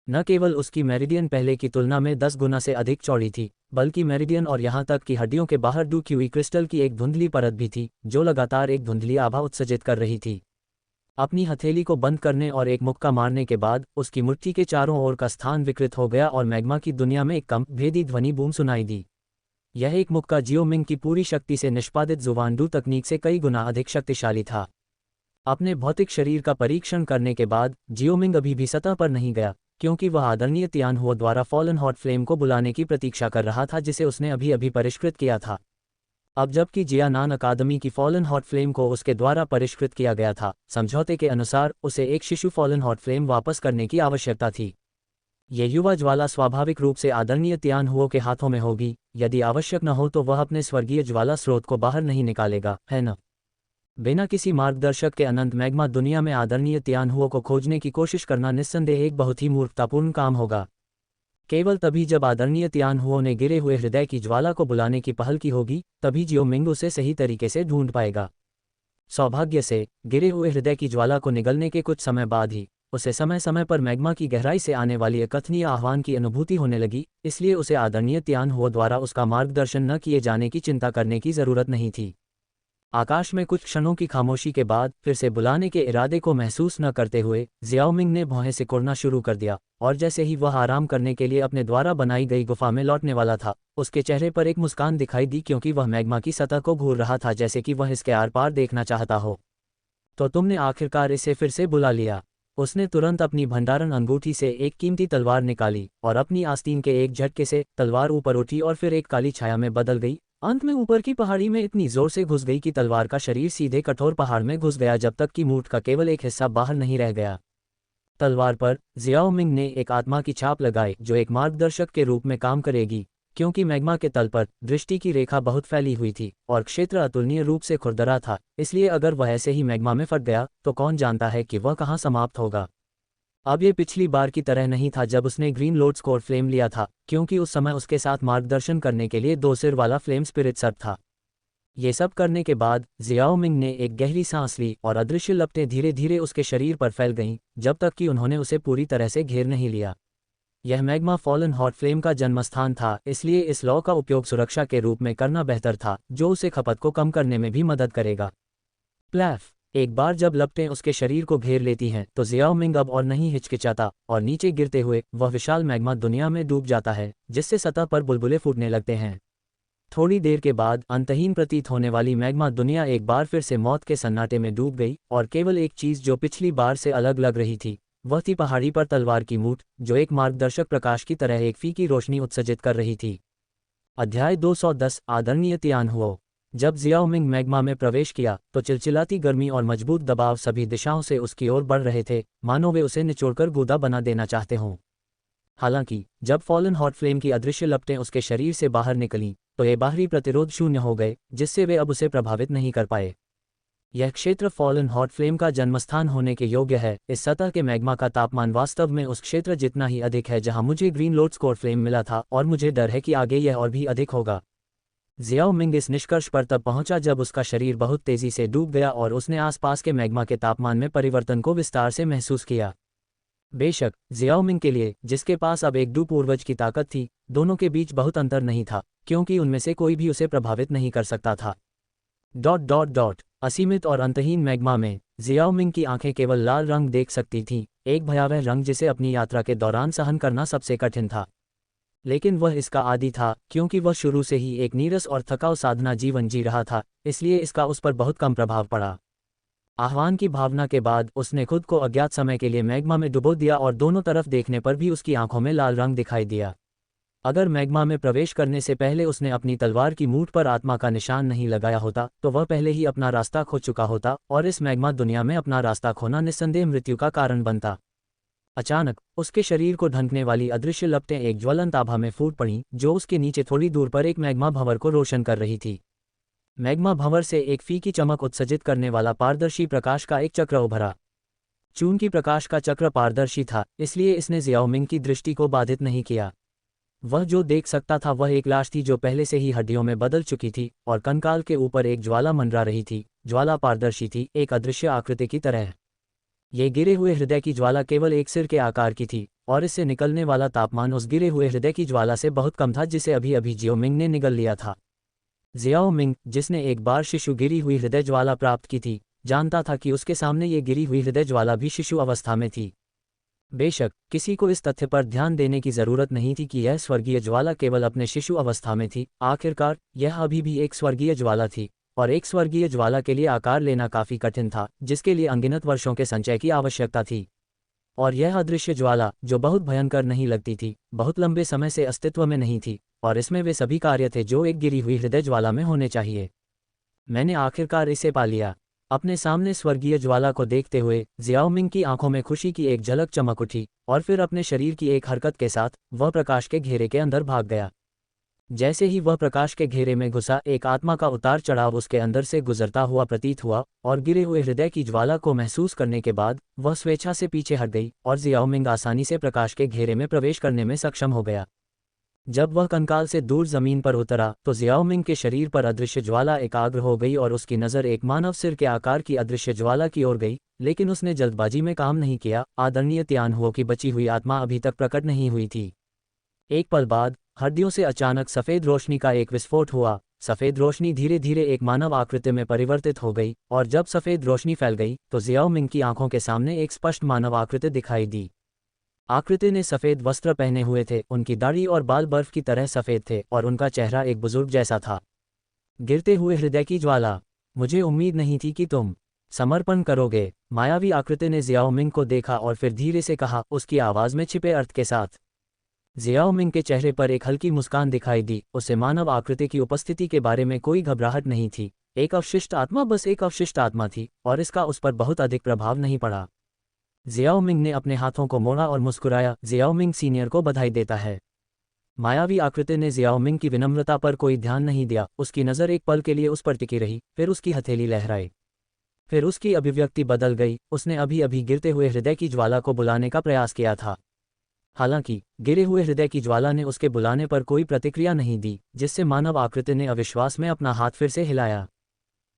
न केवल उसकी मेरिडियन पहले की तुलना में 10 गुना से अधिक चौड़ी थी, बल्कि मेरिडियन और यहाँ तक कि हड्डियों के बाहर डू क्यूई क्रिस्टल की एक धुंधली परत भी थी, जो लगातार एक धुंधली आभा उत्सर्जित कर रही थी। अपनी हथेली को बंद करने और एक मुक्का मारने के बाद उसकी मुट्ठी के चारों ओर का स्थान विकृत हो गया और मैग्मा की दुनिया में एक कंप भेदी ध्वनि बूम सुनाई दी। यह एक मुक्का जियोमिंग की पूरी शक्ति से निष्पादित जुवानडू तकनीक से कई गुना अधिक शक्तिशाली था। अपने भौतिक शरीर का परीक्षण करने के बाद जियोमिंग अभी भी सतह पर नहीं गया, क्योंकि वह आदरणीय तियानहुओ द्वारा फॉलन हॉट फ्लेम को बुलाने की प्रतीक्षा कर रहा था जिसे उसने अभी अभी परिष्कृत किया था। अब जबकि जियानान अकादमी की फॉलन हॉट फ्लेम को उसके द्वारा परिष्कृत किया गया था, समझौते के अनुसार उसे एक शिशु फॉलन हॉट फ्लेम वापस करने की आवश्यकता थी। ये युवा ज्वाला स्वाभाविक रूप से आदरणीय तियानहुओ के हाथों में होगी। यदि आवश्यक न हो तो वह अपने स्वर्गीय ज्वाला स्रोत को बाहर नहीं निकालेगा, है न? बिना किसी मार्गदर्शक के अनंत मैग्मा दुनिया में आदरणीय तियानहुओ को खोजने की कोशिश करना निस्संदेह एक बहुत ही मूर्खतापूर्ण काम होगा। केवल तभी जब आदरणीय तियानहुओ ने गिरे हुए हृदय की ज्वाला को बुलाने की पहल की होगी, तभी जियोमिंग उसे सही तरीके से ढूंढ पाएगा। सौभाग्य से गिरे हुए हृदय की ज्वाला को निगलने के कुछ समय बाद ही उसे समय समय पर मैग्मा की गहराई से आने वाली अकथनीय आह्वान की अनुभूति होने लगी, इसलिए उसे आदरणीय तियानहुओ द्वारा उसका मार्गदर्शन न किए जाने की चिंता करने की जरूरत नहीं थी। आकाश में कुछ क्षणों की खामोशी के बाद फिर से बुलाने के इरादे को महसूस न करते हुए जियाओमिंग ने भौहें सिकुड़ना शुरू कर दिया, और जैसे ही वह आराम करने के लिए अपने द्वारा बनाई गई गुफा में लौटने वाला था, उसके चेहरे पर एक मुस्कान दिखाई दी, क्योंकि वह मैग्मा की सतह को घूर रहा था जैसे कि वह इसके आर पार देखना चाहता हो। तो तुमने आखिरकार इसे फिर से बुला लिया। उसने तुरंत अपनी भंडारण अंगूठी से एक कीमती तलवार निकाली और अपनी आस्तीन के एक झटके से तलवार ऊपर उठी और फिर एक काली छाया में बदल गई। अंत में ऊपर की पहाड़ी में इतनी जोर से घुस गई कि तलवार का शरीर सीधे कठोर पहाड़ में घुस गया जब तक कि मूठ का केवल एक हिस्सा बाहर नहीं रह गया। तलवार पर जियाओमिंग ने एक आत्मा की छाप लगाई जो एक मार्गदर्शक के रूप में काम करेगी, क्योंकि मैग्मा के तल पर दृष्टि की रेखा बहुत फैली हुई थी और क्षेत्र अतुलनीय रूप से खुरदरा था, इसलिए अगर वह ऐसे ही मैग्मा में फट गया तो कौन जानता है कि वह कहाँ समाप्त होगा। अब ये पिछली बार की तरह नहीं था जब उसने ग्रीन लोड स्कोर फ्लेम लिया था, क्योंकि उस समय उसके साथ मार्गदर्शन करने के लिए 2 सिर वाला फ्लेम स्पिरिट सर्प था। ये सब करने के बाद जियाओमिंग ने एक गहरी सांस ली और अदृश्य लपटें धीरे धीरे उसके शरीर पर फैल गईं, जब तक कि उन्होंने उसे पूरी तरह से घेर नहीं लिया। यह मैग्मा फॉलन हॉट फ्लेम का जन्मस्थान था, इसलिए इस लॉ का उपयोग सुरक्षा के रूप में करना बेहतर था, जो उसे खपत को कम करने में भी मदद करेगा। प्लैफ। एक बार जब लपटें उसके शरीर को घेर लेती हैं तो जियाओमिंग अब और नहीं हिचकिचाता और नीचे गिरते हुए वह विशाल मैग्मा दुनिया में डूब जाता है, जिससे सतह पर बुलबुले फूटने लगते हैं। थोड़ी देर के बाद अंतहीन प्रतीत होने वाली मैग्मा दुनिया एक बार फिर से मौत के सन्नाटे में डूब गई, और केवल एक चीज जो पिछली बार से अलग लग रही थी वह थी पहाड़ी पर तलवार की मूठ, जो एक मार्गदर्शक प्रकाश की तरह एक फीकी रोशनी उत्सर्जित कर रही थी। अध्याय 210 आदरणीय तियानहुओ। जब जियाओमिंग मैग्मा में प्रवेश किया तो चिलचिलाती गर्मी और मजबूत दबाव सभी दिशाओं से उसकी ओर बढ़ रहे थे, मानो वे उसे निचोड़कर गूदा बना देना चाहते हों। हालांकि जब फॉलन हॉट फ्लेम की अदृश्य लपटें उसके शरीर से बाहर निकलीं तो ये बाहरी प्रतिरोध शून्य हो गए, जिससे वे अब उसे प्रभावित नहीं कर पाए। यह क्षेत्र फॉलन हॉट फ्लेम का जन्मस्थान होने के योग्य है। इस सतह के मैग्मा का तापमान वास्तव में उस क्षेत्र जितना ही अधिक है जहां मुझे ग्रीन लोड स्कोर फ्लेम मिला था, और मुझे डर है कि आगे यह और भी अधिक होगा। जियाओमिंग इस निष्कर्ष पर तब पहुंचा जब उसका शरीर बहुत तेजी से डूब गया और उसने आसपास के मैग्मा के तापमान में परिवर्तन को विस्तार से महसूस किया। बेशक जियाओमिंग के लिए, जिसके पास अब एक डू पूर्वज की ताकत थी, दोनों के बीच बहुत अंतर नहीं था, क्योंकि उनमें से कोई भी उसे प्रभावित नहीं कर सकता था। असीमित और अंतहीन मैग्मा में जियाओमिंग की आंखें केवल लाल रंग देख सकती थीं, एक भयावह रंग जिसे अपनी यात्रा के दौरान सहन करना सबसे कठिन था। लेकिन वह इसका आदी था, क्योंकि वह शुरू से ही एक नीरस और थकाऊ साधना जीवन जी रहा था, इसलिए इसका उस पर बहुत कम प्रभाव पड़ा। आह्वान की भावना के बाद उसने खुद को अज्ञात समय के लिए मैग्मा में डुबो दिया और दोनों तरफ देखने पर भी उसकी आंखों में लाल रंग दिखाई दिया। अगर मैग्मा में प्रवेश करने से पहले उसने अपनी तलवार की मूठ पर आत्मा का निशान नहीं लगाया होता तो वह पहले ही अपना रास्ता खो चुका होता, और इस मैग्मा दुनिया में अपना रास्ता खोना निस्संदेह मृत्यु का कारण बनता। अचानक उसके शरीर को ढंकने वाली अदृश्य लपटें एक ज्वलंत आभा में फूट पड़ीं, जो उसके नीचे थोड़ी दूर पर एक मैग्मा भंवर को रोशन कर रही थी। मैग्मा भंवर से एक फीकी चमक उत्सर्जित करने वाला पारदर्शी प्रकाश का एक चक्र उभरा। चून की प्रकाश का चक्र पारदर्शी था, इसलिए इसने जियाओमिंग की दृष्टि को बाधित नहीं किया। वह जो देख सकता था वह एक लाश थी जो पहले से ही हड्डियों में बदल चुकी थी, और कंकाल के ऊपर एक ज्वाला मंडरा रही थी। ज्वाला पारदर्शी थी, एक अदृश्य आकृति की तरह। ये गिरे हुए हृदय की ज्वाला केवल एक सिर के आकार की थी, और इससे निकलने वाला तापमान उस गिरे हुए हृदय की ज्वाला से बहुत कम था जिसे अभी अभी जियाओमिंग ने निगल लिया था। जियाओमिंग, जिसने एक बार शिशु गिरी हुई हृदय ज्वाला प्राप्त की थी, जानता था कि उसके सामने ये गिरी हुई हृदय ज्वाला भी शिशु अवस्था में थी। बेशक किसी को इस तथ्य पर ध्यान देने की जरूरत नहीं थी कि यह स्वर्गीय ज्वाला केवल अपने शिशु अवस्था में थी। आखिरकार यह अभी भी एक स्वर्गीय ज्वाला थी, और एक स्वर्गीय ज्वाला के लिए आकार लेना काफी कठिन था, जिसके लिए अनगिनत वर्षों के संचय की आवश्यकता थी। और यह अदृश्य ज्वाला, जो बहुत भयंकर नहीं लगती थी, बहुत लंबे समय से अस्तित्व में नहीं थी, और इसमें वे सभी कार्य थे जो एक गिरी हुई हृदय ज्वाला में होने चाहिए। मैंने आखिरकार इसे पा लिया। अपने सामने स्वर्गीय ज्वाला को देखते हुए जियाओमिंग की आंखों में खुशी की एक झलक चमक उठी, और फिर अपने शरीर की एक हरकत के साथ वह प्रकाश के घेरे के अंदर भाग गया। जैसे ही वह प्रकाश के घेरे में घुसा, एक आत्मा का उतार चढ़ाव उसके अंदर से गुजरता हुआ प्रतीत हुआ, और गिरे हुए हृदय की ज्वाला को महसूस करने के बाद वह स्वेच्छा से पीछे हट गई, और जियाओमिंग आसानी से प्रकाश के घेरे में प्रवेश करने में सक्षम हो गया। जब वह कंकाल से दूर जमीन पर उतरा तो जियाओमिंग के शरीर पर अदृश्य ज्वाला एकाग्र हो गई, और उसकी नज़र एक मानव सिर के आकार की अदृश्य ज्वाला की ओर गई, लेकिन उसने जल्दबाजी में काम नहीं किया। आदरणीय तियानहुओ की बची हुई आत्मा अभी तक प्रकट नहीं हुई थी। एक पल बाद हड्डियों से अचानक सफ़ेद रोशनी का एक विस्फोट हुआ। सफ़ेद रोशनी धीरे धीरे एक मानव आकृति में परिवर्तित हो गई, और जब सफ़ेद रोशनी फैल गई तो जियाओमिंग की आंखों के सामने एक स्पष्ट मानव आकृति दिखाई दी। आकृति ने सफ़ेद वस्त्र पहने हुए थे, उनकी दाढ़ी और बाल बर्फ की तरह सफ़ेद थे, और उनका चेहरा एक बुजुर्ग जैसा था। गिरते हुए हृदय की ज्वाला, मुझे उम्मीद नहीं थी कि तुम समर्पण करोगे। मायावी आकृति ने जियाओमिंग को देखा और फिर धीरे से कहा, उसकी आवाज़ में छिपे अर्थ के साथ। जियाओमिंग के चेहरे पर एक हल्की मुस्कान दिखाई दी। उसे मानव आकृति की उपस्थिति के बारे में कोई घबराहट नहीं थी। एक अवशिष्ट आत्मा बस एक अवशिष्ट आत्मा थी, और इसका उस पर बहुत अधिक प्रभाव नहीं पड़ा। जियाओमिंग ने अपने हाथों को मोड़ा और मुस्कुराया। जियाओमिंग सीनियर को बधाई देता है। मायावी आकृति ने जियाओमिंग की विनम्रता पर कोई ध्यान नहीं दिया। उसकी नज़र एक पल के लिए उस पर टिकी रही, फिर उसकी हथेली लहराई, फिर उसकी अभिव्यक्ति बदल गई। उसने अभी अभी गिरते हुए हृदय की ज्वाला को बुलाने का प्रयास किया था। हालांकि गिरे हुए हृदय की ज्वाला ने उसके बुलाने पर कोई प्रतिक्रिया नहीं दी, जिससे मानव आकृति ने अविश्वास में अपना हाथ फिर से हिलाया।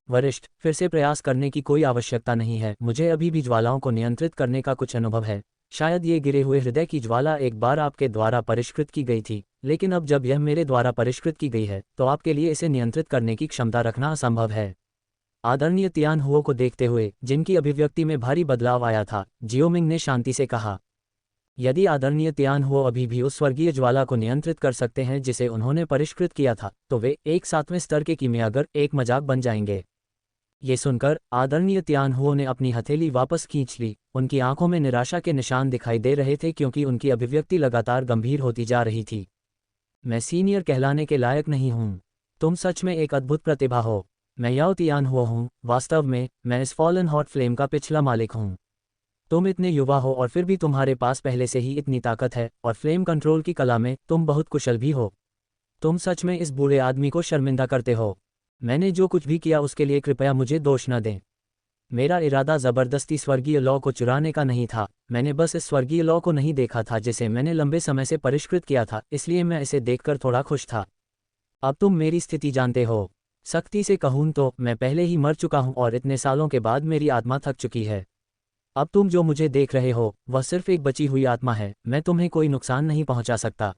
वरिष्ठ, फिर से प्रयास करने की कोई आवश्यकता नहीं है। मुझे अभी भी ज्वालाओं को नियंत्रित करने का कुछ अनुभव है। शायद ये गिरे हुए हृदय की ज्वाला एक बार आपके द्वारा परिष्कृत की गई थी, लेकिन अब जब यह मेरे द्वारा परिष्कृत की गई है तो आपके लिए इसे नियंत्रित करने की क्षमता रखना असंभव है। आदरणीय तियानहुओ को देखते हुए, जिनकी अभिव्यक्ति में भारी बदलाव आया था, जियोमिंग ने शांति से कहा, यदि आदरणीय तियानहुओ अभी भी उस स्वर्गीय ज्वाला को नियंत्रित कर सकते हैं जिसे उन्होंने परिष्कृत किया था, तो वे एक 7वें स्तर के कीमियागर एक मजाक बन जाएंगे। ये सुनकर आदरणीय तियानहुओ ने अपनी हथेली वापस खींच ली। उनकी आंखों में निराशा के निशान दिखाई दे रहे थे, क्योंकि उनकी अभिव्यक्ति लगातार गंभीर होती जा रही थी। मैं सीनियर कहलाने के लायक नहीं हूँ। तुम सच में एक अद्भुत प्रतिभा हो। मैं याओ तियानहुओ हूँ। वास्तव में मैं इस फॉलन हॉट फ्लेम का पिछला मालिक हूँ। तुम इतने युवा हो और फिर भी तुम्हारे पास पहले से ही इतनी ताकत है, और फ्लेम कंट्रोल की कला में तुम बहुत कुशल भी हो। तुम सच में इस बूढ़े आदमी को शर्मिंदा करते हो। मैंने जो कुछ भी किया उसके लिए कृपया मुझे दोष न दें। मेरा इरादा ज़बरदस्ती स्वर्गीय लॉ को चुराने का नहीं था। मैंने बस इस स्वर्गीय लॉ को नहीं देखा था जिसे मैंने लंबे समय से परिष्कृत किया था, इसलिए मैं इसे देखकर थोड़ा खुश था। अब तुम मेरी स्थिति जानते हो। सख्ती से कहूँ तो मैं पहले ही मर चुका हूँ, और इतने सालों के बाद मेरी आत्मा थक चुकी है। अब तुम जो मुझे देख रहे हो वह सिर्फ एक बची हुई आत्मा है। मैं तुम्हें कोई नुकसान नहीं पहुंचा सकता।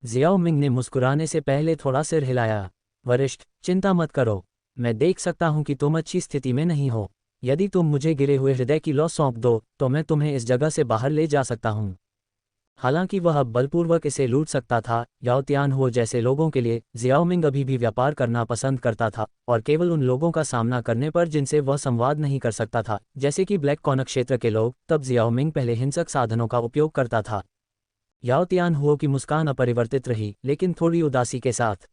जियाओमिंग ने मुस्कुराने से पहले थोड़ा सिर हिलाया। वरिष्ठ, चिंता मत करो। मैं देख सकता हूं कि तुम अच्छी स्थिति में नहीं हो। यदि तुम मुझे गिरे हुए हृदय की लौ सौंप दो तो मैं तुम्हें इस जगह से बाहर ले जा सकता हूं। हालांकि वह अब बलपूर्वक इसे लूट सकता था। याओ तियानहुओ जैसे लोगों के लिए जियाओमिंग अभी भी व्यापार करना पसंद करता था, और केवल उन लोगों का सामना करने पर जिनसे वह संवाद नहीं कर सकता था, जैसे कि ब्लैक कॉनक क्षेत्र के लोग। तब जियाओमिंग पहले हिंसक साधनों का उपयोग करता था। याओ तियानहुओ की मुस्कान अपरिवर्तित रही, लेकिन थोड़ी उदासी के साथ।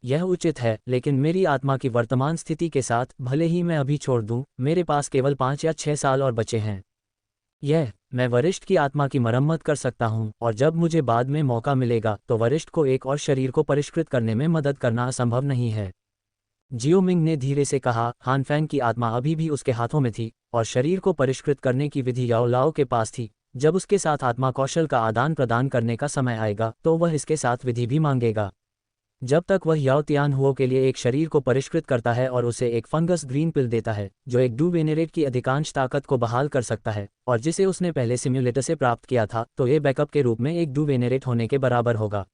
यह उचित है, लेकिन मेरी आत्मा की वर्तमान स्थिति के साथ, भले ही मैं अभी छोड़ दूं, मेरे पास केवल 5 या 6 साल और बचे हैं। मैं वरिष्ठ की आत्मा की मरम्मत कर सकता हूं, और जब मुझे बाद में मौका मिलेगा तो वरिष्ठ को एक और शरीर को परिष्कृत करने में मदद करना असंभव नहीं है। जियोमिंग ने धीरे से कहा। हानफैंग की आत्मा अभी भी उसके हाथों में थी, और शरीर को परिष्कृत करने की विधि याओ लाओ के पास थी। जब उसके साथ आत्मा कौशल का आदान प्रदान करने का समय आएगा तो वह इसके साथ विधि भी मांगेगा। जब तक वह याओ तियानहुओ के लिए एक शरीर को परिष्कृत करता है और उसे एक फंगस ग्रीन पिल देता है, जो एक डू वेनेरेट की अधिकांश ताकत को बहाल कर सकता है, और जिसे उसने पहले सिम्युलेटर से प्राप्त किया था, तो ये बैकअप के रूप में एक डू वेनेरेट होने के बराबर होगा।